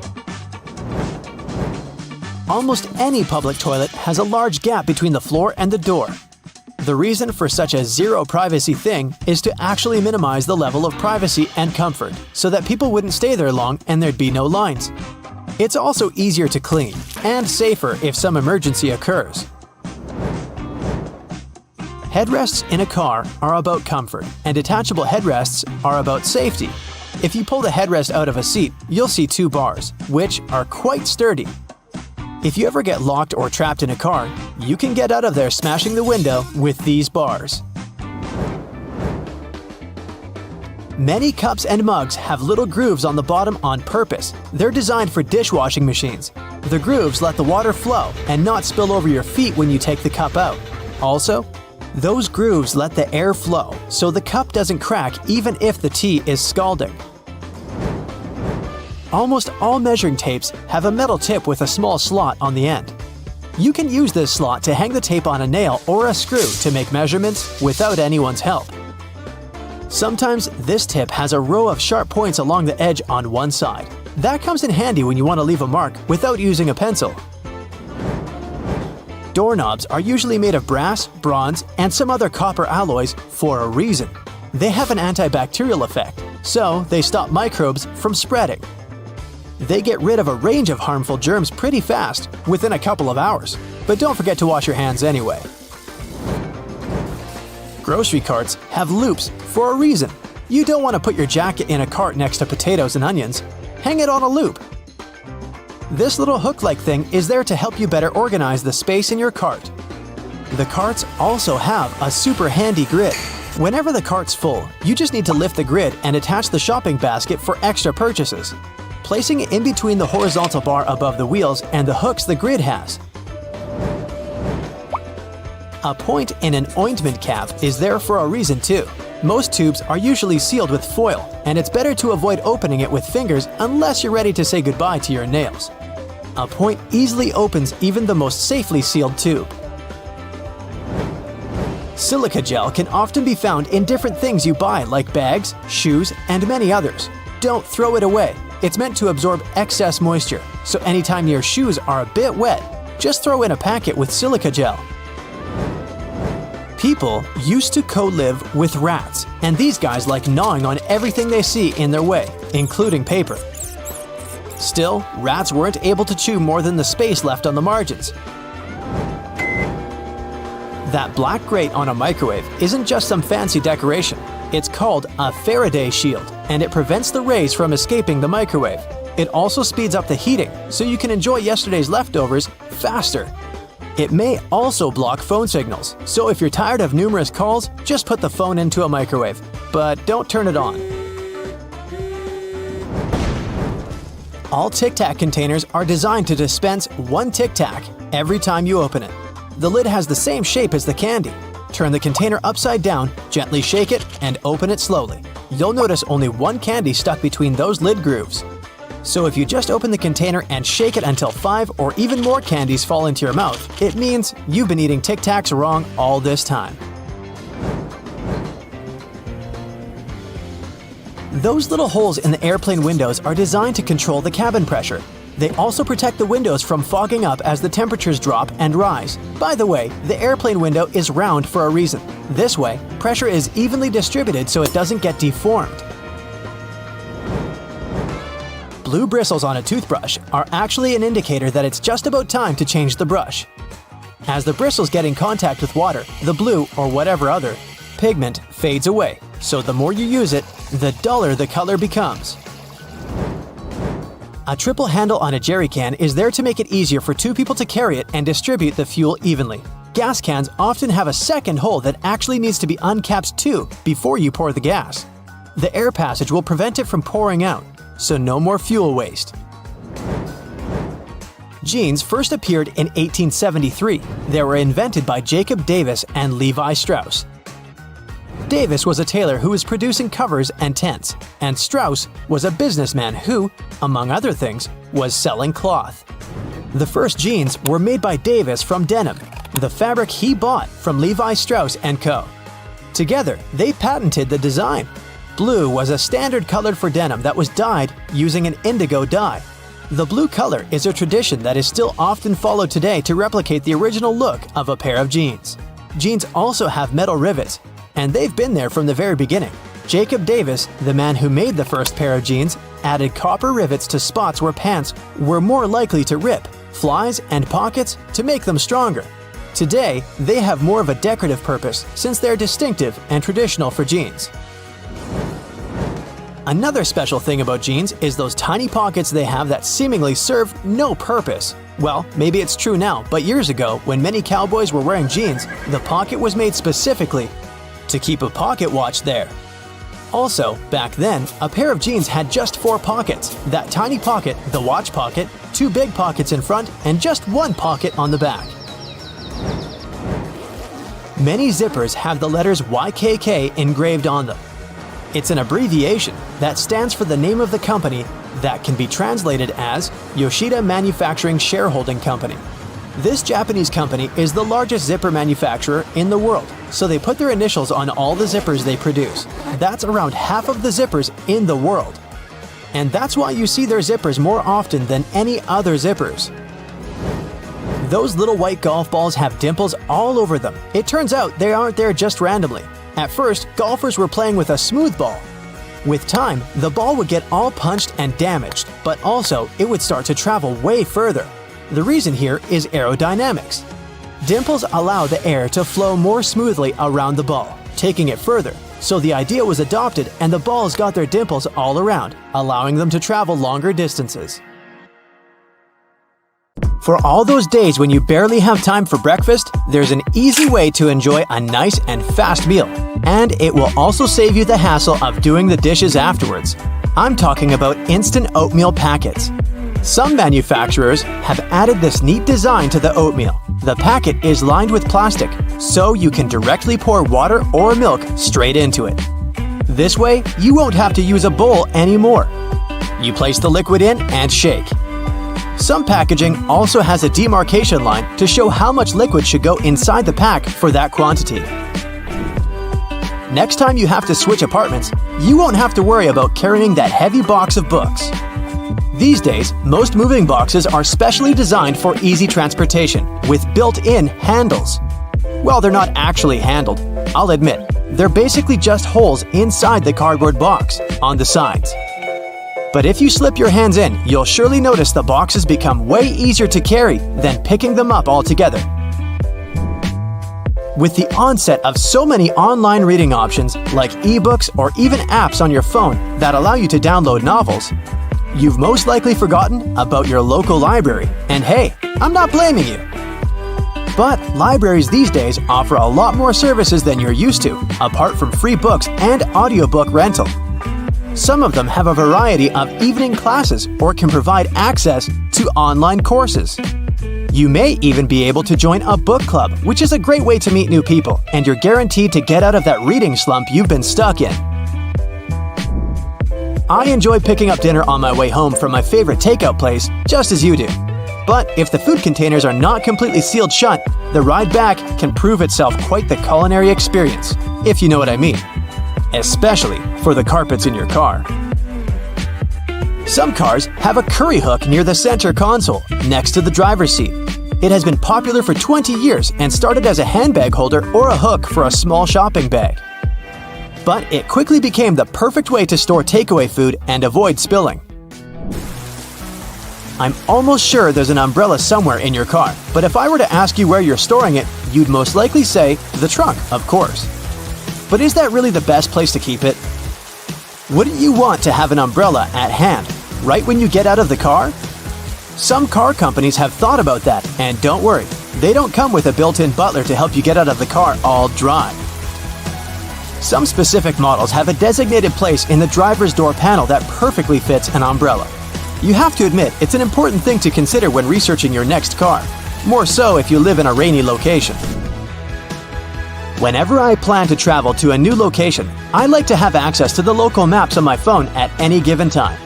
Almost any public toilet has a large gap between the floor and the door. The reason for such a zero privacy thing is to actually minimize the level of privacy and comfort, so that people wouldn't stay there long and there'd be no lines. It's also easier to clean, and safer if some emergency occurs. Headrests in a car are about comfort, and detachable headrests are about safety. If you pull the headrest out of a seat, you'll see two bars, which are quite sturdy. If you ever get locked or trapped in a car, you can get out of there smashing the window with these bars. Many cups and mugs have little grooves on the bottom on purpose. They're designed for dishwashing machines. The grooves let the water flow and not spill over your feet when you take the cup out. Also, those grooves let the air flow, so the cup doesn't crack even if the tea is scalding. Almost all measuring tapes have a metal tip with a small slot on the end. You can use this slot to hang the tape on a nail or a screw to make measurements without anyone's help. Sometimes this tip has a row of sharp points along the edge on one side. That comes in handy when you want to leave a mark without using a pencil. Doorknobs are usually made of brass, bronze, and some other copper alloys for a reason. They have an antibacterial effect, so they stop microbes from spreading. They get rid of a range of harmful germs pretty fast, within a couple of hours. But don't forget to wash your hands anyway. Grocery carts have loops for a reason. You don't want to put your jacket in a cart next to potatoes and onions. Hang it on a loop. This little hook-like thing is there to help you better organize the space in your cart. The carts also have a super handy grid. Whenever the cart's full, you just need to lift the grid and attach the shopping basket for extra purchases, placing it in between the horizontal bar above the wheels and the hooks the grid has. A point in an ointment cap is there for a reason too. Most tubes are usually sealed with foil, and it's better to avoid opening it with fingers unless you're ready to say goodbye to your nails. A point easily opens even the most safely sealed tube. Silica gel can often be found in different things you buy like bags, shoes, and many others. Don't throw it away. It's meant to absorb excess moisture, so anytime your shoes are a bit wet, just throw in a packet with silica gel. People used to co-live with rats, and these guys like gnawing on everything they see in their way, including paper. Still, rats weren't able to chew more than the space left on the margins. That black grate on a microwave isn't just some fancy decoration. It's called a Faraday shield, and it prevents the rays from escaping the microwave. It also speeds up the heating, so you can enjoy yesterday's leftovers faster. It may also block phone signals, so if you're tired of numerous calls, just put the phone into a microwave, but don't turn it on. All Tic Tac containers are designed to dispense one Tic Tac every time you open it. The lid has the same shape as the candy. Turn the container upside down, gently shake it, and open it slowly. You'll notice only one candy stuck between those lid grooves. So if you just open the container and shake it until 5 or even more candies fall into your mouth, it means you've been eating Tic Tacs wrong all this time. Those little holes in the airplane windows are designed to control the cabin pressure. They also protect the windows from fogging up as the temperatures drop and rise. By the way, the airplane window is round for a reason. This way, pressure is evenly distributed so it doesn't get deformed. Blue bristles on a toothbrush are actually an indicator that it's just about time to change the brush. As the bristles get in contact with water, the blue, or whatever other, pigment fades away, so the more you use it, the duller the color becomes. A triple handle on a jerry can is there to make it easier for two people to carry it and distribute the fuel evenly. Gas cans often have a second hole that actually needs to be uncapped too before you pour the gas. The air passage will prevent it from pouring out, so no more fuel waste. Jeans first appeared in 1873. They were invented by Jacob Davis and Levi Strauss. Davis was a tailor who was producing covers and tents, and Strauss was a businessman who, among other things, was selling cloth. The first jeans were made by Davis from denim, the fabric he bought from Levi Strauss & Co. Together, they patented the design. Blue was a standard color for denim that was dyed using an indigo dye. The blue color is a tradition that is still often followed today to replicate the original look of a pair of jeans. Jeans also have metal rivets, and they've been there from the very beginning. Jacob Davis, the man who made the first pair of jeans, added copper rivets to spots where pants were more likely to rip, flies, and pockets to make them stronger. Today, they have more of a decorative purpose since they're distinctive and traditional for jeans. Another special thing about jeans is those tiny pockets they have that seemingly serve no purpose. Well, maybe it's true now, but years ago, when many cowboys were wearing jeans, the pocket was made specifically to keep a pocket watch there. Also, back then, a pair of jeans had just 4 pockets. That tiny pocket, the watch pocket, 2 big pockets in front, and just 1 pocket on the back. Many zippers have the letters YKK engraved on them. It's an abbreviation that stands for the name of the company that can be translated as Yoshida Manufacturing Shareholding Company. This Japanese company is the largest zipper manufacturer in the world, so they put their initials on all the zippers they produce. That's around half of the zippers in the world. And that's why you see their zippers more often than any other zippers. Those little white golf balls have dimples all over them. It turns out they aren't there just randomly. At first, golfers were playing with a smooth ball. With time, the ball would get all punched and damaged, but also it would start to travel way further. The reason here is aerodynamics. Dimples allow the air to flow more smoothly around the ball, taking it further. So the idea was adopted and the balls got their dimples all around, allowing them to travel longer distances. For all those days when you barely have time for breakfast, there's an easy way to enjoy a nice and fast meal. And it will also save you the hassle of doing the dishes afterwards. I'm talking about instant oatmeal packets. Some manufacturers have added this neat design to the oatmeal. The packet is lined with plastic, so you can directly pour water or milk straight into it. This way, you won't have to use a bowl anymore. You place the liquid in and shake. Some packaging also has a demarcation line to show how much liquid should go inside the pack for that quantity. Next time you have to switch apartments, you won't have to worry about carrying that heavy box of books. These days, most moving boxes are specially designed for easy transportation with built-in handles. Well, they're not actually handled, I'll admit. They're basically just holes inside the cardboard box on the sides. But if you slip your hands in, you'll surely notice the boxes become way easier to carry than picking them up altogether. With the onset of so many online reading options like ebooks or even apps on your phone that allow you to download novels, you've most likely forgotten about your local library. And hey, I'm not blaming you. But libraries these days offer a lot more services than you're used to, apart from free books and audiobook rental. Some of them have a variety of evening classes or can provide access to online courses. You may even be able to join a book club, which is a great way to meet new people, and you're guaranteed to get out of that reading slump you've been stuck in. I enjoy picking up dinner on my way home from my favorite takeout place, just as you do. But if the food containers are not completely sealed shut, the ride back can prove itself quite the culinary experience, if you know what I mean. Especially for the carpets in your car. Some cars have a curry hook near the center console, next to the driver's seat. It has been popular for 20 years and started as a handbag holder or a hook for a small shopping bag. But it quickly became the perfect way to store takeaway food and avoid spilling. I'm almost sure there's an umbrella somewhere in your car, but if I were to ask you where you're storing it, you'd most likely say the trunk, of course. But is that really the best place to keep it? Wouldn't you want to have an umbrella at hand, right when you get out of the car? Some car companies have thought about that, and don't worry, they don't come with a built-in butler to help you get out of the car all dry. Some specific models have a designated place in the driver's door panel that perfectly fits an umbrella. You have to admit, it's an important thing to consider when researching your next car, more so if you live in a rainy location. Whenever I plan to travel to a new location, I like to have access to the local maps on my phone at any given time.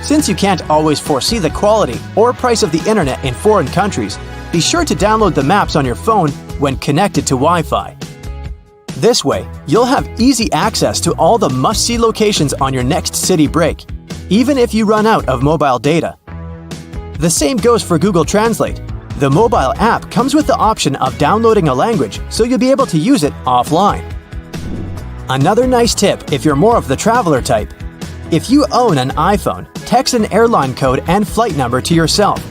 Since you can't always foresee the quality or price of the internet in foreign countries, be sure to download the maps on your phone when connected to Wi-Fi. This way, you'll have easy access to all the must-see locations on your next city break, even if you run out of mobile data. The same goes for Google Translate. The mobile app comes with the option of downloading a language, so you'll be able to use it offline. Another nice tip if you're more of the traveler type: if you own an iPhone, text an airline code and flight number to yourself.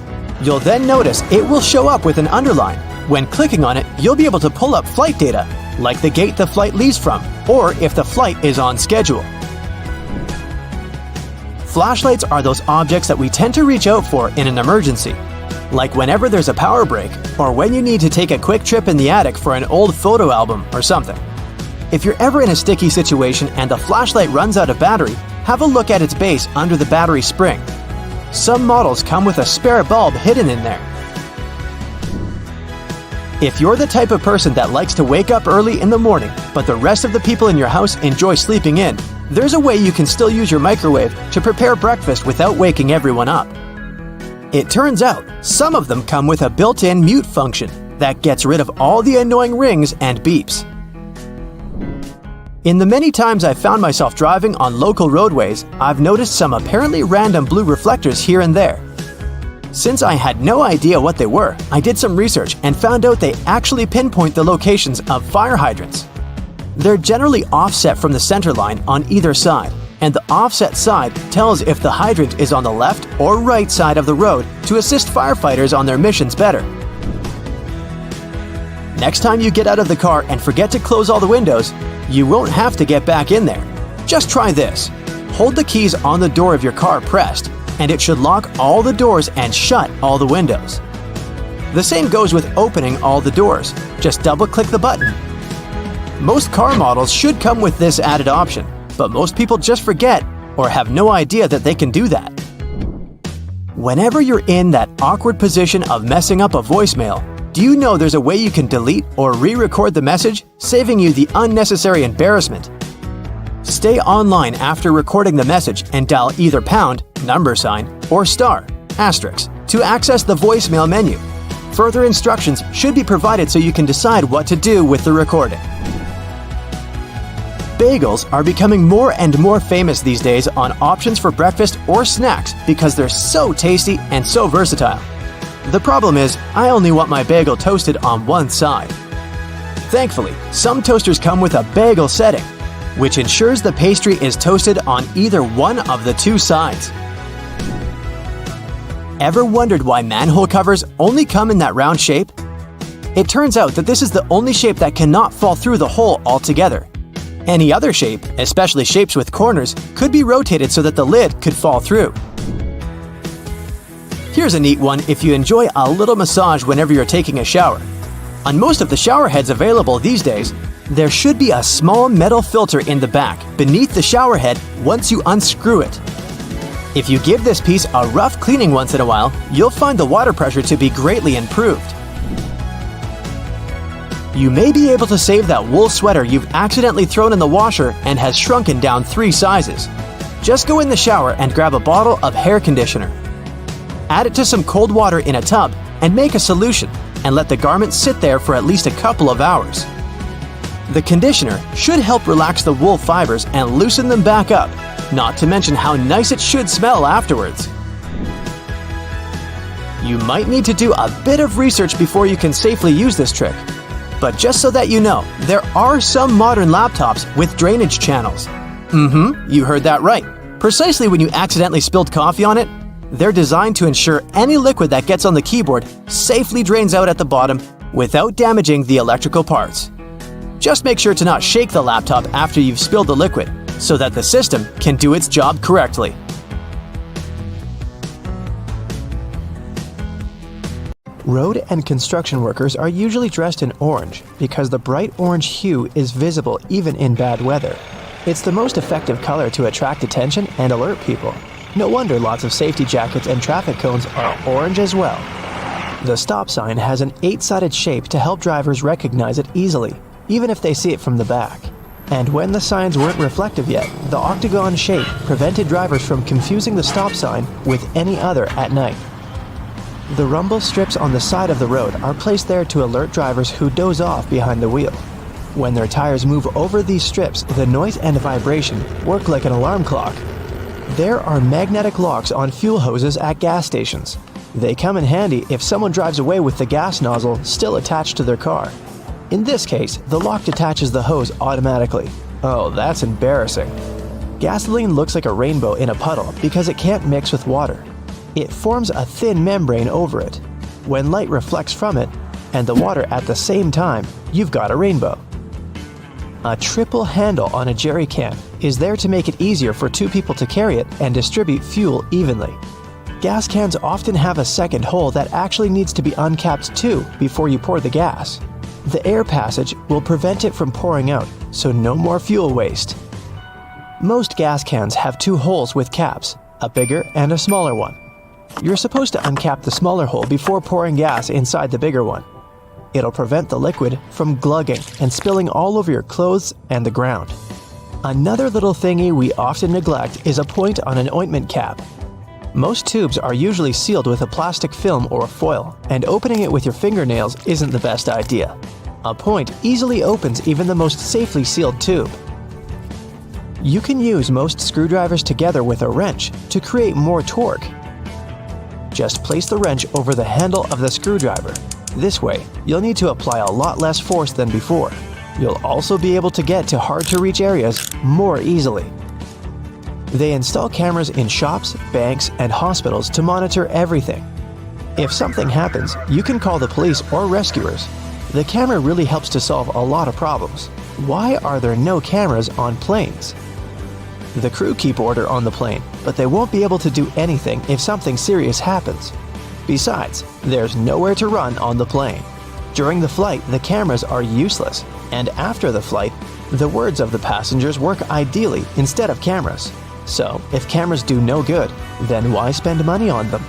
You'll then notice it will show up with an underline. When clicking on it, you'll be able to pull up flight data, like the gate the flight leaves from, or if the flight is on schedule. Flashlights are those objects that we tend to reach out for in an emergency, like whenever there's a power break, or when you need to take a quick trip in the attic for an old photo album or something. If you're ever in a sticky situation and the flashlight runs out of battery, have a look at its base under the battery spring. Some models come with a spare bulb hidden in there. If you're the type of person that likes to wake up early in the morning, but the rest of the people in your house enjoy sleeping in, there's a way you can still use your microwave to prepare breakfast without waking everyone up. It turns out, some of them come with a built-in mute function that gets rid of all the annoying rings and beeps. In the many times I've found myself driving on local roadways, I've noticed some apparently random blue reflectors here and there. Since I had no idea what they were, I did some research and found out they actually pinpoint the locations of fire hydrants. They're generally offset from the center line on either side, and the offset side tells if the hydrant is on the left or right side of the road to assist firefighters on their missions better. Next time you get out of the car and forget to close all the windows, you won't have to get back in there. Just try this. Hold the keys on the door of your car pressed, and it should lock all the doors and shut all the windows. The same goes with opening all the doors. Just double-click the button. Most car models should come with this added option, but most people just forget or have no idea that they can do that. Whenever you're in that awkward position of messing up a voicemail, do you know there's a way you can delete or re-record the message, saving you the unnecessary embarrassment? Stay online after recording the message and dial either pound, number sign, or star, asterisk, to access the voicemail menu. Further instructions should be provided so you can decide what to do with the recording. Bagels are becoming more and more famous these days on options for breakfast or snacks because they're so tasty and so versatile. The problem is, I only want my bagel toasted on one side. Thankfully, some toasters come with a bagel setting, which ensures the pastry is toasted on either one of the two sides. Ever wondered why manhole covers only come in that round shape? It turns out that this is the only shape that cannot fall through the hole altogether. Any other shape, especially shapes with corners, could be rotated so that the lid could fall through. Here's a neat one if you enjoy a little massage whenever you're taking a shower. On most of the shower heads available these days, there should be a small metal filter in the back beneath the shower head once you unscrew it. If you give this piece a rough cleaning once in a while, you'll find the water pressure to be greatly improved. You may be able to save that wool sweater you've accidentally thrown in the washer and has shrunken down 3 sizes. Just go in the shower and grab a bottle of hair conditioner. Add it to some cold water in a tub and make a solution, and let the garment sit there for at least a couple of hours. The conditioner should help relax the wool fibers and loosen them back up, not to mention how nice it should smell afterwards. You might need to do a bit of research before you can safely use this trick. But just so that you know, there are some modern laptops with drainage channels. You heard that right. Precisely when you accidentally spilled coffee on it, They're designed to ensure any liquid that gets on the keyboard safely drains out at the bottom without damaging the electrical parts. Just make sure to not shake the laptop after you've spilled the liquid so that the system can do its job correctly. Road and construction workers are usually dressed in orange because the bright orange hue is visible even in bad weather. It's the most effective color to attract attention and alert people. No wonder lots of safety jackets and traffic cones are orange as well. The stop sign has an 8-sided shape to help drivers recognize it easily, even if they see it from the back. And when the signs weren't reflective yet, the octagon shape prevented drivers from confusing the stop sign with any other at night. The rumble strips on the side of the road are placed there to alert drivers who doze off behind the wheel. When their tires move over these strips, the noise and vibration work like an alarm clock. There are magnetic locks on fuel hoses at gas stations. They come in handy if someone drives away with the gas nozzle still attached to their car. In this case, the lock detaches the hose automatically. Oh, that's embarrassing. Gasoline looks like a rainbow in a puddle because it can't mix with water. It forms a thin membrane over it. When light reflects from it and the water at the same time, you've got a rainbow. A triple handle on a jerry can is there to make it easier for 2 people to carry it and distribute fuel evenly. Gas cans often have a second hole that actually needs to be uncapped too before you pour the gas. The air passage will prevent it from pouring out, so no more fuel waste. Most gas cans have 2 holes with caps, a bigger and a smaller one. You're supposed to uncap the smaller hole before pouring gas inside the bigger one. It'll prevent the liquid from glugging and spilling all over your clothes and the ground. Another little thingy we often neglect is a point on an ointment cap. Most tubes are usually sealed with a plastic film or foil, and opening it with your fingernails isn't the best idea. A point easily opens even the most safely sealed tube. You can use most screwdrivers together with a wrench to create more torque. Just place the wrench over the handle of the screwdriver. This way, you'll need to apply a lot less force than before. You'll also be able to get to hard-to-reach areas more easily. They install cameras in shops, banks, and hospitals to monitor everything. If something happens, you can call the police or rescuers. The camera really helps to solve a lot of problems. Why are there no cameras on planes? The crew keep order on the plane, but they won't be able to do anything if something serious happens. Besides, there's nowhere to run on the plane. During the flight, the cameras are useless, and after the flight, the words of the passengers work ideally instead of cameras. So, if cameras do no good, then why spend money on them?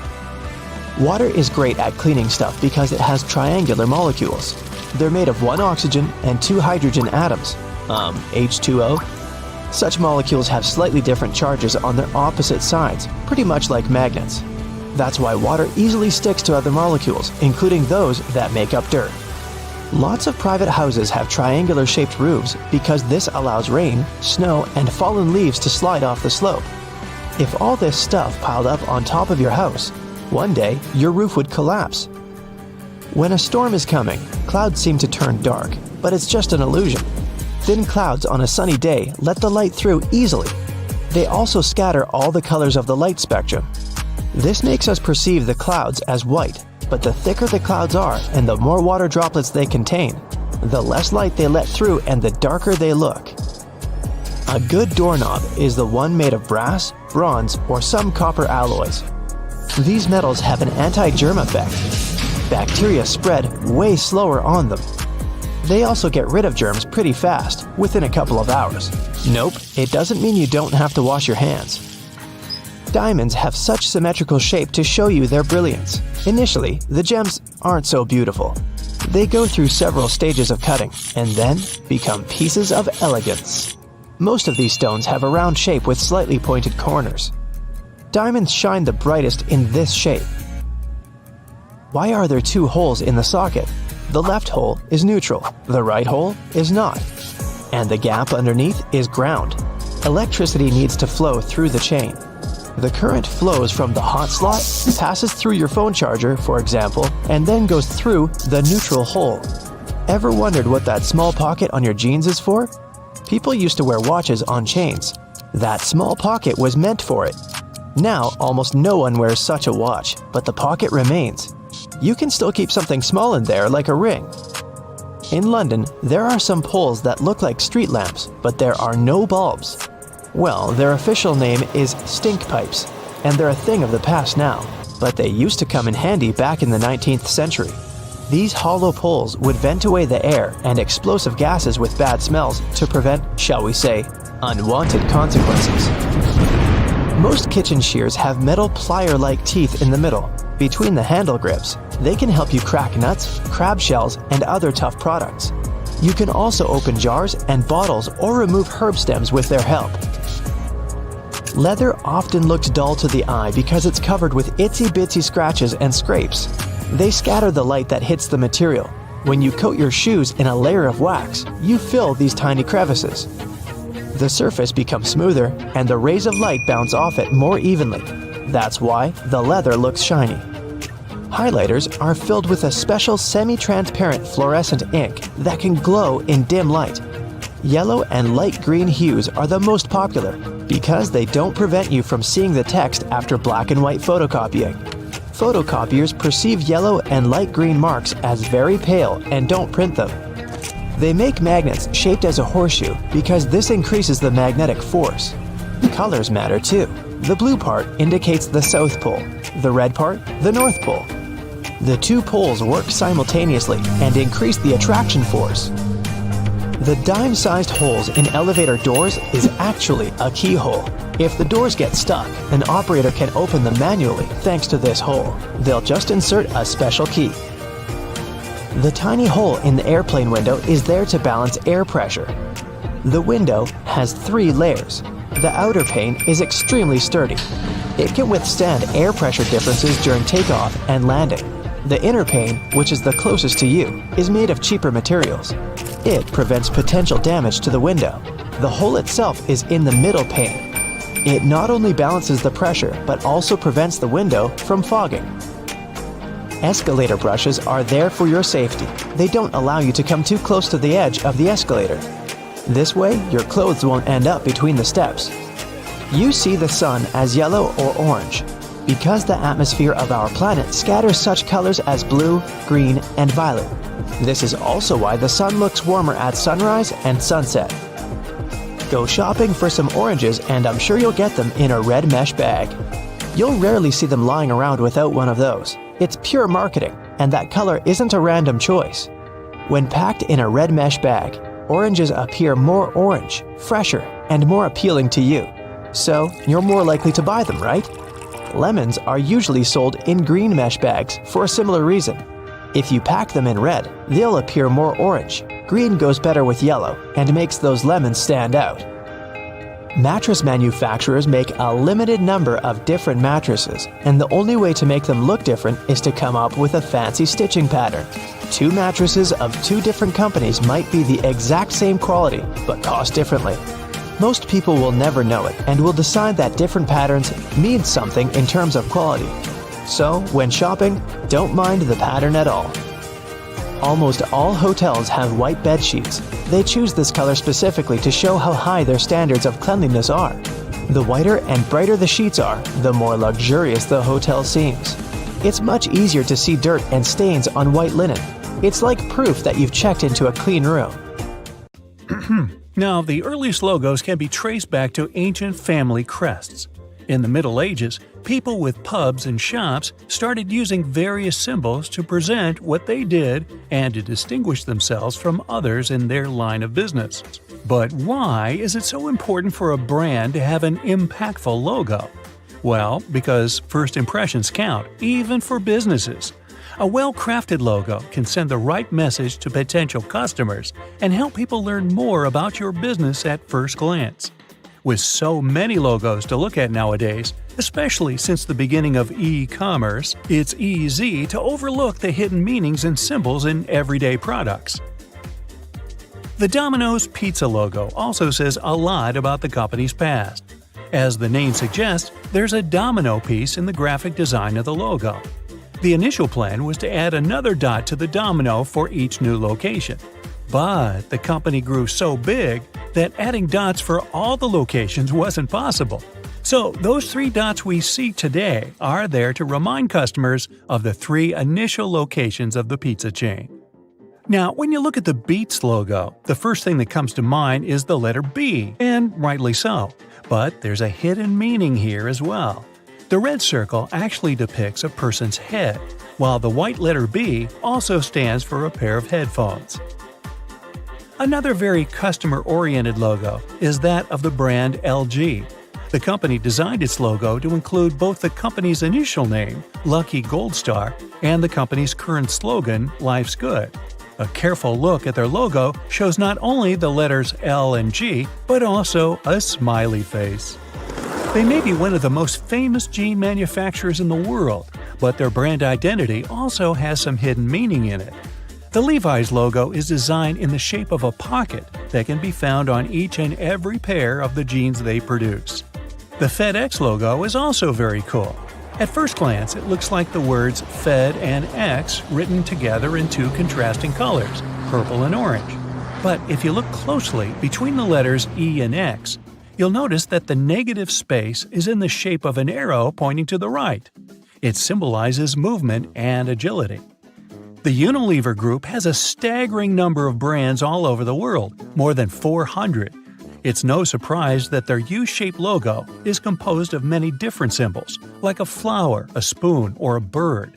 Water is great at cleaning stuff because it has triangular molecules. They're made of 1 oxygen and 2 hydrogen atoms, H2O. Such molecules have slightly different charges on their opposite sides, pretty much like magnets. That's why water easily sticks to other molecules, including those that make up dirt. Lots of private houses have triangular-shaped roofs because this allows rain, snow, and fallen leaves to slide off the slope. If all this stuff piled up on top of your house, one day your roof would collapse. When a storm is coming, clouds seem to turn dark, but it's just an illusion. Thin clouds on a sunny day let the light through easily. They also scatter all the colors of the light spectrum. This makes us perceive the clouds as white, but the thicker the clouds are and the more water droplets they contain, the less light they let through and the darker they look. A good doorknob is the one made of brass, bronze, or some copper alloys. These metals have an anti-germ effect. Bacteria spread way slower on them. They also get rid of germs pretty fast, within a couple of hours. Nope, it doesn't mean you don't have to wash your hands. Diamonds have such symmetrical shape to show you their brilliance. Initially, the gems aren't so beautiful. They go through several stages of cutting and then become pieces of elegance. Most of these stones have a round shape with slightly pointed corners. Diamonds shine the brightest in this shape. Why are there 2 holes in the socket? The left hole is neutral, the right hole is not. And the gap underneath is ground. Electricity needs to flow through the chain. The current flows from the hot slot, passes through your phone charger, for example, and then goes through the neutral hole. Ever wondered what that small pocket on your jeans is for? People used to wear watches on chains. That small pocket was meant for it. Now, almost no one wears such a watch, but the pocket remains. You can still keep something small in there like a ring. In London, there are some poles that look like street lamps, but there are no bulbs. Well, their official name is stink pipes, and they're a thing of the past now, but they used to come in handy back in the 19th century. These hollow poles would vent away the air and explosive gases with bad smells to prevent, shall we say, unwanted consequences. Most kitchen shears have metal plier-like teeth in the middle, between the handle grips. They can help you crack nuts, crab shells, and other tough products. You can also open jars and bottles or remove herb stems with their help. Leather often looks dull to the eye because it's covered with itsy-bitsy scratches and scrapes. They scatter the light that hits the material. When you coat your shoes in a layer of wax, you fill these tiny crevices. The surface becomes smoother and the rays of light bounce off it more evenly. That's why the leather looks shiny. Highlighters are filled with a special semi-transparent fluorescent ink that can glow in dim light. Yellow and light green hues are the most popular because they don't prevent you from seeing the text after black and white photocopying. Photocopiers perceive yellow and light green marks as very pale and don't print them. They make magnets shaped as a horseshoe because this increases the magnetic force. Colors matter too. The blue part indicates the South Pole, the red part, the North Pole. The two poles work simultaneously and increase the attraction force. The dime-sized holes in elevator doors is actually a keyhole. If the doors get stuck, an operator can open them manually thanks to this hole. They'll just insert a special key. The tiny hole in the airplane window is there to balance air pressure. The window has 3 layers. The outer pane is extremely sturdy. It can withstand air pressure differences during takeoff and landing. The inner pane, which is the closest to you, is made of cheaper materials. It prevents potential damage to the window. The hole itself is in the middle pane. It not only balances the pressure, but also prevents the window from fogging. Escalator brushes are there for your safety. They don't allow you to come too close to the edge of the escalator. This way, your clothes won't end up between the steps. You see the sun as yellow or orange, because the atmosphere of our planet scatters such colors as blue, green, and violet. This is also why the sun looks warmer at sunrise and sunset. Go shopping for some oranges and I'm sure you'll get them in a red mesh bag. You'll rarely see them lying around without one of those. It's pure marketing, and that color isn't a random choice. When packed in a red mesh bag, oranges appear more orange, fresher, and more appealing to you. So, you're more likely to buy them, right? Lemons are usually sold in green mesh bags for a similar reason. If you pack them in red, they'll appear more orange. Green goes better with yellow and makes those lemons stand out. Mattress manufacturers make a limited number of different mattresses, and the only way to make them look different is to come up with a fancy stitching pattern. 2 mattresses of 2 different companies might be the exact same quality, but cost differently. Most people will never know it and will decide that different patterns mean something in terms of quality. So, when shopping, don't mind the pattern at all. Almost all hotels have white bed sheets. They choose this color specifically to show how high their standards of cleanliness are. The whiter and brighter the sheets are, the more luxurious the hotel seems. It's much easier to see dirt and stains on white linen. It's like proof that you've checked into a clean room. Now, the earliest logos can be traced back to ancient family crests. In the Middle Ages, people with pubs and shops started using various symbols to present what they did and to distinguish themselves from others in their line of business. But why is it so important for a brand to have an impactful logo? Well, because first impressions count, even for businesses. A well-crafted logo can send the right message to potential customers and help people learn more about your business at first glance. With so many logos to look at nowadays, especially since the beginning of e-commerce, it's easy to overlook the hidden meanings and symbols in everyday products. The Domino's Pizza logo also says a lot about the company's past. As the name suggests, there's a domino piece in the graphic design of the logo. The initial plan was to add another dot to the domino for each new location. But the company grew so big that adding dots for all the locations wasn't possible. So, those 3 dots we see today are there to remind customers of the 3 initial locations of the pizza chain. Now, when you look at the Beats logo, the first thing that comes to mind is the letter B, and rightly so. But there's a hidden meaning here as well. The red circle actually depicts a person's head, while the white letter B also stands for a pair of headphones. Another very customer-oriented logo is that of the brand LG. The company designed its logo to include both the company's initial name, Lucky Gold Star, and the company's current slogan, Life's Good. A careful look at their logo shows not only the letters L and G, but also a smiley face. They may be one of the most famous jean manufacturers in the world, but their brand identity also has some hidden meaning in it. The Levi's logo is designed in the shape of a pocket that can be found on each and every pair of the jeans they produce. The FedEx logo is also very cool. At first glance, it looks like the words Fed and X written together in 2 contrasting colors, purple and orange. But if you look closely between the letters E and X, you'll notice that the negative space is in the shape of an arrow pointing to the right. It symbolizes movement and agility. The Unilever Group has a staggering number of brands all over the world, more than 400. It's no surprise that their U-shaped logo is composed of many different symbols, like a flower, a spoon, or a bird.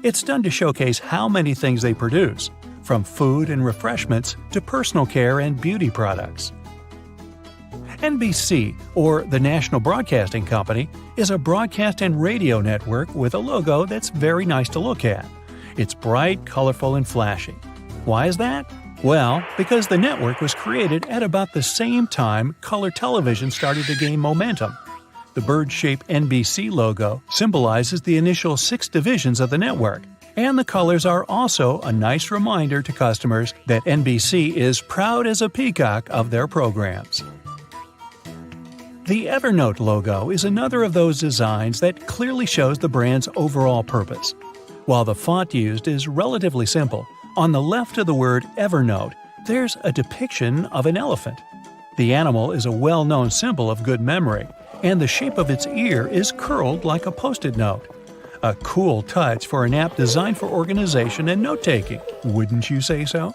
It's done to showcase how many things they produce, from food and refreshments to personal care and beauty products. NBC, or the National Broadcasting Company, is a broadcast and radio network with a logo that's very nice to look at. It's bright, colorful, and flashy. Why is that? Well, because the network was created at about the same time color television started to gain momentum. The bird-shaped NBC logo symbolizes the initial 6 divisions of the network, and the colors are also a nice reminder to customers that NBC is proud as a peacock of their programs. The Evernote logo is another of those designs that clearly shows the brand's overall purpose. While the font used is relatively simple, on the left of the word Evernote, there's a depiction of an elephant. The animal is a well-known symbol of good memory, and the shape of its ear is curled like a post-it note. A cool touch for an app designed for organization and note-taking, wouldn't you say so?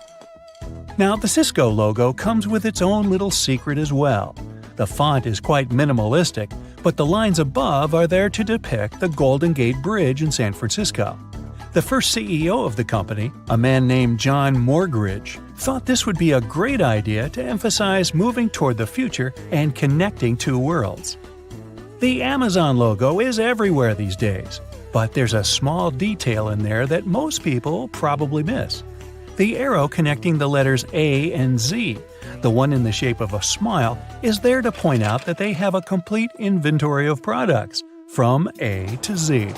Now, the Cisco logo comes with its own little secret as well. The font is quite minimalistic, but the lines above are there to depict the Golden Gate Bridge in San Francisco. The first CEO of the company, a man named John Morgridge, thought this would be a great idea to emphasize moving toward the future and connecting 2 worlds. The Amazon logo is everywhere these days, but there's a small detail in there that most people probably miss. The arrow connecting the letters A and Z, the one in the shape of a smile, is there to point out that they have a complete inventory of products, from A to Z.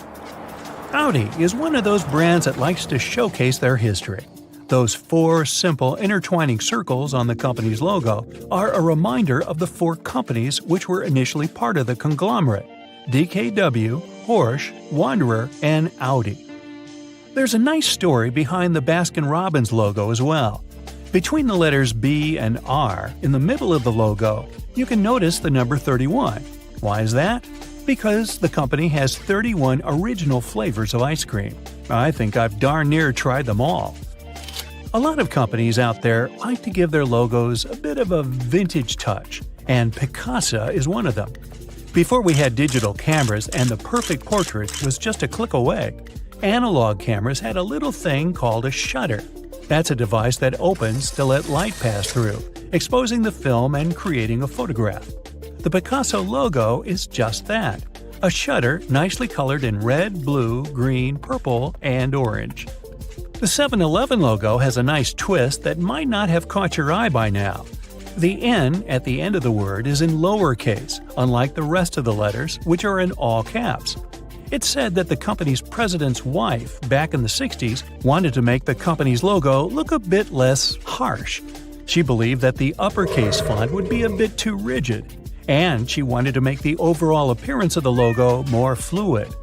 Audi is one of those brands that likes to showcase their history. Those 4 simple intertwining circles on the company's logo are a reminder of the 4 companies which were initially part of the conglomerate: DKW, Porsche, Wanderer, and Audi. There's a nice story behind the Baskin-Robbins logo as well. Between the letters B and R, in the middle of the logo, you can notice the number 31. Why is that? Because the company has 31 original flavors of ice cream. I think I've darn near tried them all. A lot of companies out there like to give their logos a bit of a vintage touch, and Picasa is one of them. Before we had digital cameras and the perfect portrait was just a click away, analog cameras had a little thing called a shutter. That's a device that opens to let light pass through, exposing the film and creating a photograph. The Picasso logo is just that, a shutter nicely colored in red, blue, green, purple, and orange. The 7-Eleven logo has a nice twist that might not have caught your eye by now. The N at the end of the word is in lowercase, unlike the rest of the letters, which are in all caps. It's said that the company's president's wife, back in the 60s, wanted to make the company's logo look a bit less harsh. She believed that the uppercase font would be a bit too rigid, and she wanted to make the overall appearance of the logo more fluid.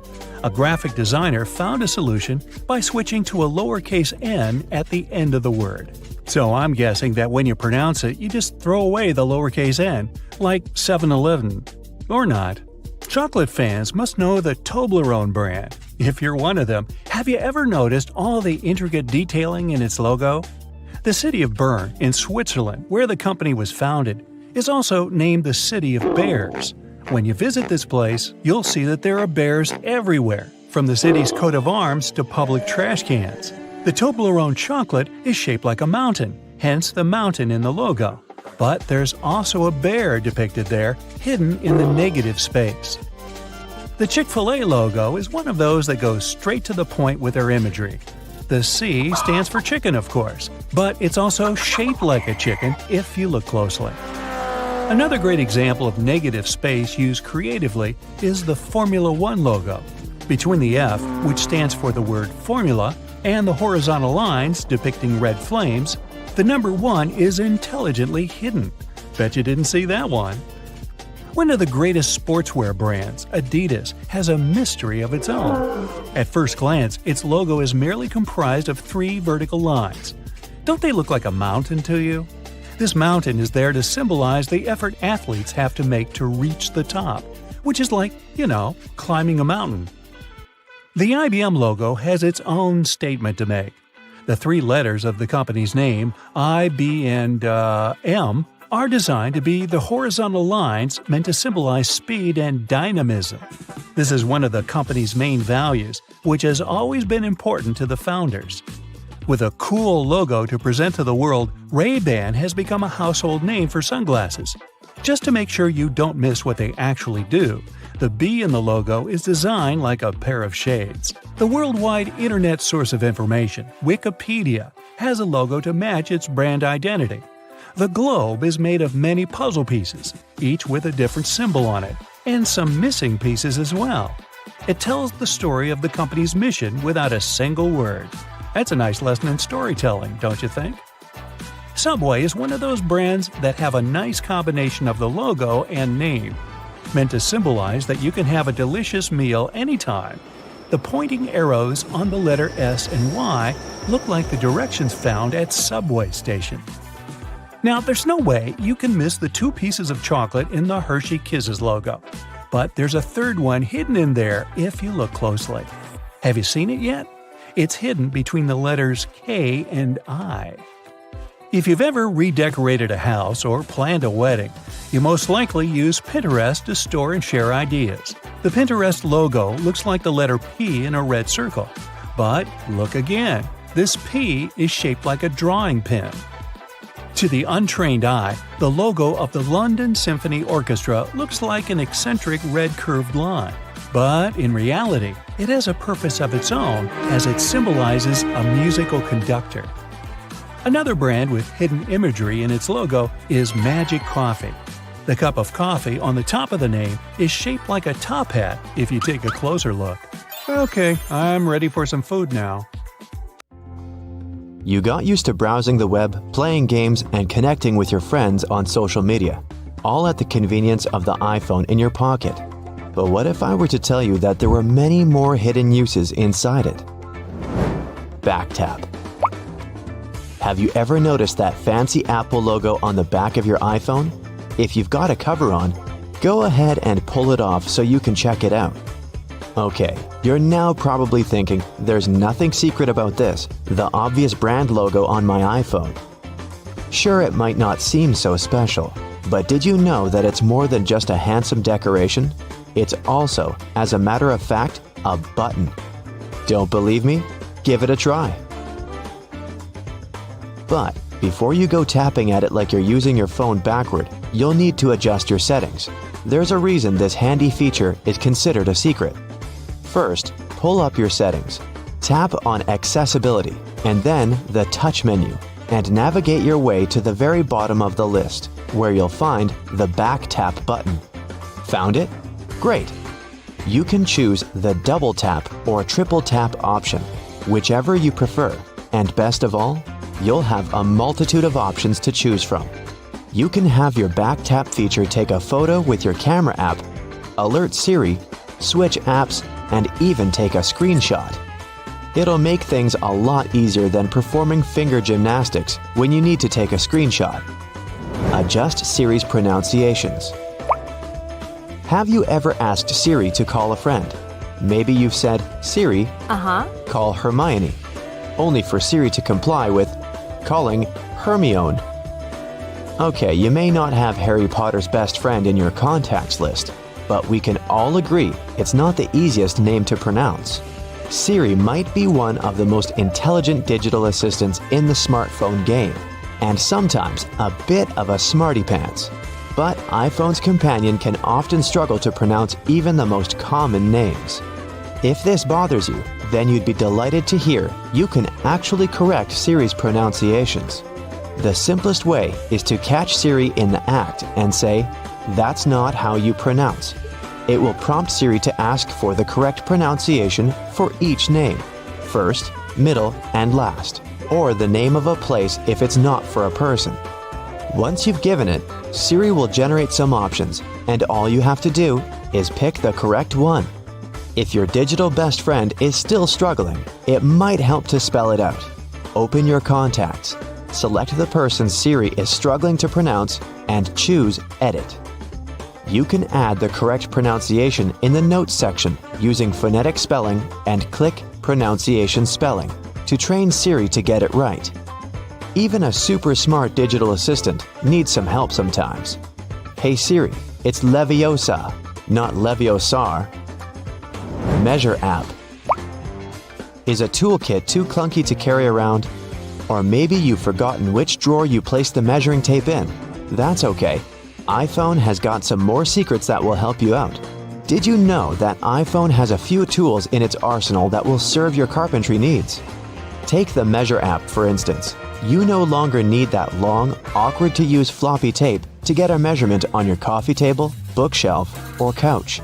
A graphic designer found a solution by switching to a lowercase n at the end of the word. So I'm guessing that when you pronounce it, you just throw away the lowercase n, like 7-Eleven. Or not. Chocolate fans must know the Toblerone brand. If you're one of them, have you ever noticed all the intricate detailing in its logo? The city of Bern, in Switzerland, where the company was founded, is also named the City of Bears. When you visit this place, you'll see that there are bears everywhere, from the city's coat of arms to public trash cans. The Toblerone chocolate is shaped like a mountain, hence the mountain in the logo. But there's also a bear depicted there, hidden in the negative space. The Chick-fil-A logo is one of those that goes straight to the point with their imagery. The C stands for chicken, of course, but it's also shaped like a chicken if you look closely. Another great example of negative space used creatively is the Formula One logo. Between the F, which stands for the word formula, and the horizontal lines depicting red flames, the number 1 is intelligently hidden. Bet you didn't see that one. One of the greatest sportswear brands, Adidas, has a mystery of its own. At first glance, its logo is merely comprised of 3 vertical lines. Don't they look like a mountain to you? This mountain is there to symbolize the effort athletes have to make to reach the top, which is like, climbing a mountain. The IBM logo has its own statement to make. The 3 letters of the company's name, I, B, and M, are designed to be the horizontal lines meant to symbolize speed and dynamism. This is one of the company's main values, which has always been important to the founders. With a cool logo to present to the world, Ray-Ban has become a household name for sunglasses. Just to make sure you don't miss what they actually do, the B in the logo is designed like a pair of shades. The worldwide internet source of information, Wikipedia, has a logo to match its brand identity. The globe is made of many puzzle pieces, each with a different symbol on it, and some missing pieces as well. It tells the story of the company's mission without a single word. That's a nice lesson in storytelling, don't you think? Subway is one of those brands that have a nice combination of the logo and name, meant to symbolize that you can have a delicious meal anytime. The pointing arrows on the letter S and Y look like the directions found at subway stations. Now, there's no way you can miss the 2 pieces of chocolate in the Hershey Kisses logo, but there's a third one hidden in there if you look closely. Have you seen it yet? It's hidden between the letters K and I. If you've ever redecorated a house or planned a wedding, you most likely use Pinterest to store and share ideas. The Pinterest logo looks like the letter P in a red circle. But look again, this P is shaped like a drawing pen. To the untrained eye, the logo of the London Symphony Orchestra looks like an eccentric red curved line. But in reality, it has a purpose of its own as it symbolizes a musical conductor. Another brand with hidden imagery in its logo is Magic Coffee. The cup of coffee on the top of the name is shaped like a top hat if you take a closer look. Okay, I'm ready for some food now. You got used to browsing the web, playing games, and connecting with your friends on social media, all at the convenience of the iPhone in your pocket. But what if I were to tell you that there were many more hidden uses inside it? Back tap. Have you ever noticed that fancy Apple logo on the back of your iPhone? If you've got a cover on, go ahead and pull it off so you can check it out. Okay, you're now probably thinking, there's nothing secret about this, the obvious brand logo on my iPhone. Sure, it might not seem so special, but did you know that it's more than just a handsome decoration? It's also, as a matter of fact, a button. Don't believe me? Give it a try. But before you go tapping at it like you're using your phone backward, you'll need to adjust your settings. There's a reason this handy feature is considered a secret. First, pull up your settings. Tap on Accessibility and then the Touch menu and navigate your way to the very bottom of the list, where you'll find the Back Tap button. Found it? Great! You can choose the Double Tap or Triple Tap option, whichever you prefer, and best of all, you'll have a multitude of options to choose from. You can have your Back Tap feature take a photo with your camera app, alert Siri, switch apps, and even take a screenshot. It'll make things a lot easier than performing finger gymnastics when you need to take a screenshot. Adjust Siri's pronunciations. Have you ever asked Siri to call a friend? Maybe you've said, "Siri, call Hermione," only for Siri to comply with calling Hermione. Okay, you may not have Harry Potter's best friend in your contacts list, but we can all agree it's not the easiest name to pronounce. Siri might be one of the most intelligent digital assistants in the smartphone game, and sometimes a bit of a smarty pants. But iPhone's companion can often struggle to pronounce even the most common names. If this bothers you, then you'd be delighted to hear you can actually correct Siri's pronunciations. The simplest way is to catch Siri in the act and say, "That's not how you pronounce." It will prompt Siri to ask for the correct pronunciation for each name, first, middle, and last, or the name of a place if it's not for a person. Once you've given it, Siri will generate some options, and all you have to do is pick the correct one. If your digital best friend is still struggling, it might help to spell it out. Open your contacts, select the person Siri is struggling to pronounce, and choose Edit. You can add the correct pronunciation in the Notes section using phonetic spelling and click Pronunciation Spelling to train Siri to get it right. Even a super smart digital assistant needs some help sometimes. Hey Siri, it's Leviosa, not Leviosar. Measure app. Is a toolkit too clunky to carry around? Or maybe you've forgotten which drawer you placed the measuring tape in. That's okay. iPhone has got some more secrets that will help you out. Did you know that iPhone has a few tools in its arsenal that will serve your carpentry needs? Take the Measure app, for instance. You no longer need that long, awkward-to-use floppy tape to get a measurement on your coffee table, bookshelf, or couch.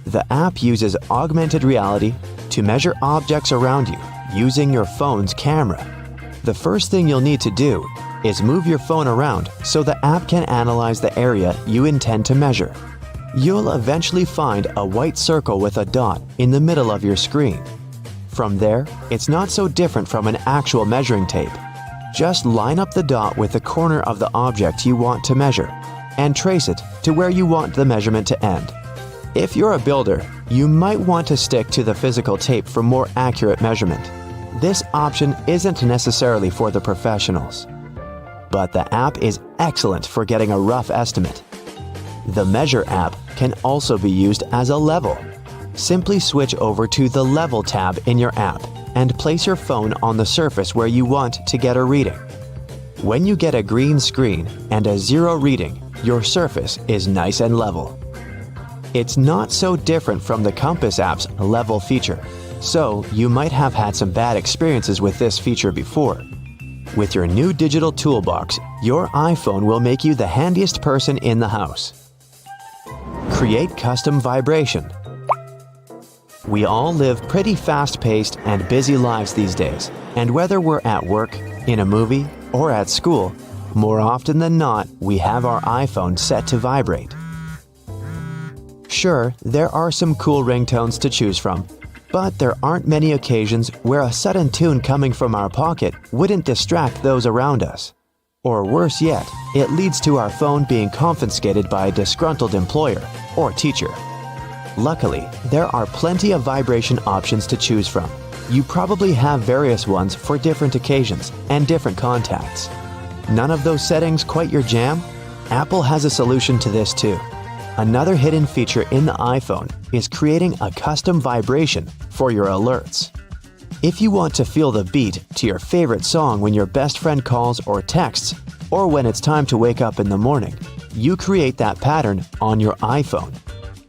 The app uses augmented reality to measure objects around you using your phone's camera. The first thing you'll need to do is move your phone around so the app can analyze the area you intend to measure. You'll eventually find a white circle with a dot in the middle of your screen. From there, it's not so different from an actual measuring tape. Just line up the dot with the corner of the object you want to measure and trace it to where you want the measurement to end. If you're a builder, you might want to stick to the physical tape for more accurate measurement. This option isn't necessarily for the professionals, but the app is excellent for getting a rough estimate. The Measure app can also be used as a level. Simply switch over to the Level tab in your app and place your phone on the surface where you want to get a reading. When you get a green screen and a 0 reading, your surface is nice and level. It's not so different from the Compass app's Level feature, so you might have had some bad experiences with this feature before. With your new digital toolbox, your iPhone will make you the handiest person in the house. Create custom vibration. We all live pretty fast-paced and busy lives these days, and whether we're at work, in a movie, or at school, more often than not, we have our iPhone set to vibrate. Sure, there are some cool ringtones to choose from, but there aren't many occasions where a sudden tune coming from our pocket wouldn't distract those around us. Or worse yet, it leads to our phone being confiscated by a disgruntled employer or teacher. Luckily, there are plenty of vibration options to choose from. You probably have various ones for different occasions and different contacts. None of those settings quite your jam? Apple has a solution to this too. Another hidden feature in the iPhone is creating a custom vibration for your alerts. If you want to feel the beat to your favorite song when your best friend calls or texts, or when it's time to wake up in the morning, you create that pattern on your iPhone.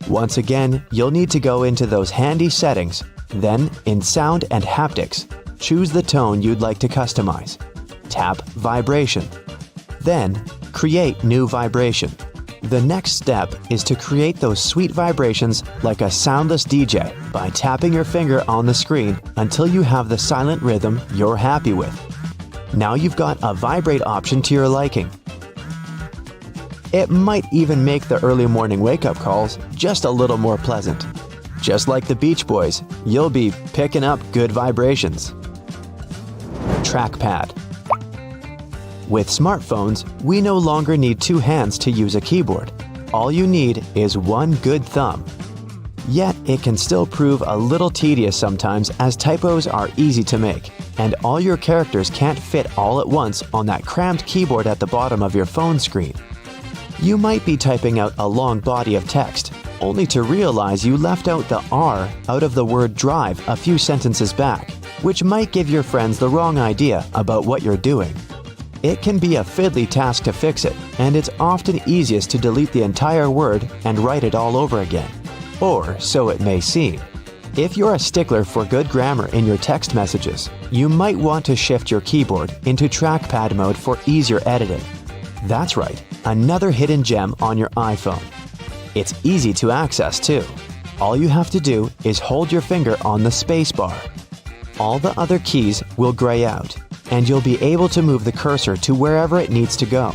Once again, you'll need to go into those handy settings, then in Sound and Haptics, choose the tone you'd like to customize. Tap Vibration. Then, create new vibration. The next step is to create those sweet vibrations like a soundless DJ by tapping your finger on the screen until you have the silent rhythm you're happy with. Now you've got a vibrate option to your liking. It might even make the early morning wake-up calls just a little more pleasant. Just like the Beach Boys, you'll be picking up good vibrations. Trackpad. With smartphones, we no longer need two hands to use a keyboard. All you need is one good thumb. Yet, it can still prove a little tedious sometimes as typos are easy to make, and all your characters can't fit all at once on that cramped keyboard at the bottom of your phone screen. You might be typing out a long body of text, only to realize you left out the R out of the word drive a few sentences back, which might give your friends the wrong idea about what you're doing. It can be a fiddly task to fix it, and it's often easiest to delete the entire word and write it all over again. Or so it may seem. If you're a stickler for good grammar in your text messages, you might want to shift your keyboard into trackpad mode for easier editing. That's right, another hidden gem on your iPhone. It's easy to access too. All you have to do is hold your finger on the space bar. All the other keys will gray out, and you'll be able to move the cursor to wherever it needs to go.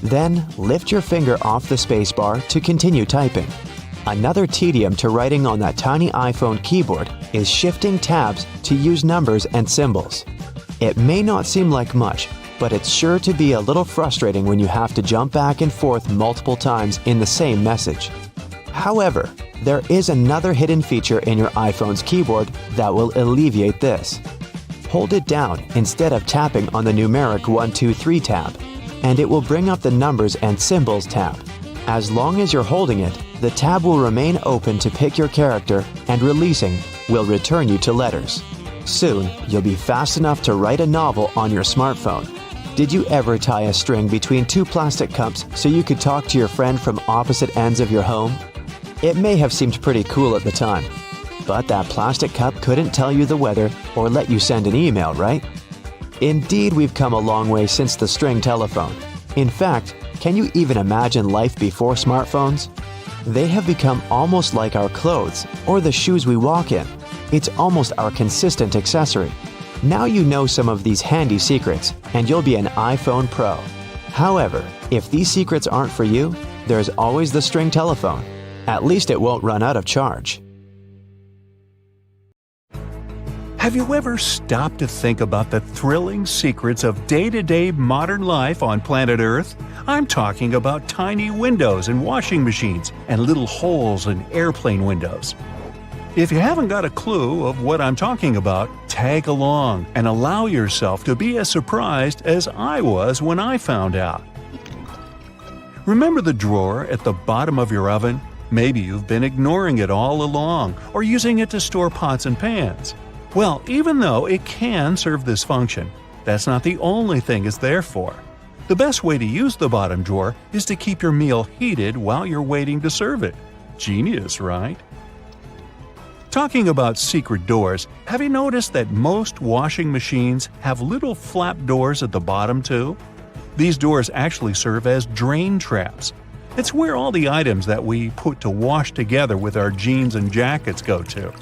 Then lift your finger off the space bar to continue typing. Another tedium to writing on that tiny iPhone keyboard is shifting tabs to use numbers and symbols. It may not seem like much, but it's sure to be a little frustrating when you have to jump back and forth multiple times in the same message. However, there is another hidden feature in your iPhone's keyboard that will alleviate this. Hold it down instead of tapping on the numeric 1, 2, 3 tab, and it will bring up the Numbers and Symbols tab. As long as you're holding it, the tab will remain open to pick your character, and releasing will return you to letters. Soon, you'll be fast enough to write a novel on your smartphone. Did you ever tie a string between two plastic cups so you could talk to your friend from opposite ends of your home? It may have seemed pretty cool at the time, but that plastic cup couldn't tell you the weather or let you send an email, right? Indeed, we've come a long way since the string telephone. In fact, can you even imagine life before smartphones? They have become almost like our clothes or the shoes we walk in. It's almost our consistent accessory. Now you know some of these handy secrets, and you'll be an iPhone Pro. However, if these secrets aren't for you, there's always the string telephone. At least it won't run out of charge. Have you ever stopped to think about the thrilling secrets of day-to-day modern life on planet Earth? I'm talking about tiny windows in washing machines and little holes in airplane windows. If you haven't got a clue of what I'm talking about, tag along and allow yourself to be as surprised as I was when I found out. Remember the drawer at the bottom of your oven? Maybe you've been ignoring it all along or using it to store pots and pans. Well, even though it can serve this function, that's not the only thing it's there for. The best way to use the bottom drawer is to keep your meal heated while you're waiting to serve it. Genius, right? Talking about secret doors, have you noticed that most washing machines have little flap doors at the bottom too? These doors actually serve as drain traps. It's where all the items that we put to wash together with our jeans and jackets go to.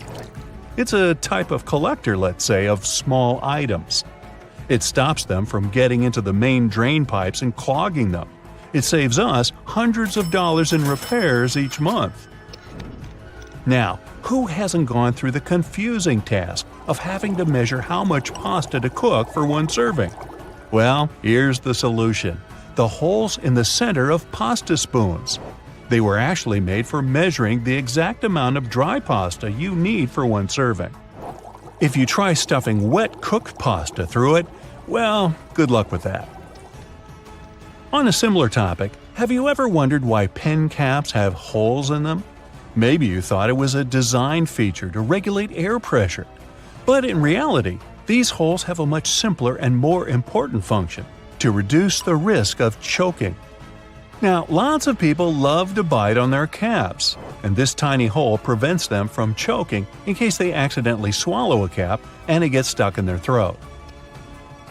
It's a type of collector, let's say, of small items. It stops them from getting into the main drain pipes and clogging them. It saves us hundreds of dollars in repairs each month. Now, who hasn't gone through the confusing task of having to measure how much pasta to cook for one serving? Well, here's the solution: the holes in the center of pasta spoons. They were actually made for measuring the exact amount of dry pasta you need for one serving. If you try stuffing wet cooked pasta through it, well, good luck with that. On a similar topic, have you ever wondered why pen caps have holes in them? Maybe you thought it was a design feature to regulate air pressure. But in reality, these holes have a much simpler and more important function: to reduce the risk of choking. Now, lots of people love to bite on their caps, and this tiny hole prevents them from choking in case they accidentally swallow a cap and it gets stuck in their throat.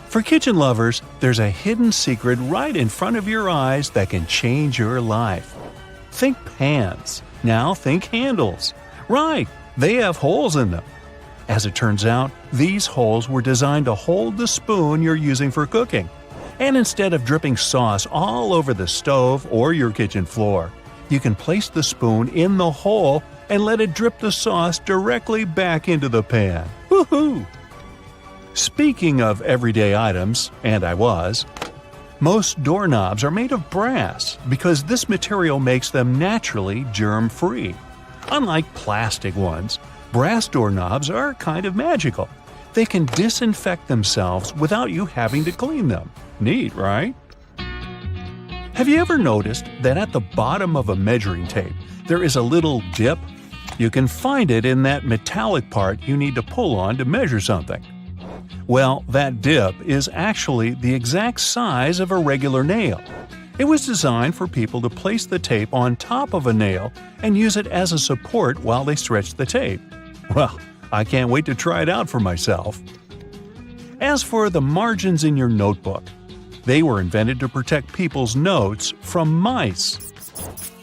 For kitchen lovers, there's a hidden secret right in front of your eyes that can change your life. Think pans. Now think handles. Right, they have holes in them. As it turns out, these holes were designed to hold the spoon you're using for cooking. And instead of dripping sauce all over the stove or your kitchen floor, you can place the spoon in the hole and let it drip the sauce directly back into the pan. Woohoo! Speaking of everyday items, and I was, Most doorknobs are made of brass because this material makes them naturally germ-free. Unlike plastic ones, brass doorknobs are kind of magical. They can disinfect themselves without you having to clean them. Neat, right? Have you ever noticed that at the bottom of a measuring tape there is a little dip? You can find it in that metallic part you need to pull on to measure something. Well, that dip is actually the exact size of a regular nail. It was designed for people to place the tape on top of a nail and use it as a support while they stretch the tape. Well, I can't wait to try it out for myself. As for the margins in your notebook, they were invented to protect people's notes from mice.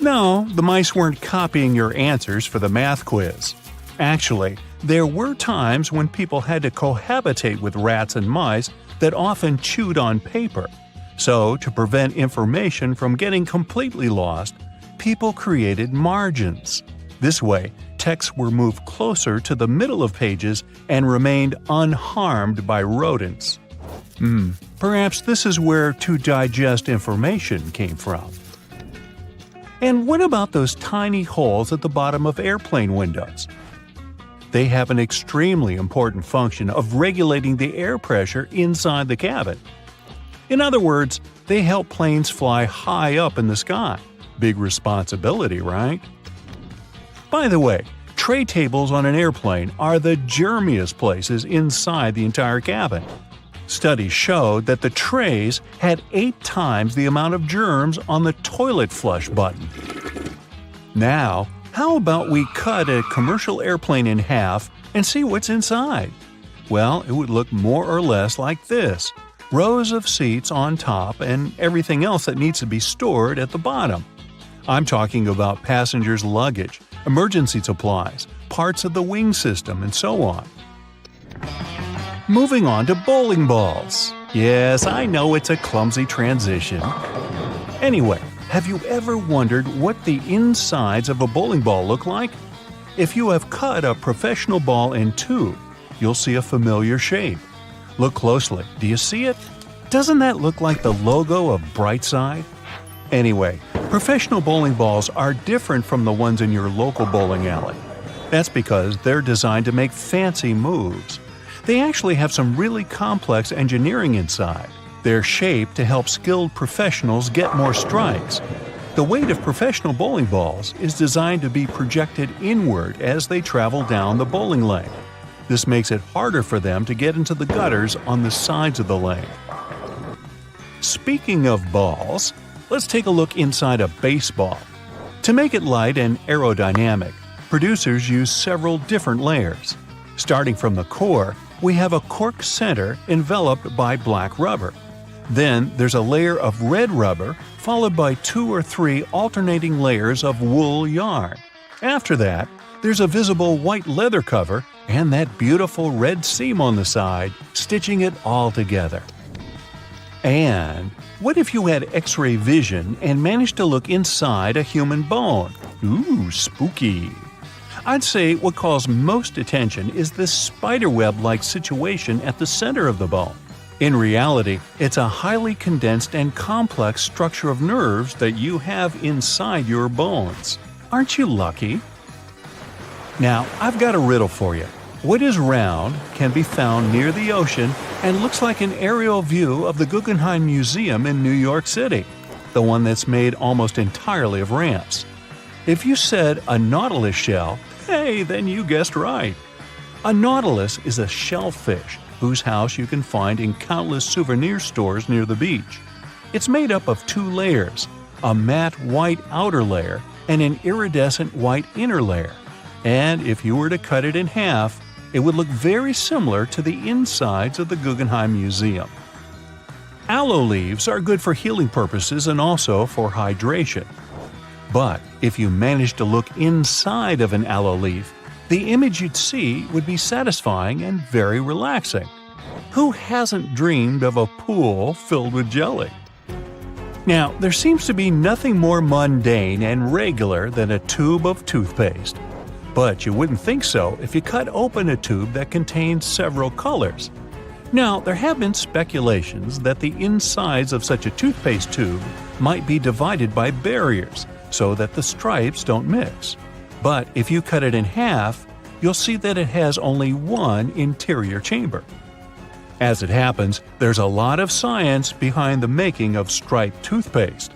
No, the mice weren't copying your answers for the math quiz. Actually, there were times when people had to cohabitate with rats and mice that often chewed on paper. So, to prevent information from getting completely lost, people created margins. This way, texts were moved closer to the middle of pages and remained unharmed by rodents. Perhaps this is where to digest information came from. And what about those tiny holes at the bottom of airplane windows? They have an extremely important function of regulating the air pressure inside the cabin. In other words, they help planes fly high up in the sky. Big responsibility, right? By the way, tray tables on an airplane are the germiest places inside the entire cabin. Studies showed that the trays had 8 times the amount of germs on the toilet flush button. Now, how about we cut a commercial airplane in half and see what's inside? Well, it would look more or less like this: rows of seats on top and everything else that needs to be stored at the bottom. I'm talking about passengers' luggage, emergency supplies, parts of the wing system, and so on. Moving on to bowling balls. Yes, I know it's a clumsy transition. Anyway, have you ever wondered what the insides of a bowling ball look like? If you have cut a professional ball in two, you'll see a familiar shape. Look closely. Do you see it? Doesn't that look like the logo of Brightside? Anyway, professional bowling balls are different from the ones in your local bowling alley. That's because they're designed to make fancy moves. They actually have some really complex engineering inside. They're shaped to help skilled professionals get more strikes. The weight of professional bowling balls is designed to be projected inward as they travel down the bowling lane. This makes it harder for them to get into the gutters on the sides of the lane. Speaking of balls, let's take a look inside a baseball. To make it light and aerodynamic, producers use several different layers. Starting from the core, we have a cork center enveloped by black rubber. Then there's a layer of red rubber, followed by 2 or 3 alternating layers of wool yarn. After that, there's a visible white leather cover and that beautiful red seam on the side, stitching it all together. And what if you had X-ray vision and managed to look inside a human bone? Ooh, spooky! I'd say what calls most attention is this spiderweb-like situation at the center of the bone. In reality, it's a highly condensed and complex structure of nerves that you have inside your bones. Aren't you lucky? Now, I've got a riddle for you. What is round, can be found near the ocean, and looks like an aerial view of the Guggenheim Museum in New York City, the one that's made almost entirely of ramps? If you said a nautilus shell, hey, then you guessed right. A nautilus is a shellfish whose house you can find in countless souvenir stores near the beach. It's made up of 2 layers, a matte white outer layer and an iridescent white inner layer. And if you were to cut it in half, it would look very similar to the insides of the Guggenheim Museum. Aloe leaves are good for healing purposes and also for hydration. But if you managed to look inside of an aloe leaf, the image you'd see would be satisfying and very relaxing. Who hasn't dreamed of a pool filled with jelly? Now, there seems to be nothing more mundane and regular than a tube of toothpaste. But you wouldn't think so if you cut open a tube that contains several colors. Now, there have been speculations that the insides of such a toothpaste tube might be divided by barriers so that the stripes don't mix. But if you cut it in half, you'll see that it has only one interior chamber. As it happens, there's a lot of science behind the making of striped toothpaste.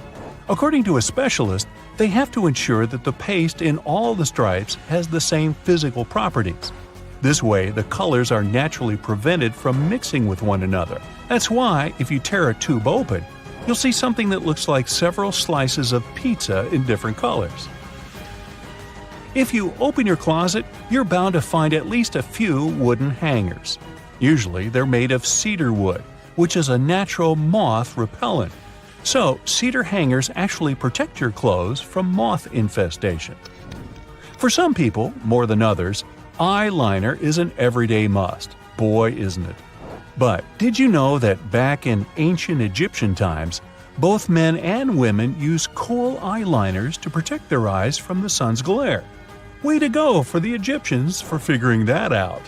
According to a specialist, they have to ensure that the paste in all the stripes has the same physical properties. This way, the colors are naturally prevented from mixing with one another. That's why, if you tear a tube open, you'll see something that looks like several slices of pizza in different colors. If you open your closet, you're bound to find at least a few wooden hangers. Usually, they're made of cedar wood, which is a natural moth repellent. So, cedar hangers actually protect your clothes from moth infestation. For some people, more than others, eyeliner is an everyday must. Boy, isn't it. But did you know that back in ancient Egyptian times, both men and women used kohl eyeliners to protect their eyes from the sun's glare? Way to go for the Egyptians for figuring that out.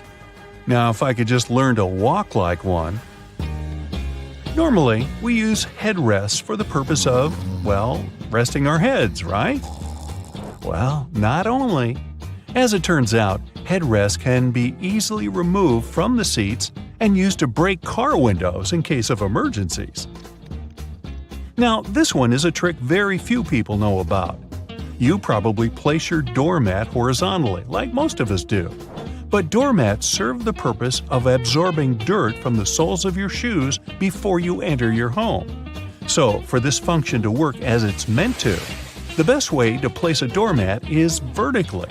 Now, if I could just learn to walk like one. Normally, we use headrests for the purpose of, well, resting our heads, right? Well, not only. As it turns out, headrests can be easily removed from the seats and used to break car windows in case of emergencies. Now, this one is a trick very few people know about. You probably place your doormat horizontally, like most of us do. But doormats serve the purpose of absorbing dirt from the soles of your shoes before you enter your home. So, for this function to work as it's meant to, the best way to place a doormat is vertically.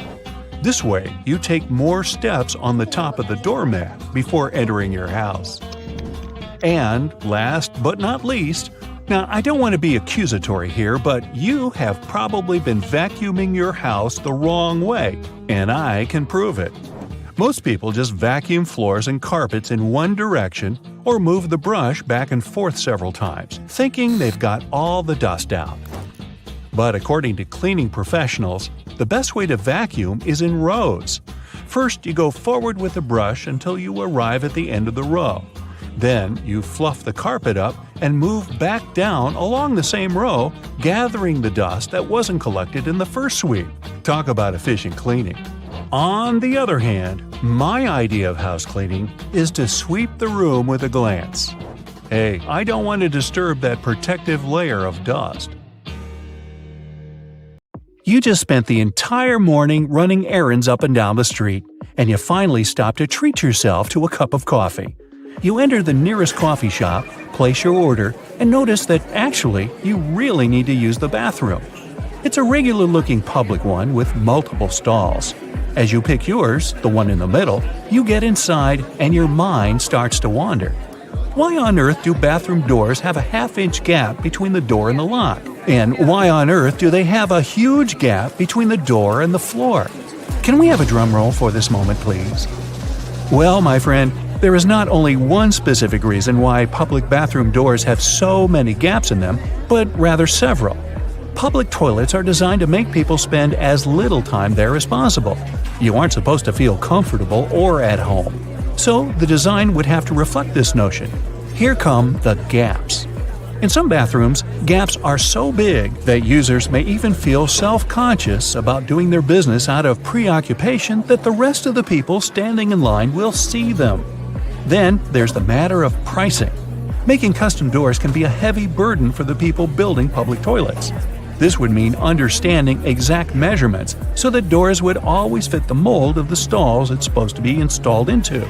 This way, you take more steps on the top of the doormat before entering your house. And last but not least, now I don't want to be accusatory here, but you have probably been vacuuming your house the wrong way, and I can prove it. Most people just vacuum floors and carpets in one direction or move the brush back and forth several times, thinking they've got all the dust out. But according to cleaning professionals, the best way to vacuum is in rows. First, you go forward with the brush until you arrive at the end of the row. Then, you fluff the carpet up and move back down along the same row, gathering the dust that wasn't collected in the first sweep. Talk about efficient cleaning. On the other hand, my idea of house cleaning is to sweep the room with a glance. Hey, I don't want to disturb that protective layer of dust. You just spent the entire morning running errands up and down the street, and you finally stop to treat yourself to a cup of coffee. You enter the nearest coffee shop, place your order, and notice that actually you really need to use the bathroom. It's a regular-looking public one with multiple stalls. As you pick yours, the one in the middle, you get inside and your mind starts to wander. Why on earth do bathroom doors have a half-inch gap between the door and the lock? And why on earth do they have a huge gap between the door and the floor? Can we have a drum roll for this moment, please? Well, my friend, there is not only one specific reason why public bathroom doors have so many gaps in them, but rather several. Public toilets are designed to make people spend as little time there as possible. You aren't supposed to feel comfortable or at home. So the design would have to reflect this notion. Here come the gaps. In some bathrooms, gaps are so big that users may even feel self-conscious about doing their business out of preoccupation that the rest of the people standing in line will see them. Then there's the matter of pricing. Making custom doors can be a heavy burden for the people building public toilets. This would mean understanding exact measurements so that doors would always fit the mold of the stalls it's supposed to be installed into.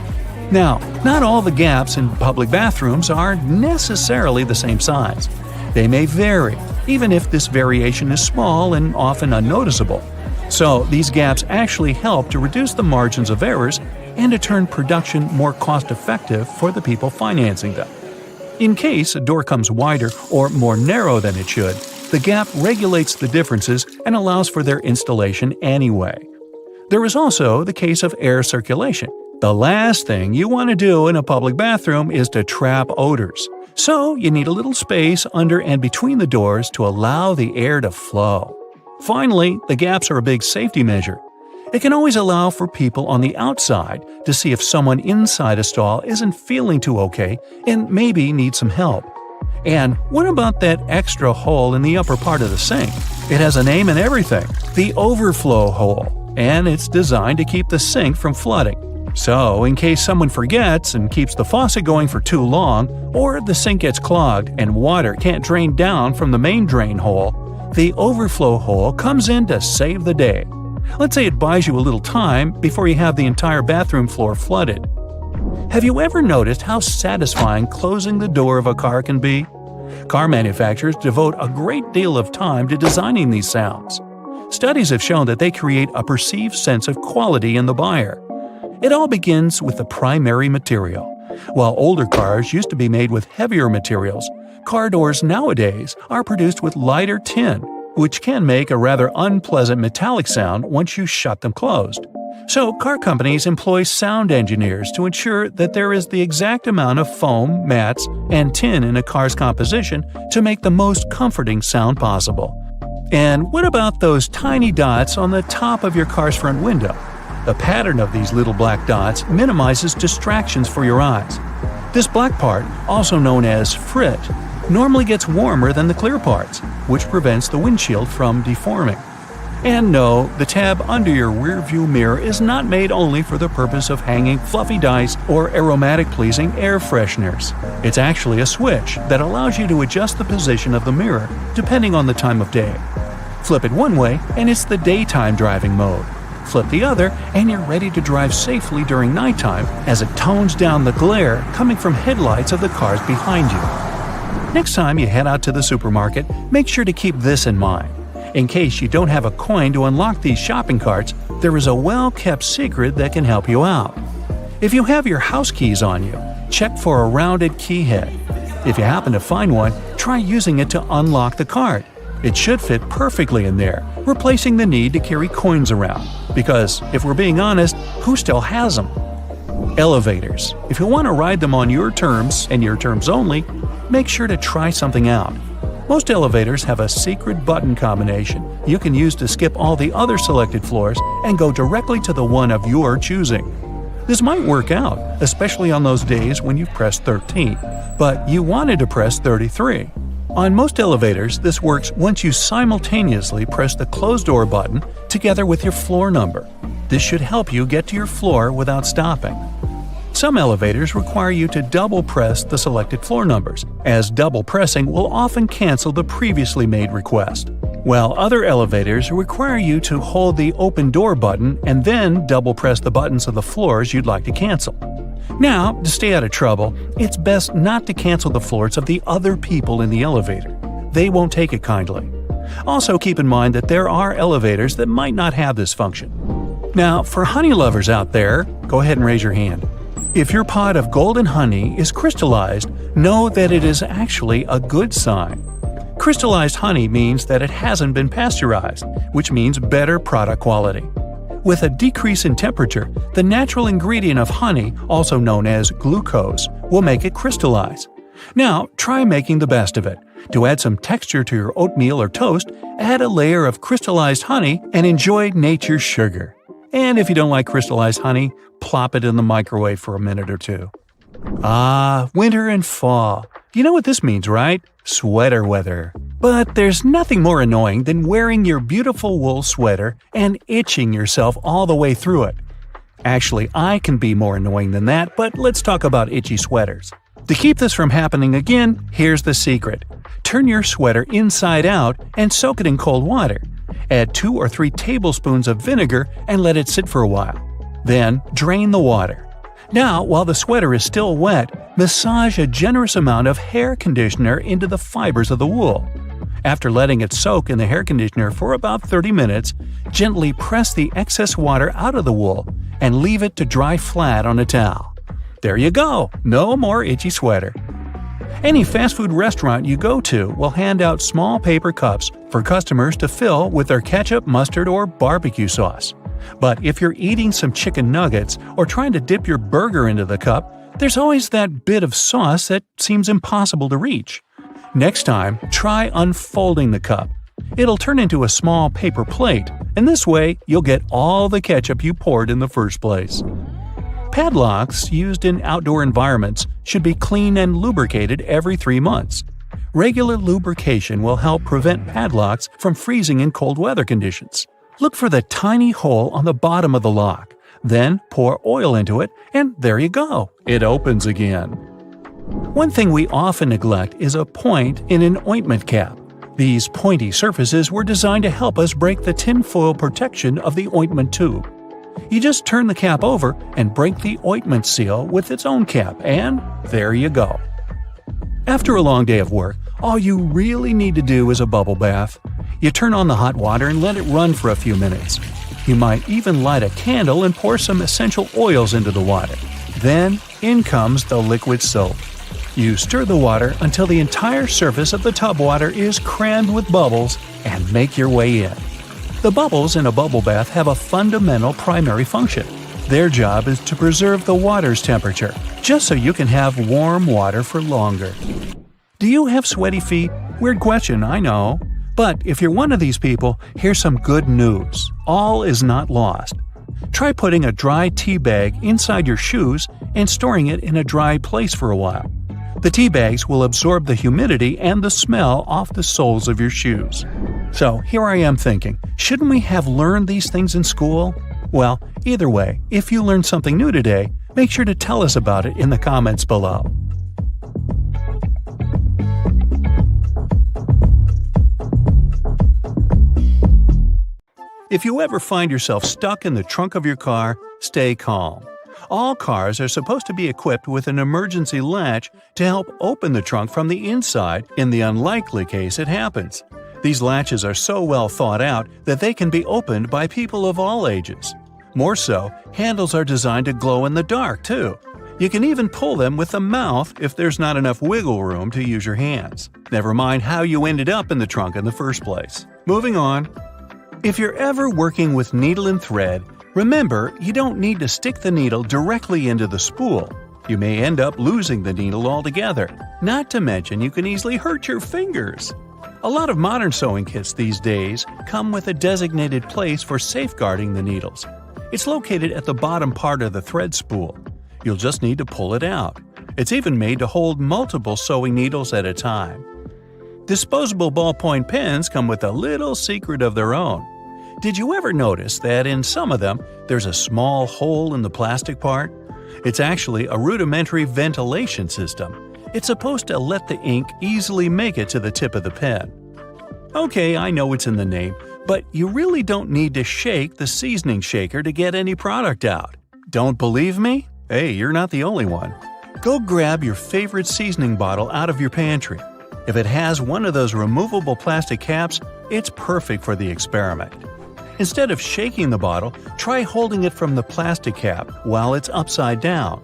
Now, not all the gaps in public bathrooms are necessarily the same size. They may vary, even if this variation is small and often unnoticeable. So, these gaps actually help to reduce the margins of errors and to turn production more cost-effective for the people financing them. In case a door comes wider or more narrow than it should, the gap regulates the differences and allows for their installation anyway. There is also the case of air circulation. The last thing you want to do in a public bathroom is to trap odors. So you need a little space under and between the doors to allow the air to flow. Finally, the gaps are a big safety measure. It can always allow for people on the outside to see if someone inside a stall isn't feeling too okay and maybe needs some help. And what about that extra hole in the upper part of the sink? It has a name and everything, the overflow hole, and it's designed to keep the sink from flooding. So, in case someone forgets and keeps the faucet going for too long, or the sink gets clogged and water can't drain down from the main drain hole, the overflow hole comes in to save the day. Let's say it buys you a little time before you have the entire bathroom floor flooded. Have you ever noticed how satisfying closing the door of a car can be? Car manufacturers devote a great deal of time to designing these sounds. Studies have shown that they create a perceived sense of quality in the buyer. It all begins with the primary material. While older cars used to be made with heavier materials, car doors nowadays are produced with lighter tin, which can make a rather unpleasant metallic sound once you shut them closed. So, car companies employ sound engineers to ensure that there is the exact amount of foam, mats, and tin in a car's composition to make the most comforting sound possible. And what about those tiny dots on the top of your car's front window? The pattern of these little black dots minimizes distractions for your eyes. This black part, also known as frit, normally gets warmer than the clear parts, which prevents the windshield from deforming. And no, the tab under your rearview mirror is not made only for the purpose of hanging fluffy dice or aromatic-pleasing air fresheners. It's actually a switch that allows you to adjust the position of the mirror depending on the time of day. Flip it one way and it's the daytime driving mode. Flip the other and you're ready to drive safely during nighttime as it tones down the glare coming from headlights of the cars behind you. Next time you head out to the supermarket, make sure to keep this in mind. In case you don't have a coin to unlock these shopping carts, there is a well-kept secret that can help you out. If you have your house keys on you, check for a rounded key head. If you happen to find one, try using it to unlock the cart. It should fit perfectly in there, replacing the need to carry coins around. Because, if we're being honest, who still has them? Elevators. If you want to ride them on your terms, and your terms only, make sure to try something out. Most elevators have a secret button combination you can use to skip all the other selected floors and go directly to the one of your choosing. This might work out, especially on those days when you've pressed 13, but you wanted to press 33. On most elevators, this works once you simultaneously press the closed door button together with your floor number. This should help you get to your floor without stopping. Some elevators require you to double press the selected floor numbers, as double pressing will often cancel the previously made request. While other elevators require you to hold the open door button and then double press the buttons of the floors you'd like to cancel. Now, to stay out of trouble, it's best not to cancel the floors of the other people in the elevator. They won't take it kindly. Also keep in mind that there are elevators that might not have this function. Now, for honey lovers out there, go ahead and raise your hand. If your pot of golden honey is crystallized, know that it is actually a good sign. Crystallized honey means that it hasn't been pasteurized, which means better product quality. With a decrease in temperature, the natural ingredient of honey, also known as glucose, will make it crystallize. Now, try making the best of it. To add some texture to your oatmeal or toast, add a layer of crystallized honey and enjoy nature's sugar. And if you don't like crystallized honey, plop it in the microwave for a minute or two. Ah, winter and fall. You know what this means, right? Sweater weather. But there's nothing more annoying than wearing your beautiful wool sweater and itching yourself all the way through it. Actually, I can be more annoying than that, but let's talk about itchy sweaters. To keep this from happening again, here's the secret. Turn your sweater inside out and soak it in cold water. Add 2 or 3 tablespoons of vinegar and let it sit for a while. Then, drain the water. Now, while the sweater is still wet, massage a generous amount of hair conditioner into the fibers of the wool. After letting it soak in the hair conditioner for about 30 minutes, gently press the excess water out of the wool and leave it to dry flat on a towel. There you go! No more itchy sweater. Any fast food restaurant you go to will hand out small paper cups for customers to fill with their ketchup, mustard, or barbecue sauce. But if you're eating some chicken nuggets or trying to dip your burger into the cup, there's always that bit of sauce that seems impossible to reach. Next time, try unfolding the cup. It'll turn into a small paper plate, and this way you'll get all the ketchup you poured in the first place. Padlocks used in outdoor environments should be cleaned and lubricated every 3 months. Regular lubrication will help prevent padlocks from freezing in cold weather conditions. Look for the tiny hole on the bottom of the lock. Then pour oil into it, and there you go. It opens again. One thing we often neglect is a point in an ointment cap. These pointy surfaces were designed to help us break the tinfoil protection of the ointment tube. You just turn the cap over and break the ointment seal with its own cap, and there you go. After a long day of work, all you really need to do is a bubble bath. You turn on the hot water and let it run for a few minutes. You might even light a candle and pour some essential oils into the water. Then, in comes the liquid soap. You stir the water until the entire surface of the tub water is crammed with bubbles and make your way in. The bubbles in a bubble bath have a fundamental primary function. Their job is to preserve the water's temperature, just so you can have warm water for longer. Do you have sweaty feet? Weird question, I know. But if you're one of these people, here's some good news. All is not lost. Try putting a dry tea bag inside your shoes and storing it in a dry place for a while. The tea bags will absorb the humidity and the smell off the soles of your shoes. So here I am thinking, shouldn't we have learned these things in school? Well, either way, if you learned something new today, make sure to tell us about it in the comments below. If you ever find yourself stuck in the trunk of your car, stay calm. All cars are supposed to be equipped with an emergency latch to help open the trunk from the inside in the unlikely case it happens. These latches are so well thought out that they can be opened by people of all ages. More so, handles are designed to glow in the dark, too. You can even pull them with the mouth if there's not enough wiggle room to use your hands. Never mind how you ended up in the trunk in the first place. Moving on. If you're ever working with needle and thread, remember you don't need to stick the needle directly into the spool. You may end up losing the needle altogether. Not to mention you can easily hurt your fingers. A lot of modern sewing kits these days come with a designated place for safeguarding the needles. It's located at the bottom part of the thread spool. You'll just need to pull it out. It's even made to hold multiple sewing needles at a time. Disposable ballpoint pens come with a little secret of their own. Did you ever notice that in some of them, there's a small hole in the plastic part? It's actually a rudimentary ventilation system. It's supposed to let the ink easily make it to the tip of the pen. Okay, I know it's in the name, but you really don't need to shake the seasoning shaker to get any product out. Don't believe me? Hey, you're not the only one. Go grab your favorite seasoning bottle out of your pantry. If it has one of those removable plastic caps, it's perfect for the experiment. Instead of shaking the bottle, try holding it from the plastic cap while it's upside down.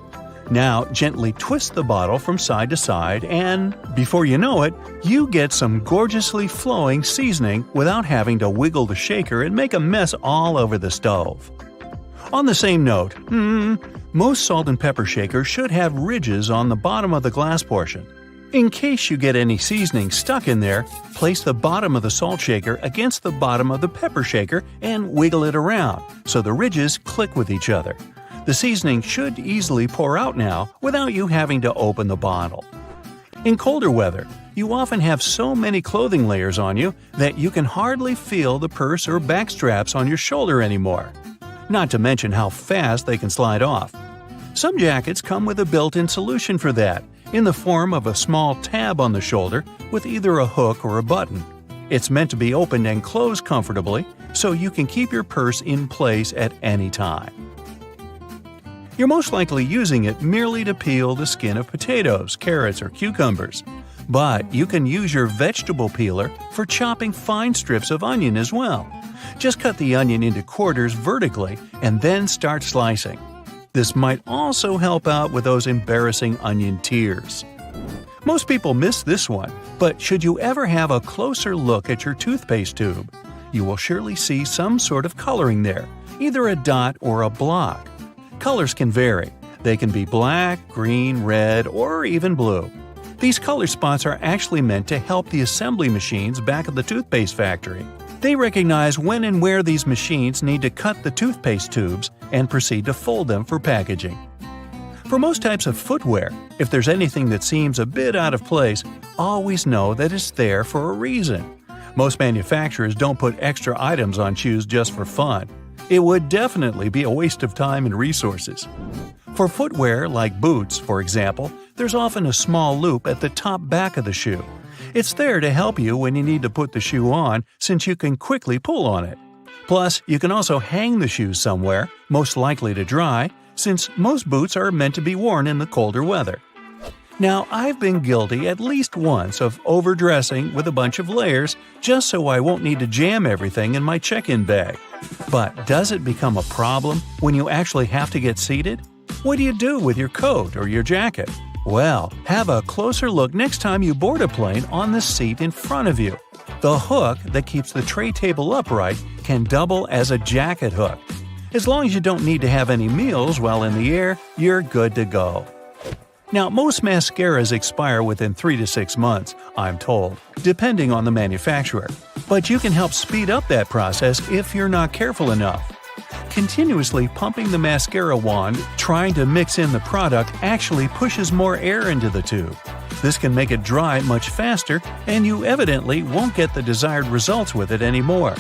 Now gently twist the bottle from side to side and, before you know it, you get some gorgeously flowing seasoning without having to wiggle the shaker and make a mess all over the stove. On the same note, most salt and pepper shakers should have ridges on the bottom of the glass portion. In case you get any seasoning stuck in there, place the bottom of the salt shaker against the bottom of the pepper shaker and wiggle it around so the ridges click with each other. The seasoning should easily pour out now without you having to open the bottle. In colder weather, you often have so many clothing layers on you that you can hardly feel the purse or back straps on your shoulder anymore. Not to mention how fast they can slide off. Some jackets come with a built-in solution for that, in the form of a small tab on the shoulder with either a hook or a button. It's meant to be opened and closed comfortably, so you can keep your purse in place at any time. You're most likely using it merely to peel the skin of potatoes, carrots, or cucumbers. But you can use your vegetable peeler for chopping fine strips of onion as well. Just cut the onion into quarters vertically and then start slicing. This might also help out with those embarrassing onion tears. Most people miss this one, but should you ever have a closer look at your toothpaste tube, you will surely see some sort of coloring there, either a dot or a block. Colors can vary. They can be black, green, red, or even blue. These color spots are actually meant to help the assembly machines back at the toothpaste factory. They recognize when and where these machines need to cut the toothpaste tubes and proceed to fold them for packaging. For most types of footwear, if there's anything that seems a bit out of place, always know that it's there for a reason. Most manufacturers don't put extra items on shoes just for fun. It would definitely be a waste of time and resources. For footwear like boots, for example, there's often a small loop at the top back of the shoe. It's there to help you when you need to put the shoe on, since you can quickly pull on it. Plus, you can also hang the shoes somewhere, most likely to dry, since most boots are meant to be worn in the colder weather. Now, I've been guilty at least once of overdressing with a bunch of layers just so I won't need to jam everything in my check-in bag. But does it become a problem when you actually have to get seated? What do you do with your coat or your jacket? Well, have a closer look next time you board a plane on the seat in front of you. The hook that keeps the tray table upright can double as a jacket hook. As long as you don't need to have any meals while in the air, you're good to go. Now, most mascaras expire within 3 to 6 months, I'm told, depending on the manufacturer. But you can help speed up that process if you're not careful enough. Continuously pumping the mascara wand, trying to mix in the product actually pushes more air into the tube. This can make it dry much faster, and you evidently won't get the desired results with it anymore.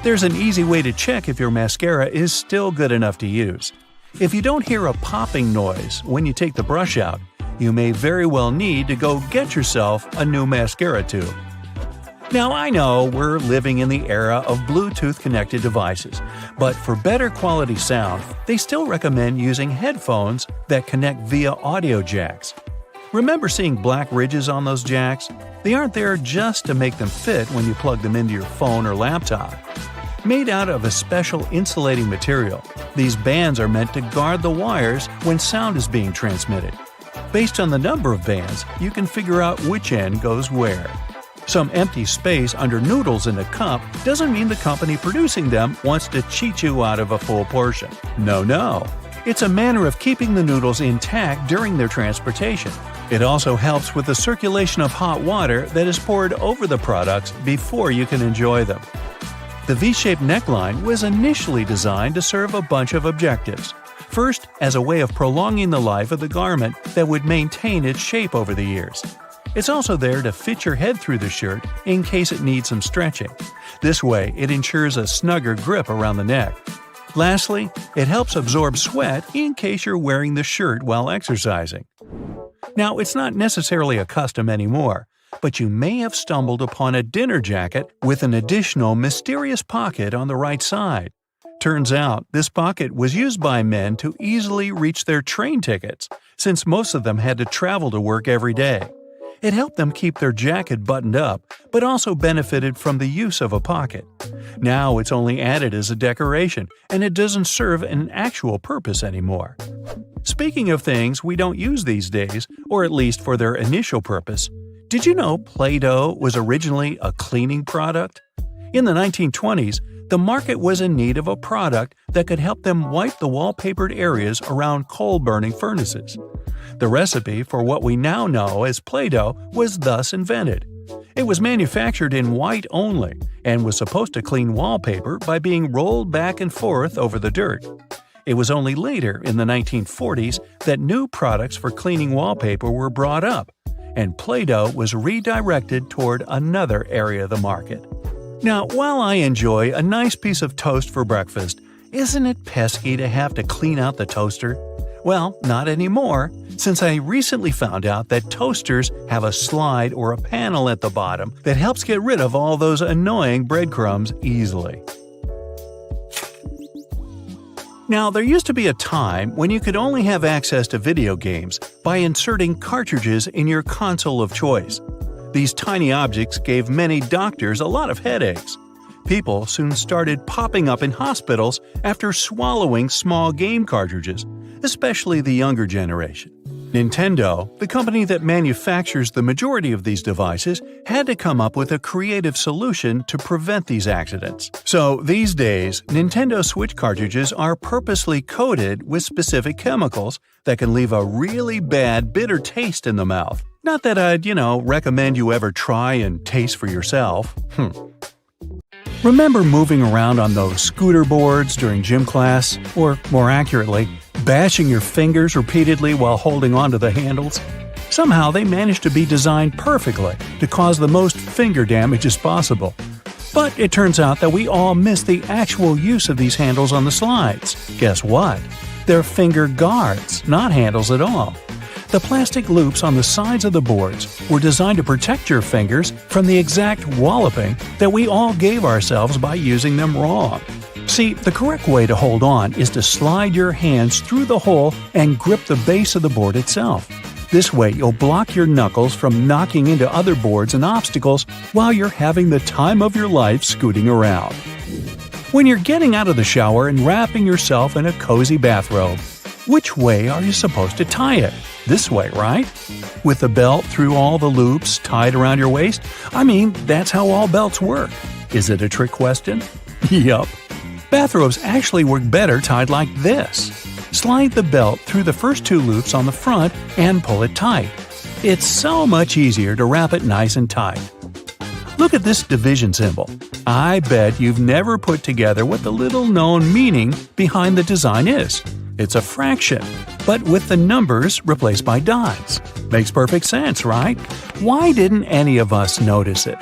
There's an easy way to check if your mascara is still good enough to use. If you don't hear a popping noise when you take the brush out, you may very well need to go get yourself a new mascara tube. Now, I know we're living in the era of Bluetooth-connected devices, but for better quality sound, they still recommend using headphones that connect via audio jacks. Remember seeing black ridges on those jacks? They aren't there just to make them fit when you plug them into your phone or laptop. Made out of a special insulating material, these bands are meant to guard the wires when sound is being transmitted. Based on the number of bands, you can figure out which end goes where. Some empty space under noodles in a cup doesn't mean the company producing them wants to cheat you out of a full portion. No. It's a manner of keeping the noodles intact during their transportation. It also helps with the circulation of hot water that is poured over the products before you can enjoy them. The V-shaped neckline was initially designed to serve a bunch of objectives. First, as a way of prolonging the life of the garment that would maintain its shape over the years. It's also there to fit your head through the shirt in case it needs some stretching. This way, it ensures a snugger grip around the neck. Lastly, it helps absorb sweat in case you're wearing the shirt while exercising. Now, it's not necessarily a custom anymore, but you may have stumbled upon a dinner jacket with an additional mysterious pocket on the right side. Turns out, this pocket was used by men to easily reach their train tickets, since most of them had to travel to work every day. It helped them keep their jacket buttoned up, but also benefited from the use of a pocket. Now it's only added as a decoration, and it doesn't serve an actual purpose anymore. Speaking of things we don't use these days, or at least for their initial purpose, did you know Play-Doh was originally a cleaning product? In the 1920s, the market was in need of a product that could help them wipe the wallpapered areas around coal-burning furnaces. The recipe for what we now know as Play-Doh was thus invented. It was manufactured in white only and was supposed to clean wallpaper by being rolled back and forth over the dirt. It was only later, in the 1940s, that new products for cleaning wallpaper were brought up, and Play-Doh was redirected toward another area of the market. Now, while I enjoy a nice piece of toast for breakfast, isn't it pesky to have to clean out the toaster? Well, not anymore, since I recently found out that toasters have a slide or a panel at the bottom that helps get rid of all those annoying breadcrumbs easily. Now, there used to be a time when you could only have access to video games by inserting cartridges in your console of choice. These tiny objects gave many doctors a lot of headaches. People soon started popping up in hospitals after swallowing small game cartridges, especially the younger generation. Nintendo, the company that manufactures the majority of these devices, had to come up with a creative solution to prevent these accidents. So these days, Nintendo Switch cartridges are purposely coated with specific chemicals that can leave a really bad bitter taste in the mouth. Not that I'd, recommend you ever try and taste for yourself. Remember moving around on those scooter boards during gym class? Or, more accurately, bashing your fingers repeatedly while holding onto the handles? Somehow they managed to be designed perfectly to cause the most finger damage as possible. But it turns out that we all miss the actual use of these handles on the slides. Guess what? They're finger guards, not handles at all. The plastic loops on the sides of the boards were designed to protect your fingers from the exact walloping that we all gave ourselves by using them wrong. See, the correct way to hold on is to slide your hands through the hole and grip the base of the board itself. This way, you'll block your knuckles from knocking into other boards and obstacles while you're having the time of your life scooting around. When you're getting out of the shower and wrapping yourself in a cozy bathrobe, which way are you supposed to tie it? This way, right? With the belt through all the loops tied around your waist? That's how all belts work. Is it a trick question? Yup. Bathrobes actually work better tied like this. Slide the belt through the first two loops on the front and pull it tight. It's so much easier to wrap it nice and tight. Look at this division symbol. I bet you've never put together what the little-known meaning behind the design is. It's a fraction, but with the numbers replaced by dots. Makes perfect sense, right? Why didn't any of us notice it?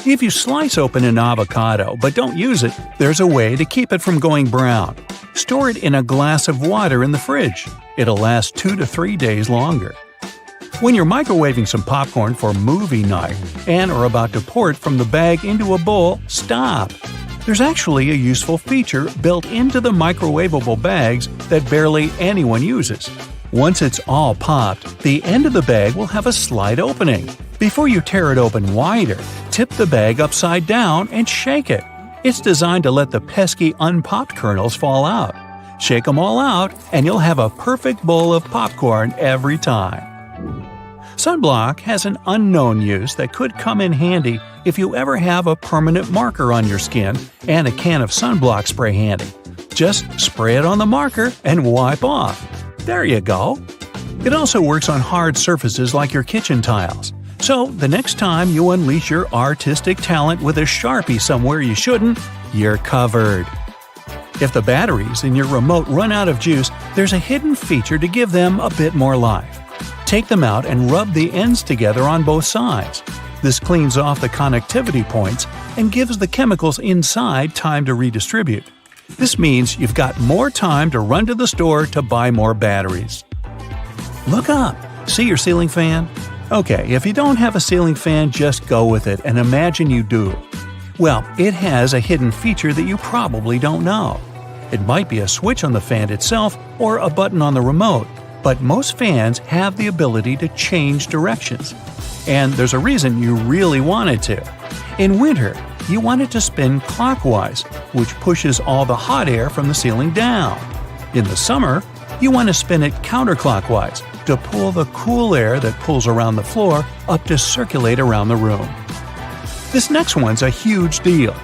If you slice open an avocado but don't use it, there's a way to keep it from going brown. Store it in a glass of water in the fridge. It'll last 2 to 3 days longer. When you're microwaving some popcorn for movie night and are about to pour it from the bag into a bowl, stop. There's actually a useful feature built into the microwavable bags that barely anyone uses. Once it's all popped, the end of the bag will have a slight opening. Before you tear it open wider, tip the bag upside down and shake it. It's designed to let the pesky unpopped kernels fall out. Shake them all out, and you'll have a perfect bowl of popcorn every time. Sunblock has an unknown use that could come in handy if you ever have a permanent marker on your skin and a can of sunblock spray handy. Just spray it on the marker and wipe off. There you go. It also works on hard surfaces like your kitchen tiles. So the next time you unleash your artistic talent with a Sharpie somewhere you shouldn't, you're covered. If the batteries in your remote run out of juice, there's a hidden feature to give them a bit more life. Take them out and rub the ends together on both sides. This cleans off the connectivity points and gives the chemicals inside time to redistribute. This means you've got more time to run to the store to buy more batteries. Look up. See your ceiling fan? Okay, if you don't have a ceiling fan, just go with it and imagine you do. Well, it has a hidden feature that you probably don't know. It might be a switch on the fan itself or a button on the remote, but most fans have the ability to change directions. And there's a reason you really want it to. In winter, you want it to spin clockwise, which pushes all the hot air from the ceiling down. In the summer, you want to spin it counterclockwise to pull the cool air that pulls around the floor up to circulate around the room. This next one's a huge deal.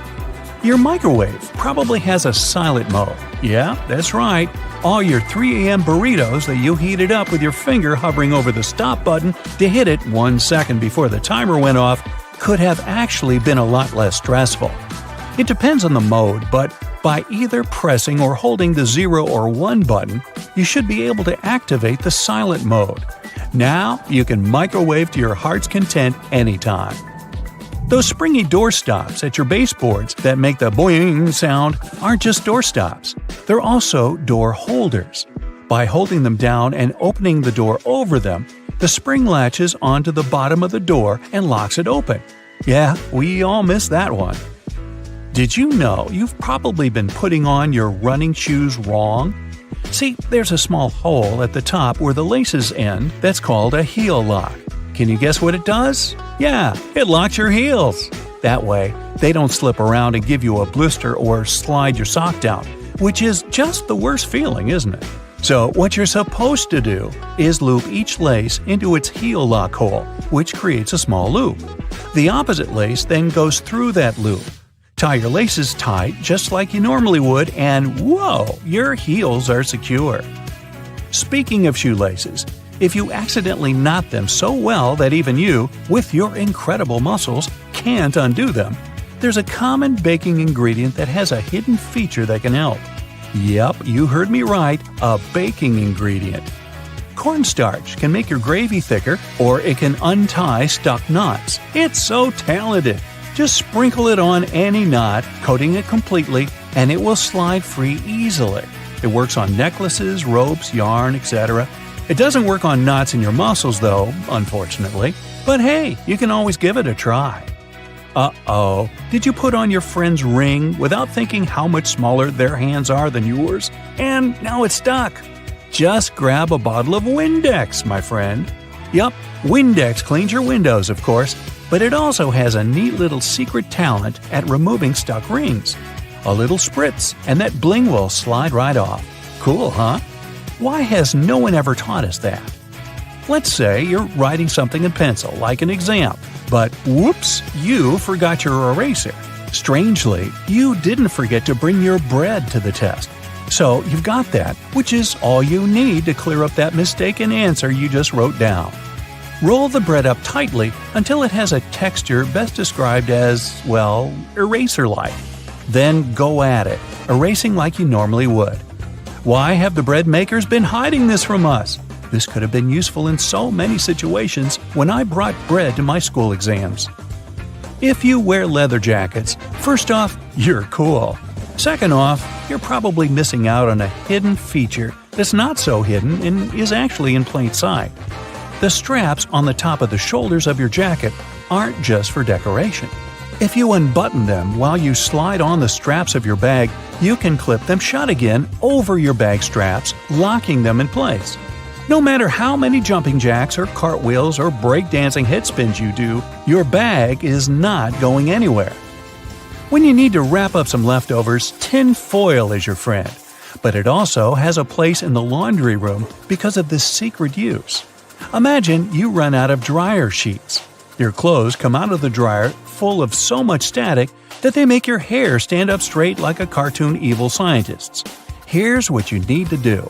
Your microwave probably has a silent mode. Yeah, that's right. All your 3 a.m. burritos that you heated up with your finger hovering over the stop button to hit it 1 second before the timer went off could have actually been a lot less stressful. It depends on the mode, but by either pressing or holding the 0 or 1 button, you should be able to activate the silent mode. Now you can microwave to your heart's content anytime. Those springy door stops at your baseboards that make the boing sound aren't just door stops. They're also door holders. By holding them down and opening the door over them, the spring latches onto the bottom of the door and locks it open. Yeah, we all missed that one. Did you know you've probably been putting on your running shoes wrong? See, there's a small hole at the top where the laces end that's called a heel lock. Can you guess what it does? Yeah, it locks your heels. That way, they don't slip around and give you a blister or slide your sock down, which is just the worst feeling, isn't it? So what you're supposed to do is loop each lace into its heel lock hole, which creates a small loop. The opposite lace then goes through that loop. Tie your laces tight just like you normally would, and whoa, your heels are secure. Speaking of shoelaces, if you accidentally knot them so well that even you, with your incredible muscles, can't undo them. There's a common baking ingredient that has a hidden feature that can help. Yep, you heard me right, a baking ingredient. Cornstarch can make your gravy thicker, or it can untie stuck knots. It's so talented! Just sprinkle it on any knot, coating it completely, and it will slide free easily. It works on necklaces, ropes, yarn, etc. It doesn't work on knots in your muscles though, unfortunately. But hey, you can always give it a try. Uh-oh, did you put on your friend's ring without thinking how much smaller their hands are than yours? And now it's stuck. Just grab a bottle of Windex, my friend. Yup, Windex cleans your windows, of course, but it also has a neat little secret talent at removing stuck rings. A little spritz, and that bling will slide right off. Cool, huh? Why has no one ever taught us that? Let's say you're writing something in pencil, like an exam, but whoops, you forgot your eraser. Strangely, you didn't forget to bring your bread to the test. So you've got that, which is all you need to clear up that mistaken answer you just wrote down. Roll the bread up tightly until it has a texture best described as, well, eraser-like. Then go at it, erasing like you normally would. Why have the bread makers been hiding this from us? This could have been useful in so many situations when I brought bread to my school exams. If you wear leather jackets, first off, you're cool. Second off, you're probably missing out on a hidden feature that's not so hidden and is actually in plain sight. The straps on the top of the shoulders of your jacket aren't just for decoration. If you unbutton them while you slide on the straps of your bag, you can clip them shut again over your bag straps, locking them in place. No matter how many jumping jacks or cartwheels or breakdancing headspins you do, your bag is not going anywhere. When you need to wrap up some leftovers, tin foil is your friend. But it also has a place in the laundry room because of this secret use. Imagine you run out of dryer sheets. Your clothes come out of the dryer full of so much static that they make your hair stand up straight like a cartoon evil scientist's. Here's what you need to do.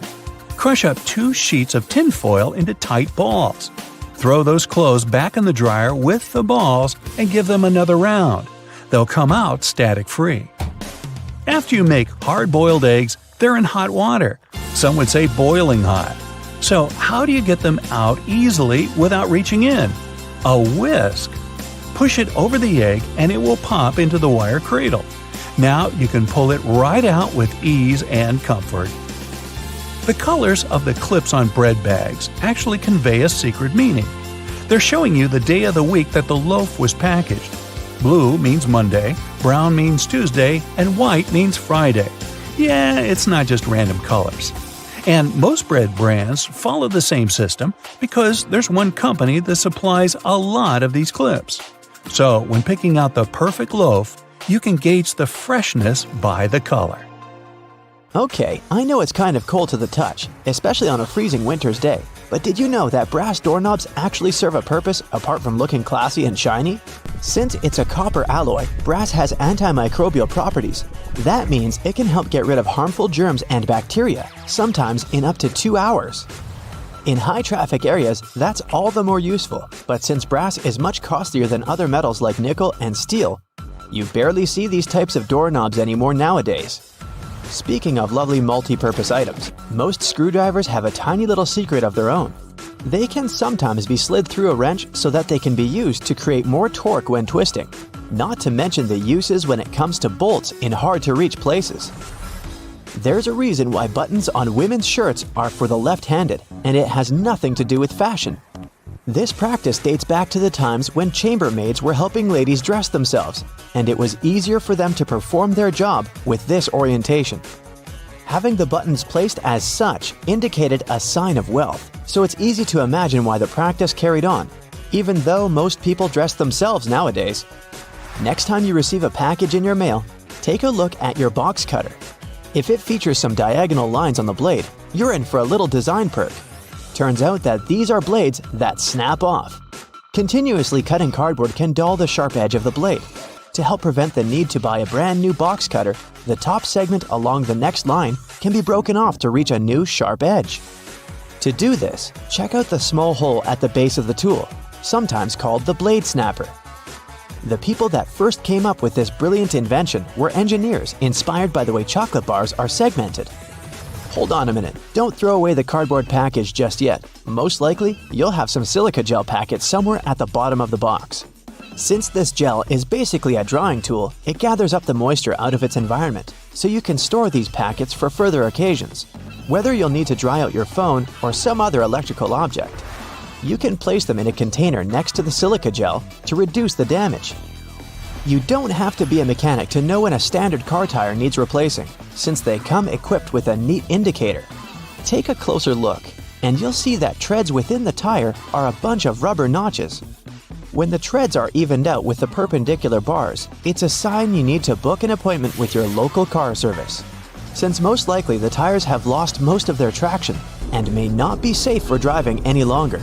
Crush up 2 sheets of tinfoil into tight balls. Throw those clothes back in the dryer with the balls and give them another round. They'll come out static-free. After you make hard-boiled eggs, they're in hot water. Some would say boiling hot. So how do you get them out easily without reaching in? A whisk. Push it over the egg and it will pop into the wire cradle. Now you can pull it right out with ease and comfort. The colors of the clips on bread bags actually convey a secret meaning. They're showing you the day of the week that the loaf was packaged. Blue means Monday, brown means Tuesday, and white means Friday. Yeah, it's not just random colors. And most bread brands follow the same system because there's one company that supplies a lot of these clips. So when picking out the perfect loaf, you can gauge the freshness by the color. Okay, I know it's kind of cold to the touch, especially on a freezing winter's day, but did you know that brass doorknobs actually serve a purpose apart from looking classy and shiny? Since it's a copper alloy, brass has antimicrobial properties. That means it can help get rid of harmful germs and bacteria, sometimes in up to 2 hours. In high-traffic areas, that's all the more useful, but since brass is much costlier than other metals like nickel and steel, you barely see these types of doorknobs anymore nowadays. Speaking of lovely multi-purpose items, most screwdrivers have a tiny little secret of their own. They can sometimes be slid through a wrench so that they can be used to create more torque when twisting, not to mention the uses when it comes to bolts in hard-to-reach places. There's a reason why buttons on women's shirts are for the left-handed, and it has nothing to do with fashion. This practice dates back to the times when chambermaids were helping ladies dress themselves, and it was easier for them to perform their job with this orientation. Having the buttons placed as such indicated a sign of wealth, so it's easy to imagine why the practice carried on, even though most people dress themselves nowadays. Next time you receive a package in your mail, take a look at your box cutter. If it features some diagonal lines on the blade, you're in for a little design perk. Turns out that these are blades that snap off. Continuously cutting cardboard can dull the sharp edge of the blade. To help prevent the need to buy a brand new box cutter, the top segment along the next line can be broken off to reach a new sharp edge. To do this, check out the small hole at the base of the tool, sometimes called the blade snapper. The people that first came up with this brilliant invention were engineers inspired by the way chocolate bars are segmented. Hold on a minute, don't throw away the cardboard package just yet. Most likely, you'll have some silica gel packets somewhere at the bottom of the box. Since this gel is basically a drawing tool, it gathers up the moisture out of its environment, so you can store these packets for further occasions, whether you'll need to dry out your phone or some other electrical object. You can place them in a container next to the silica gel to reduce the damage. You don't have to be a mechanic to know when a standard car tire needs replacing, since they come equipped with a neat indicator. Take a closer look, and you'll see that treads within the tire are a bunch of rubber notches. When the treads are evened out with the perpendicular bars, it's a sign you need to book an appointment with your local car service, since most likely the tires have lost most of their traction and may not be safe for driving any longer.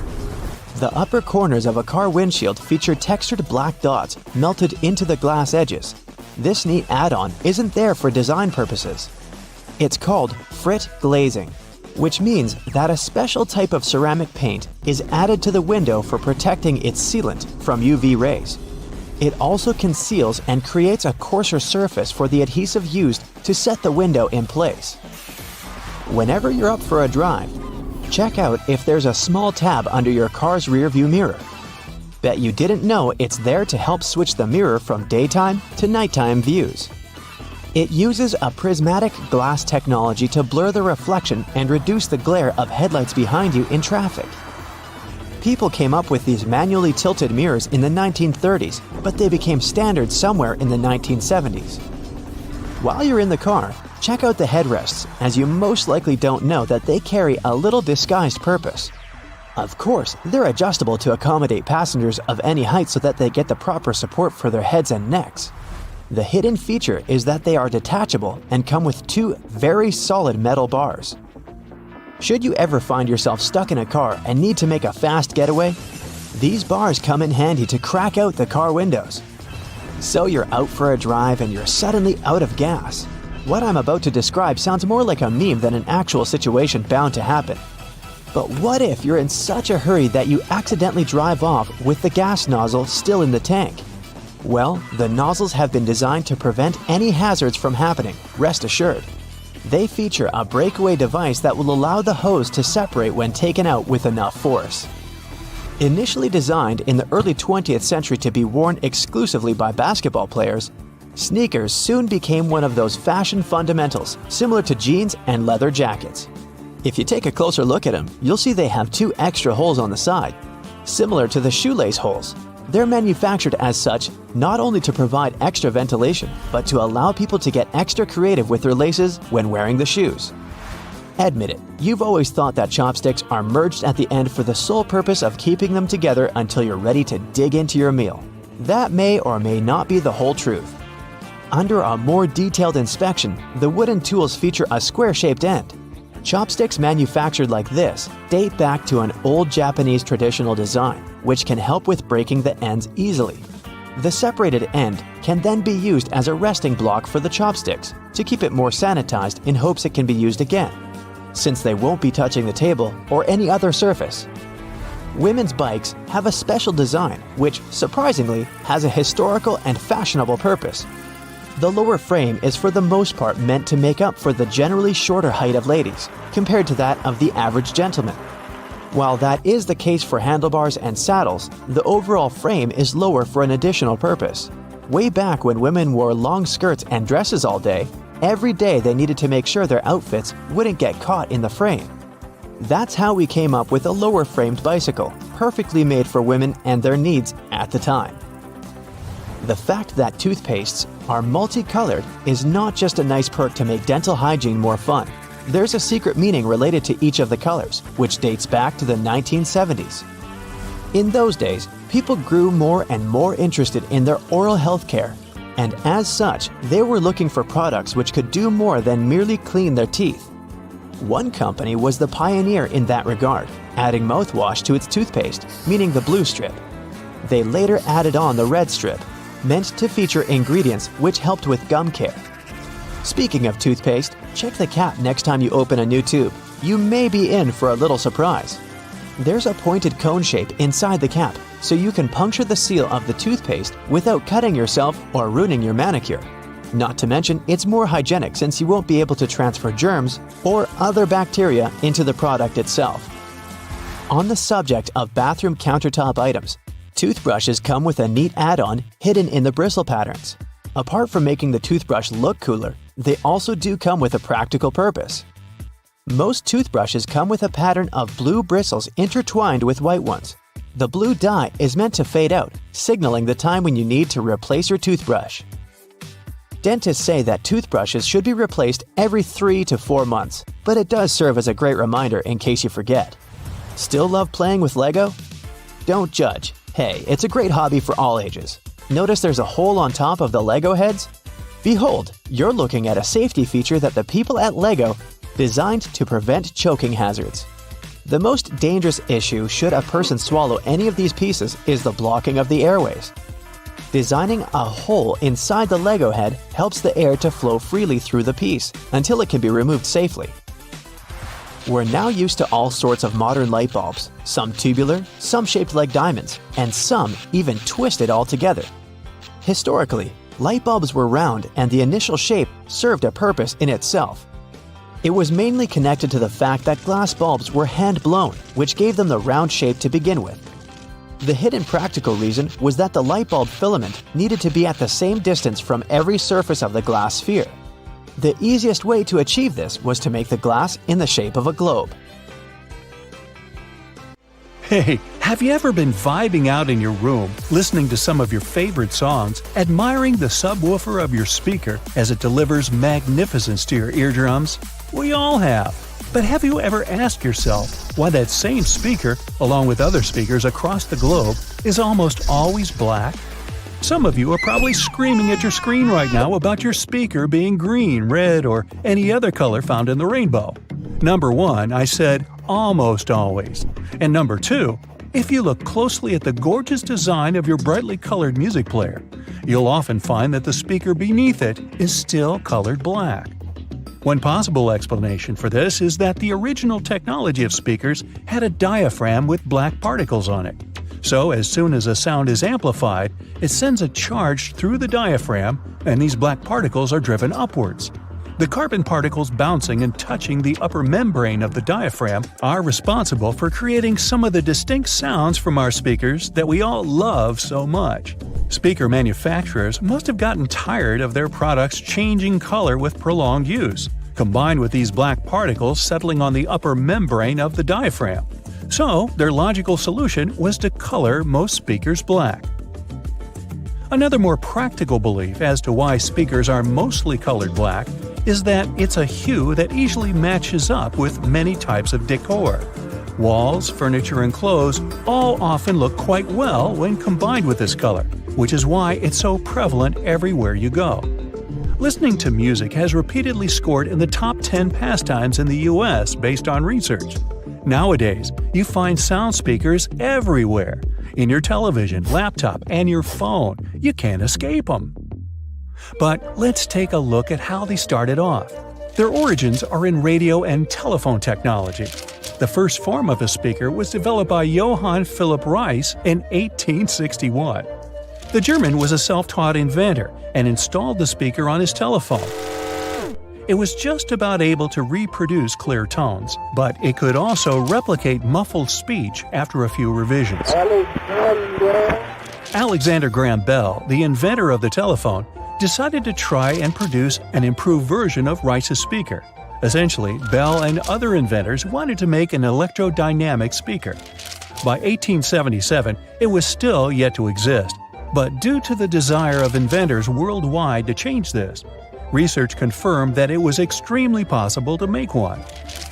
The upper corners of a car windshield feature textured black dots melted into the glass edges. This neat add-on isn't there for design purposes. It's called frit glazing, which means that a special type of ceramic paint is added to the window for protecting its sealant from UV rays. It also conceals and creates a coarser surface for the adhesive used to set the window in place. Whenever you're up for a drive, check out if there's a small tab under your car's rearview mirror. Bet you didn't know it's there to help switch the mirror from daytime to nighttime views. It uses a prismatic glass technology to blur the reflection and reduce the glare of headlights behind you in traffic. People came up with these manually tilted mirrors in the 1930s, but they became standard somewhere in the 1970s. While you're in the car, check out the headrests, as you most likely don't know that they carry a little disguised purpose. Of course, they're adjustable to accommodate passengers of any height so that they get the proper support for their heads and necks. The hidden feature is that they are detachable and come with two very solid metal bars. Should you ever find yourself stuck in a car and need to make a fast getaway, these bars come in handy to crack out the car windows. So you're out for a drive and you're suddenly out of gas. What I'm about to describe sounds more like a meme than an actual situation bound to happen. But what if you're in such a hurry that you accidentally drive off with the gas nozzle still in the tank? Well, the nozzles have been designed to prevent any hazards from happening, rest assured. They feature a breakaway device that will allow the hose to separate when taken out with enough force. Initially designed in the early 20th century to be worn exclusively by basketball players, sneakers soon became one of those fashion fundamentals, similar to jeans and leather jackets. If you take a closer look at them, you'll see they have two extra holes on the side, similar to the shoelace holes. They're manufactured as such not only to provide extra ventilation, but to allow people to get extra creative with their laces when wearing the shoes. Admit it, you've always thought that chopsticks are merged at the end for the sole purpose of keeping them together until you're ready to dig into your meal. That may or may not be the whole truth. Under a more detailed inspection, the wooden tools feature a square-shaped end. Chopsticks manufactured like this date back to an old Japanese traditional design, which can help with breaking the ends easily. The separated end can then be used as a resting block for the chopsticks to keep it more sanitized in hopes it can be used again, since they won't be touching the table or any other surface. Women's bikes have a special design which, surprisingly, has a historical and fashionable purpose. The lower frame is for the most part meant to make up for the generally shorter height of ladies, compared to that of the average gentleman. While that is the case for handlebars and saddles, the overall frame is lower for an additional purpose. Way back when women wore long skirts and dresses all day, every day they needed to make sure their outfits wouldn't get caught in the frame. That's how we came up with a lower-framed bicycle, perfectly made for women and their needs at the time. The fact that toothpastes are multicolored is not just a nice perk to make dental hygiene more fun. There's a secret meaning related to each of the colors, which dates back to the 1970s. In those days, people grew more and more interested in their oral health care, and as such, they were looking for products which could do more than merely clean their teeth. One company was the pioneer in that regard, adding mouthwash to its toothpaste, meaning the blue strip. They later added on the red strip, meant to feature ingredients which helped with gum care. Speaking of toothpaste, check the cap next time you open a new tube. you may be in for a little surprise. There's a pointed cone shape inside the cap, so you can puncture the seal of the toothpaste without cutting yourself or ruining your manicure. Not to mention, it's more hygienic since you won't be able to transfer germs or other bacteria into the product itself. On the subject of bathroom countertop items, toothbrushes come with a neat add-on hidden in the bristle patterns. Apart from making the toothbrush look cooler, they also do come with a practical purpose. Most toothbrushes come with a pattern of blue bristles intertwined with white ones. The blue dye is meant to fade out, signaling the time when you need to replace your toothbrush. Dentists say that toothbrushes should be replaced every 3 to 4 months, but it does serve as a great reminder in case you forget. Still love playing with Lego? Don't judge. Hey, it's a great hobby for all ages. Notice there's a hole on top of the Lego heads? Behold, you're looking at a safety feature that the people at Lego designed to prevent choking hazards. The most dangerous issue should a person swallow any of these pieces is the blocking of the airways. Designing a hole inside the Lego head helps the air to flow freely through the piece until it can be removed safely. We're now used to all sorts of modern light bulbs, some tubular, some shaped like diamonds, and some even twisted altogether. Historically, light bulbs were round and the initial shape served a purpose in itself. It was mainly connected to the fact that glass bulbs were hand-blown, which gave them the round shape to begin with. The hidden practical reason was that the light bulb filament needed to be at the same distance from every surface of the glass sphere. The easiest way to achieve this was to make the glass in the shape of a globe. Hey, have you ever been vibing out in your room, listening to some of your favorite songs, admiring the subwoofer of your speaker as it delivers magnificence to your eardrums? We all have. But have you ever asked yourself why that same speaker, along with other speakers across the globe, is almost always black? Some of you are probably screaming at your screen right now about your speaker being green, red, or any other color found in the rainbow. Number 1, I said almost always. And number 2, if you look closely at the gorgeous design of your brightly colored music player, you'll often find that the speaker beneath it is still colored black. One possible explanation for this is that the original technology of speakers had a diaphragm with black particles on it. So as soon as a sound is amplified, it sends a charge through the diaphragm, and these black particles are driven upwards. The carbon particles bouncing and touching the upper membrane of the diaphragm are responsible for creating some of the distinct sounds from our speakers that we all love so much. Speaker manufacturers must have gotten tired of their products changing color with prolonged use, combined with these black particles settling on the upper membrane of the diaphragm. So, their logical solution was to color most speakers black. Another more practical belief as to why speakers are mostly colored black is that it's a hue that easily matches up with many types of decor. Walls, furniture, and clothes all often look quite well when combined with this color, which is why it's so prevalent everywhere you go. Listening to music has repeatedly scored in the top 10 pastimes in the US based on research. Nowadays, you find sound speakers everywhere. In your television, laptop, and your phone. You can't escape them. But let's take a look at how they started off. Their origins are in radio and telephone technology. The first form of a speaker was developed by Johann Philipp Reis in 1861. The German was a self-taught inventor and installed the speaker on his telephone. It was just about able to reproduce clear tones, but it could also replicate muffled speech after a few revisions. Alexander Graham Bell, the inventor of the telephone, decided to try and produce an improved version of Reis's speaker. Essentially, Bell and other inventors wanted to make an electrodynamic speaker. By 1877, it was still yet to exist, but due to the desire of inventors worldwide to change this, research confirmed that it was extremely possible to make one.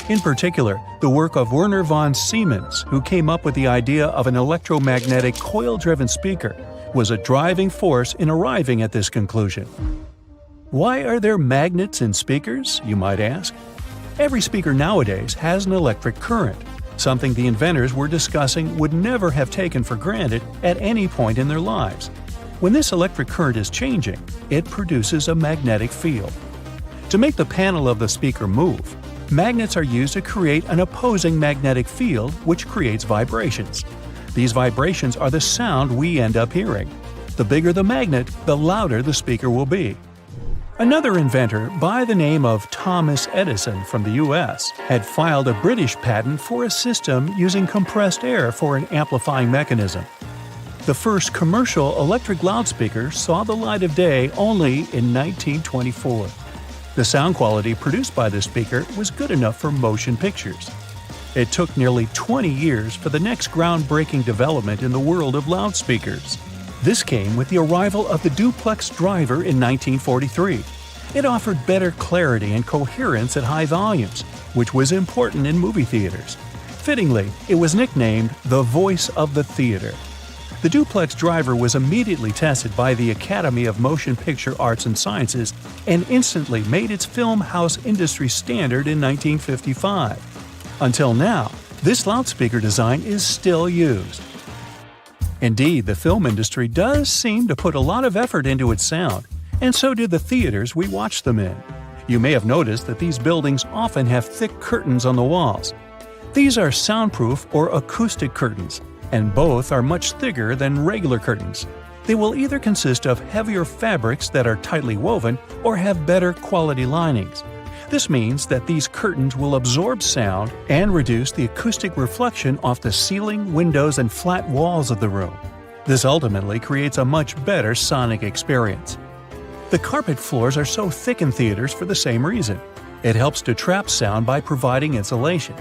In particular, the work of Werner von Siemens, who came up with the idea of an electromagnetic coil-driven speaker, was a driving force in arriving at this conclusion. Why are there magnets in speakers, you might ask? Every speaker nowadays has an electric current, something the inventors were discussing would never have taken for granted at any point in their lives. When this electric current is changing, it produces a magnetic field. To make the panel of the speaker move, Magnets are used to create an opposing magnetic field which creates vibrations. These vibrations are the sound we end up hearing. The bigger the magnet, the louder the speaker will be. Another inventor by the name of Thomas Edison from the US had filed a British patent for a system using compressed air for an amplifying mechanism. The first commercial electric loudspeaker saw the light of day only in 1924. The sound quality produced by this speaker was good enough for motion pictures. It took nearly 20 years for the next groundbreaking development in the world of loudspeakers. This came with the arrival of the duplex driver in 1943. It offered better clarity and coherence at high volumes, which was important in movie theaters. Fittingly, it was nicknamed the voice of the theater. The duplex driver was immediately tested by the Academy of Motion Picture Arts and Sciences and instantly made its film house industry standard in 1955. Until now, this loudspeaker design is still used. Indeed, the film industry does seem to put a lot of effort into its sound, and so do the theaters we watch them in. You may have noticed that these buildings often have thick curtains on the walls. These are soundproof or acoustic curtains, and both are much thicker than regular curtains. They will either consist of heavier fabrics that are tightly woven or have better quality linings. This means that these curtains will absorb sound and reduce the acoustic reflection off the ceiling, windows, and flat walls of the room. This ultimately creates a much better sonic experience. The carpet floors are so thick in theaters for the same reason. It helps to trap sound by providing insulation.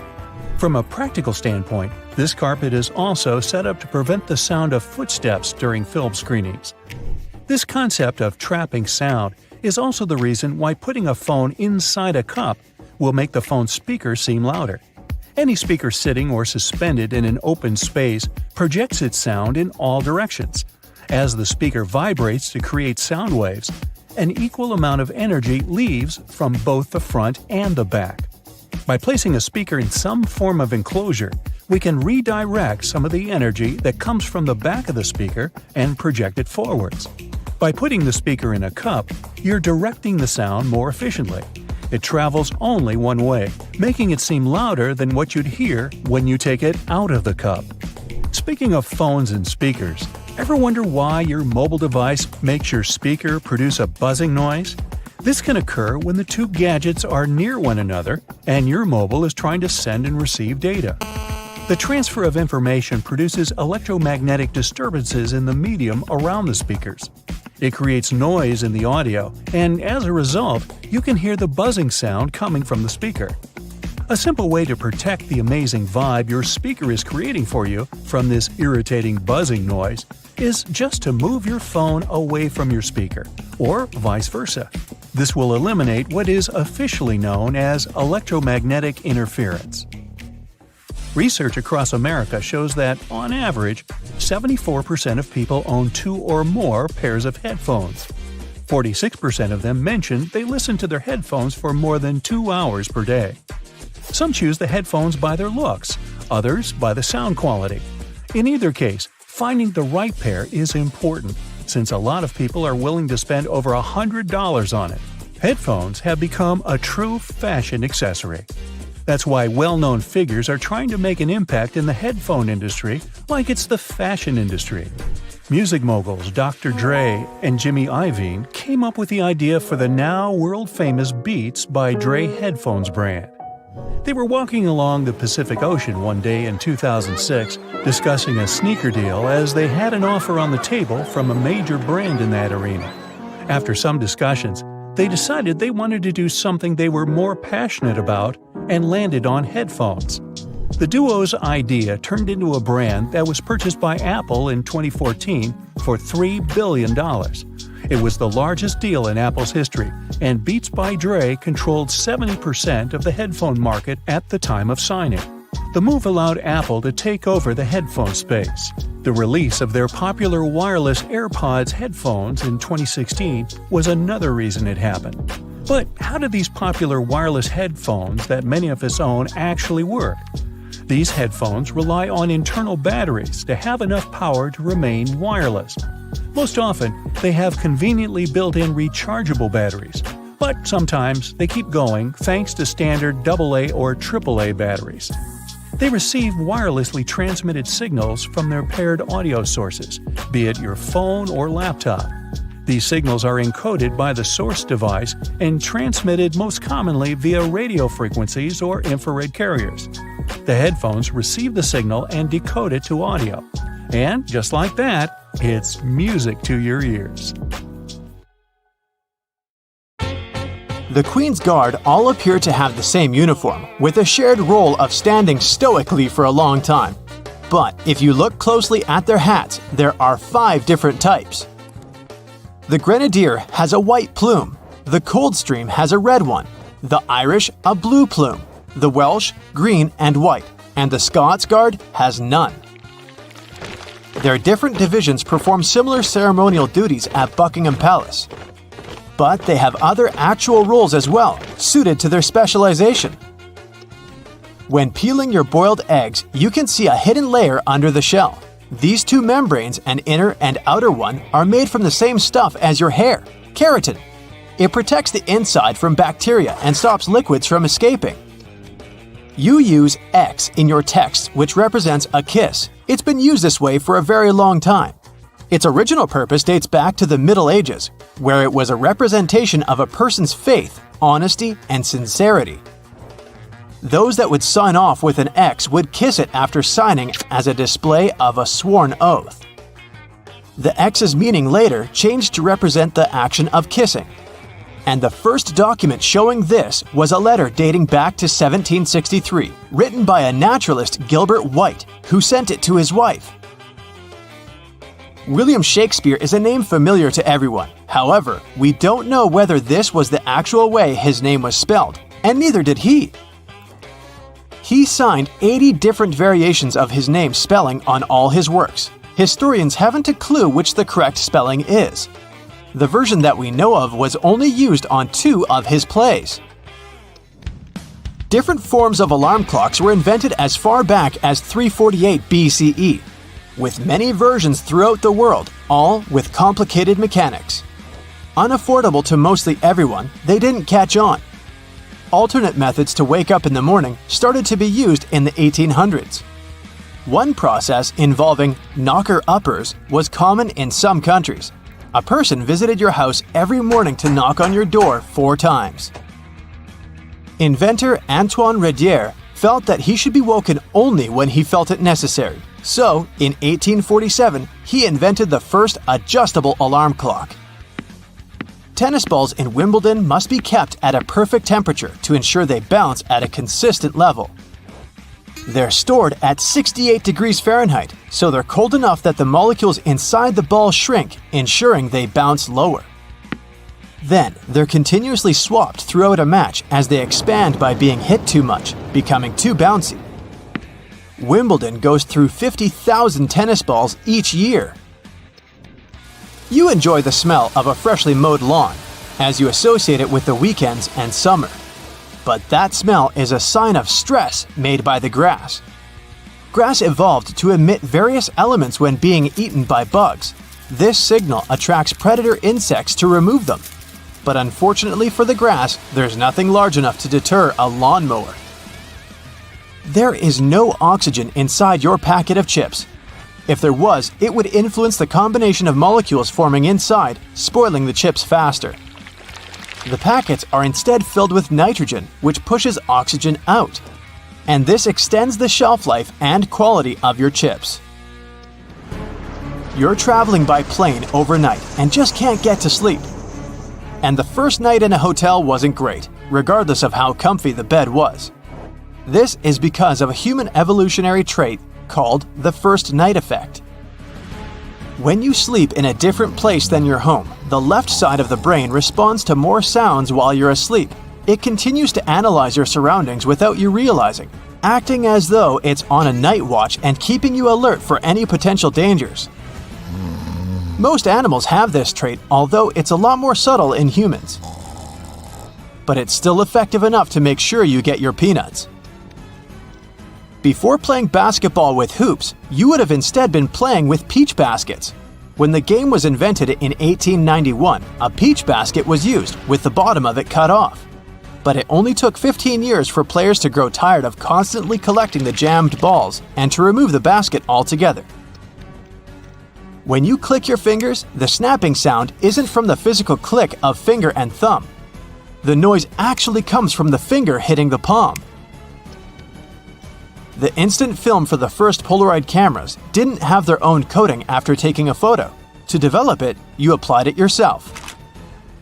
From a practical standpoint, this carpet is also set up to prevent the sound of footsteps during film screenings. This concept of trapping sound is also the reason why putting a phone inside a cup will make the phone's speaker seem louder. Any speaker sitting or suspended in an open space projects its sound in all directions. As the speaker vibrates to create sound waves, an equal amount of energy leaves from both the front and the back. By placing a speaker in some form of enclosure, we can redirect some of the energy that comes from the back of the speaker and project it forwards. By putting the speaker in a cup, you're directing the sound more efficiently. It travels only one way, making it seem louder than what you'd hear when you take it out of the cup. Speaking of phones and speakers, ever wonder why your mobile device makes your speaker produce a buzzing noise? This can occur when the two gadgets are near one another and your mobile is trying to send and receive data. The transfer of information produces electromagnetic disturbances in the medium around the speakers. It creates noise in the audio, and as a result, you can hear the buzzing sound coming from the speaker. A simple way to protect the amazing vibe your speaker is creating for you from this irritating buzzing noise is just to move your phone away from your speaker, or vice versa. This will eliminate what is officially known as electromagnetic interference. Research across America shows that, on average, 74% of people own 2 or more pairs of headphones. 46% of them mention they listen to their headphones for more than 2 hours per day. Some choose the headphones by their looks, others by the sound quality. In either case, finding the right pair is important, since a lot of people are willing to spend over $100 on it. Headphones have become a true fashion accessory. That's why well-known figures are trying to make an impact in the headphone industry like it's the fashion industry. Music moguls Dr. Dre and Jimmy Iovine came up with the idea for the now world-famous Beats by Dre headphones brand. They were walking along the Pacific Ocean one day in 2006 discussing a sneaker deal as they had an offer on the table from a major brand in that arena. After some discussions, they decided they wanted to do something they were more passionate about and landed on headphones. The duo's idea turned into a brand that was purchased by Apple in 2014 for $3 billion. It was the largest deal in Apple's history, and Beats by Dre controlled 70% of the headphone market at the time of signing. The move allowed Apple to take over the headphone space. The release of their popular wireless AirPods headphones in 2016 was another reason it happened. But how do these popular wireless headphones that many of us own actually work? These headphones rely on internal batteries to have enough power to remain wireless. Most often, they have conveniently built-in rechargeable batteries, but sometimes they keep going thanks to standard AA or AAA batteries. They receive wirelessly transmitted signals from their paired audio sources, be it your phone or laptop. These signals are encoded by the source device and transmitted most commonly via radio frequencies or infrared carriers. The headphones receive the signal and decode it to audio. And just like that, it's music to your ears. The Queen's Guard all appear to have the same uniform, with a shared role of standing stoically for a long time. But if you look closely at their hats, there are 5 different types. The Grenadier has a white plume, the Coldstream has a red one, the Irish a blue plume, the Welsh green and white, and the Scots Guard has none. Their different divisions perform similar ceremonial duties at Buckingham Palace. But they have other actual roles as well, suited to their specialization. When peeling your boiled eggs, you can see a hidden layer under the shell. These 2 membranes, an inner and outer one, are made from the same stuff as your hair, keratin. It protects the inside from bacteria and stops liquids from escaping. You use X in your text, which represents a kiss. It's been used this way for a very long time. Its original purpose dates back to the Middle Ages, where it was a representation of a person's faith, honesty, and sincerity. Those that would sign off with an X would kiss it after signing as a display of a sworn oath. The X's meaning later changed to represent the action of kissing. And the first document showing this was a letter dating back to 1763, written by a naturalist, Gilbert White, who sent it to his wife. William Shakespeare is a name familiar to everyone. However, we don't know whether this was the actual way his name was spelled, and neither did he. He signed 80 different variations of his name spelling on all his works. Historians haven't a clue which the correct spelling is. The version that we know of was only used on 2 of his plays. Different forms of alarm clocks were invented as far back as 348 BCE, with many versions throughout the world, all with complicated mechanics. Unaffordable to mostly everyone, they didn't catch on. Alternate methods to wake up in the morning started to be used in the 1800s. One process involving knocker-uppers was common in some countries. A person visited your house every morning to knock on your door 4 times. Inventor Antoine Redier felt that he should be woken only when he felt it necessary. So, in 1847, he invented the first adjustable alarm clock. Tennis balls in Wimbledon must be kept at a perfect temperature to ensure they bounce at a consistent level. They're stored at 68 degrees Fahrenheit, so they're cold enough that the molecules inside the ball shrink, ensuring they bounce lower. Then, they're continuously swapped throughout a match as they expand by being hit too much, becoming too bouncy. Wimbledon goes through 50,000 tennis balls each year. You enjoy the smell of a freshly mowed lawn, as you associate it with the weekends and summer. But that smell is a sign of stress made by the grass. Grass evolved to emit various elements when being eaten by bugs. This signal attracts predator insects to remove them. But unfortunately for the grass, there's nothing large enough to deter a lawnmower. There is no oxygen inside your packet of chips. If there was, it would influence the combination of molecules forming inside, spoiling the chips faster. The packets are instead filled with nitrogen, which pushes oxygen out. And this extends the shelf life and quality of your chips. You're traveling by plane overnight and just can't get to sleep. And the first night in a hotel wasn't great, regardless of how comfy the bed was. This is because of a human evolutionary trait called the first night effect. When you sleep in a different place than your home, the left side of the brain responds to more sounds while you're asleep. It continues to analyze your surroundings without you realizing, acting as though it's on a night watch and keeping you alert for any potential dangers. Most animals have this trait, although it's a lot more subtle in humans. But it's still effective enough to make sure you get your peanuts. Before playing basketball with hoops, you would have instead been playing with peach baskets. When the game was invented in 1891, a peach basket was used with the bottom of it cut off. But it only took 15 years for players to grow tired of constantly collecting the jammed balls and to remove the basket altogether. When you click your fingers, the snapping sound isn't from the physical click of finger and thumb. The noise actually comes from the finger hitting the palm. The instant film for the first Polaroid cameras didn't have their own coating after taking a photo. To develop it, you applied it yourself.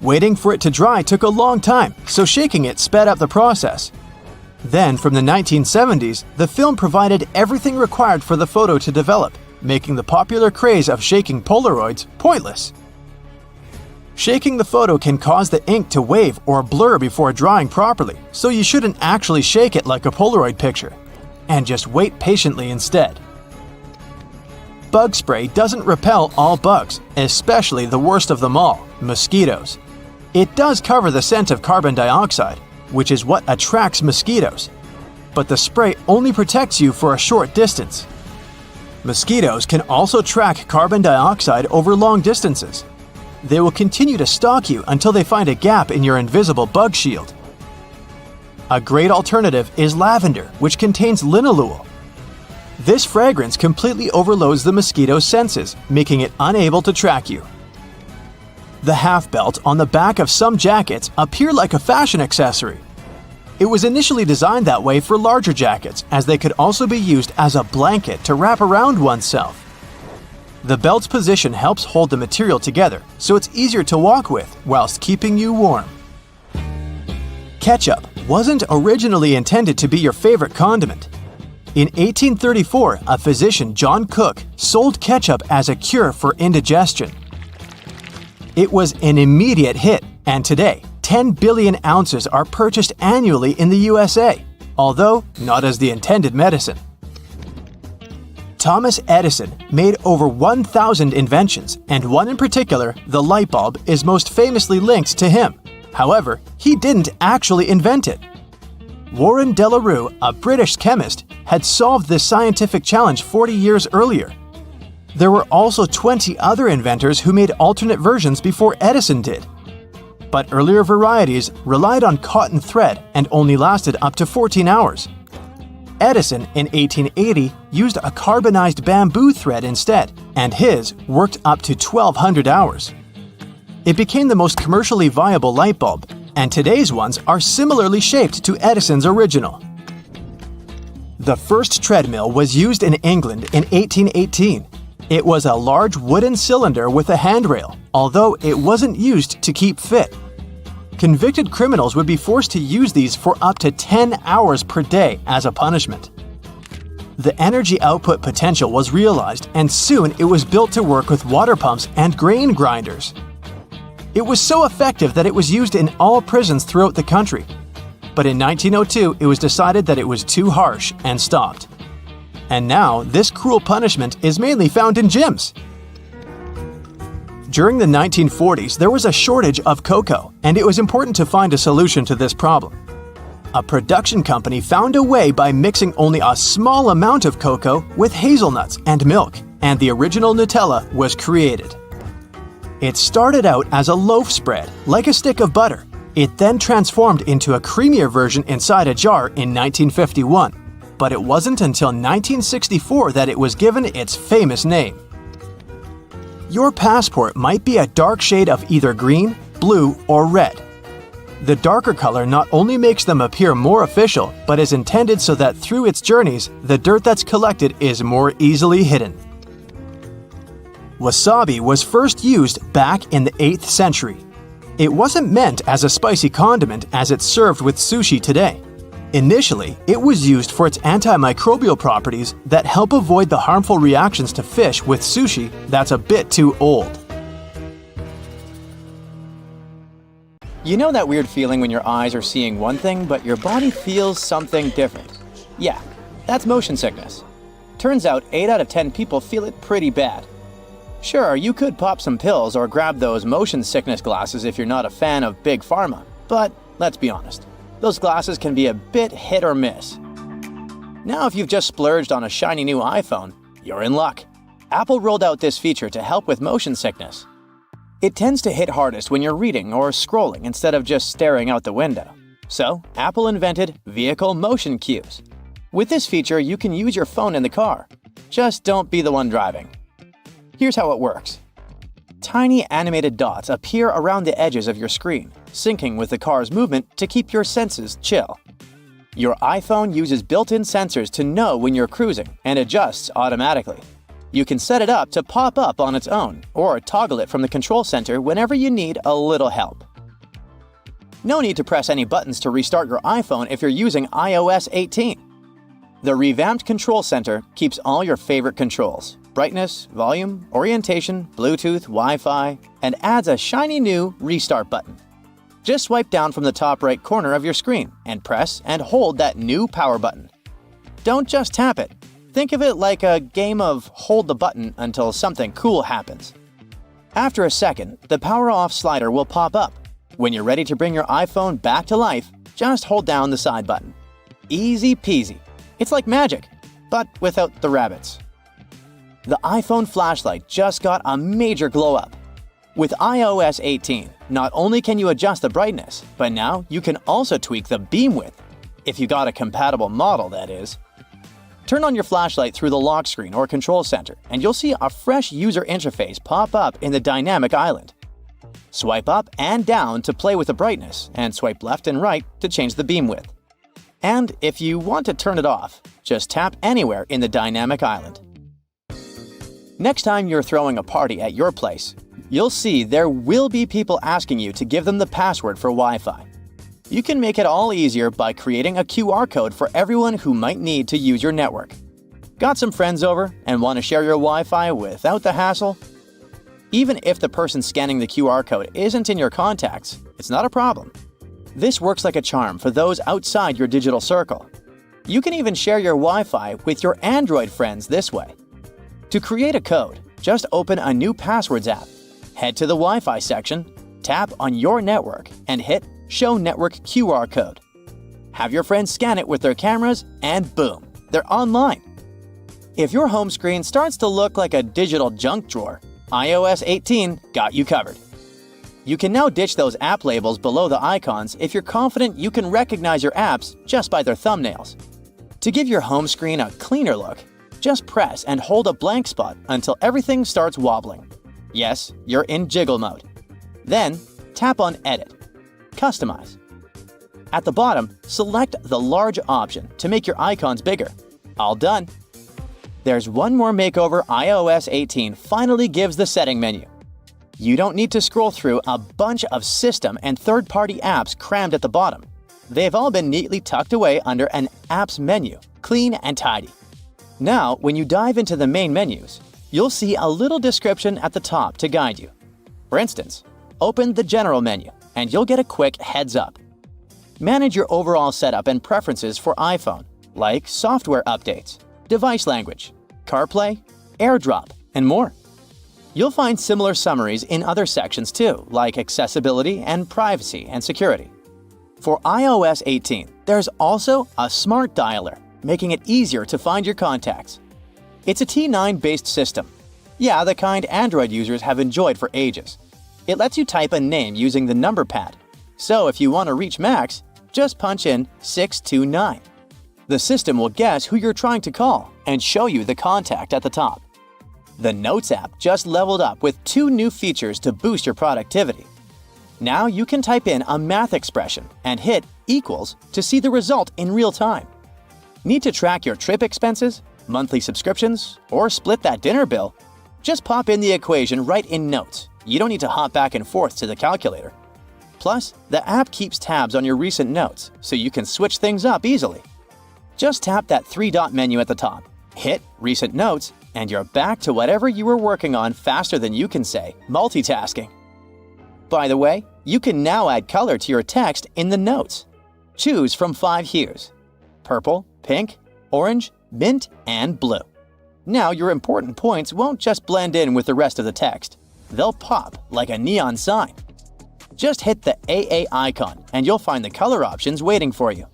Waiting for it to dry took a long time, so shaking it sped up the process. Then, from the 1970s, the film provided everything required for the photo to develop, making the popular craze of shaking Polaroids pointless. Shaking the photo can cause the ink to wave or blur before drying properly, so you shouldn't actually shake it like a Polaroid picture, and just wait patiently instead. Bug spray doesn't repel all bugs, especially the worst of them all, mosquitoes. It does cover the scent of carbon dioxide, which is what attracts mosquitoes, but the spray only protects you for a short distance. Mosquitoes can also track carbon dioxide over long distances. They will continue to stalk you until they find a gap in your invisible bug shield. A great alternative is lavender, which contains linalool. This fragrance completely overloads the mosquito's senses, making it unable to track you. The half belt on the back of some jackets appear like a fashion accessory. It was initially designed that way for larger jackets, as they could also be used as a blanket to wrap around oneself. The belt's position helps hold the material together, so it's easier to walk with whilst keeping you warm. Ketchup wasn't originally intended to be your favorite condiment. In 1834, a physician, John Cook, sold ketchup as a cure for indigestion. It was an immediate hit, and today, 10 billion ounces are purchased annually in the USA, although not as the intended medicine. Thomas Edison made over 1,000 inventions, and one in particular, the light bulb, is most famously linked to him. However, he didn't actually invent it. Warren de la Rue, a British chemist, had solved this scientific challenge 40 years earlier. There were also 20 other inventors who made alternate versions before Edison did. But earlier varieties relied on cotton thread and only lasted up to 14 hours. Edison, in 1880, used a carbonized bamboo thread instead, and his worked up to 1,200 hours. It became the most commercially viable light bulb, and today's ones are similarly shaped to Edison's original. The first treadmill was used in England in 1818. It was a large wooden cylinder with a handrail, although it wasn't used to keep fit. Convicted criminals would be forced to use these for up to 10 hours per day as a punishment. The energy output potential was realized, and soon it was built to work with water pumps and grain grinders. It was so effective that it was used in all prisons throughout the country. But in 1902, it was decided that it was too harsh and stopped. And now, this cruel punishment is mainly found in gyms. During the 1940s, there was a shortage of cocoa, and it was important to find a solution to this problem. A production company found a way by mixing only a small amount of cocoa with hazelnuts and milk, and the original Nutella was created. It started out as a loaf spread, like a stick of butter. It then transformed into a creamier version inside a jar in 1951. But it wasn't until 1964 that it was given its famous name. Your passport might be a dark shade of either green, blue, or red. The darker color not only makes them appear more official, but is intended so that through its journeys, the dirt that's collected is more easily hidden. Wasabi was first used back in the 8th century. It wasn't meant as a spicy condiment as it's served with sushi today. Initially, it was used for its antimicrobial properties that help avoid the harmful reactions to fish with sushi that's a bit too old. You know that weird feeling when your eyes are seeing one thing, but your body feels something different? Yeah, that's motion sickness. Turns out 8 out of 10 people feel it pretty bad. Sure, you could pop some pills or grab those motion sickness glasses if you're not a fan of Big Pharma, but let's be honest. Those glasses can be a bit hit or miss. Now if you've just splurged on a shiny new iPhone, you're in luck. Apple rolled out this feature to help with motion sickness. It tends to hit hardest when you're reading or scrolling instead of just staring out the window. So, Apple invented vehicle motion cues. With this feature, you can use your phone in the car. Just don't be the one driving. Here's how it works. Tiny animated dots appear around the edges of your screen, syncing with the car's movement to keep your senses chill. Your iPhone uses built-in sensors to know when you're cruising and adjusts automatically. You can set it up to pop up on its own or toggle it from the control center whenever you need a little help. No need to press any buttons to restart your iPhone if you're using iOS 18. The revamped control center keeps all your favorite controls: brightness, volume, orientation, Bluetooth, Wi-Fi, and adds a shiny new restart button. Just swipe down from the top right corner of your screen and press and hold that new power button. Don't just tap it. Think of it like a game of hold the button until something cool happens. After a second, the power off slider will pop up. When you're ready to bring your iPhone back to life, just hold down the side button. Easy peasy. It's like magic, but without the rabbits. The iPhone flashlight just got a major glow up. With iOS 18, not only can you adjust the brightness, but now you can also tweak the beam width. If you got a compatible model, that is. Turn on your flashlight through the lock screen or control center, and you'll see a fresh user interface pop up in the dynamic island. Swipe up and down to play with the brightness, and swipe left and right to change the beam width. And if you want to turn it off, just tap anywhere in the dynamic island. Next time you're throwing a party at your place, you'll see there will be people asking you to give them the password for Wi-Fi. You can make it all easier by creating a QR code for everyone who might need to use your network. Got some friends over and want to share your Wi-Fi without the hassle? Even if the person scanning the QR code isn't in your contacts, it's not a problem. This works like a charm for those outside your digital circle. You can even share your Wi-Fi with your Android friends this way. To create a code, just open a new Passwords app. Head to the Wi-Fi section, tap on your network, and hit Show Network QR Code. Have your friends scan it with their cameras, and boom, they're online. If your home screen starts to look like a digital junk drawer, iOS 18 got you covered. You can now ditch those app labels below the icons if you're confident you can recognize your apps just by their thumbnails. To give your home screen a cleaner look, just press and hold a blank spot until everything starts wobbling. Yes, you're in jiggle mode. Then, tap on Edit. Customize. At the bottom, select the large option to make your icons bigger. All done. There's one more makeover iOS 18 finally gives the setting menu. You don't need to scroll through a bunch of system and third-party apps crammed at the bottom. They've all been neatly tucked away under an Apps menu, clean and tidy. Now, when you dive into the main menus, you'll see a little description at the top to guide you. For instance, open the General menu, and you'll get a quick heads up. Manage your overall setup and preferences for iPhone, like software updates, device language, CarPlay, AirDrop, and more. You'll find similar summaries in other sections too, like accessibility and privacy and security. For iOS 18, there's also a smart dialer, making it easier to find your contacts. It's a T9-based system. Yeah, the kind Android users have enjoyed for ages. It lets you type a name using the number pad. So if you want to reach Max, just punch in 629. The system will guess who you're trying to call and show you the contact at the top. The Notes app just leveled up with 2 new features to boost your productivity. Now you can type in a math expression and hit equals to see the result in real time. Need to track your trip expenses, monthly subscriptions, or split that dinner bill? Just pop in the equation right in Notes. You don't need to hop back and forth to the calculator. Plus, the app keeps tabs on your recent notes, so you can switch things up easily. Just tap that 3-dot menu at the top, hit Recent Notes, and you're back to whatever you were working on faster than you can say multitasking. By the way, you can now add color to your text in the notes. Choose from 5 hues: purple, pink, orange, mint, and blue. Now your important points won't just blend in with the rest of the text. They'll pop like a neon sign. Just hit the AA icon and you'll find the color options waiting for you.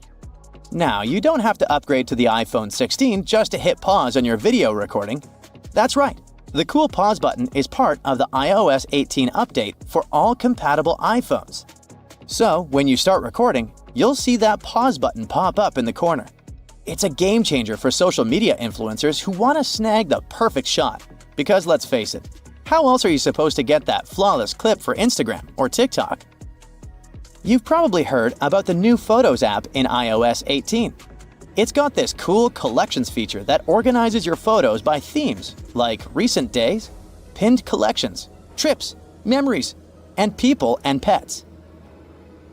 Now, you don't have to upgrade to the iPhone 16 just to hit pause on your video recording. That's right, The cool pause button is part of the iOS 18 update for all compatible iPhones. So, when you start recording, you'll see that pause button pop up in the corner. It's a game changer for social media influencers who want to snag the perfect shot. Because let's face it, how else are you supposed to get that flawless clip for Instagram or TikTok? You've probably heard about the new Photos app in iOS 18. It's got this cool collections feature that organizes your photos by themes like recent days, pinned collections, trips, memories, and people and pets.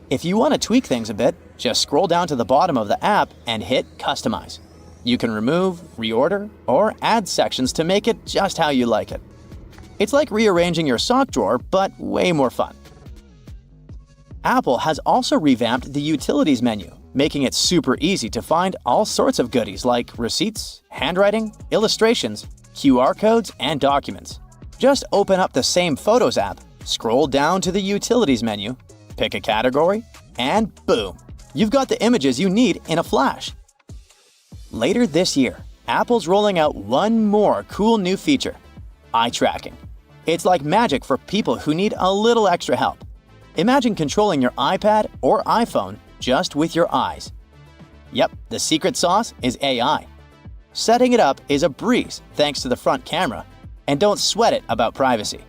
If you want to tweak things a bit, just scroll down to the bottom of the app and hit Customize. You can remove, reorder, or add sections to make it just how you like it. It's like rearranging your sock drawer, but way more fun. Apple has also revamped the Utilities menu, making it super easy to find all sorts of goodies like receipts, handwriting, illustrations, QR codes, and documents. Just open up the same Photos app, scroll down to the Utilities menu, pick a category, and boom! You've got the images you need in a flash. Later this year, Apple's rolling out one more cool new feature: eye tracking. It's like magic for people who need a little extra help. Imagine controlling your iPad or iPhone just with your eyes. Yep, the secret sauce is AI. Setting it up is a breeze thanks to the front camera, and don't sweat it about privacy.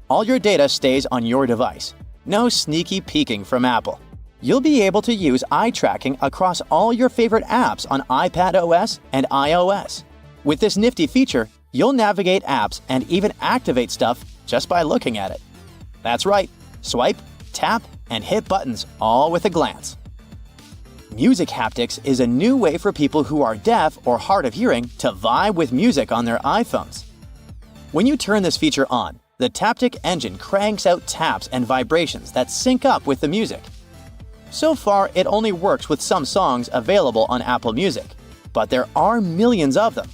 All your data stays on your device. No sneaky peeking from Apple. You'll be able to use eye tracking across all your favorite apps on iPadOS and iOS. With this nifty feature, you'll navigate apps and even activate stuff just by looking at it. That's right, swipe, tap, and hit buttons all with a glance. Music haptics is a new way for people who are deaf or hard of hearing to vibe with music on their iPhones. When you turn this feature on, the Taptic engine cranks out taps and vibrations that sync up with the music. So far, it only works with some songs available on Apple Music, but there are millions of them.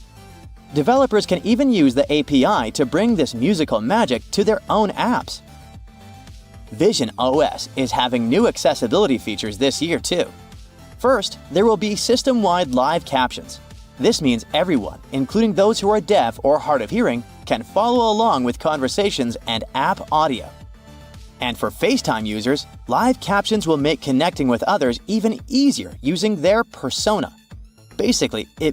Developers can even use the API to bring this musical magic to their own apps. Vision OS is having new accessibility features this year too. First, there will be system-wide live captions. This means everyone, including those who are deaf or hard of hearing, can follow along with conversations and app audio. And for FaceTime users, live captions will make connecting with others even easier using their persona. Basically, it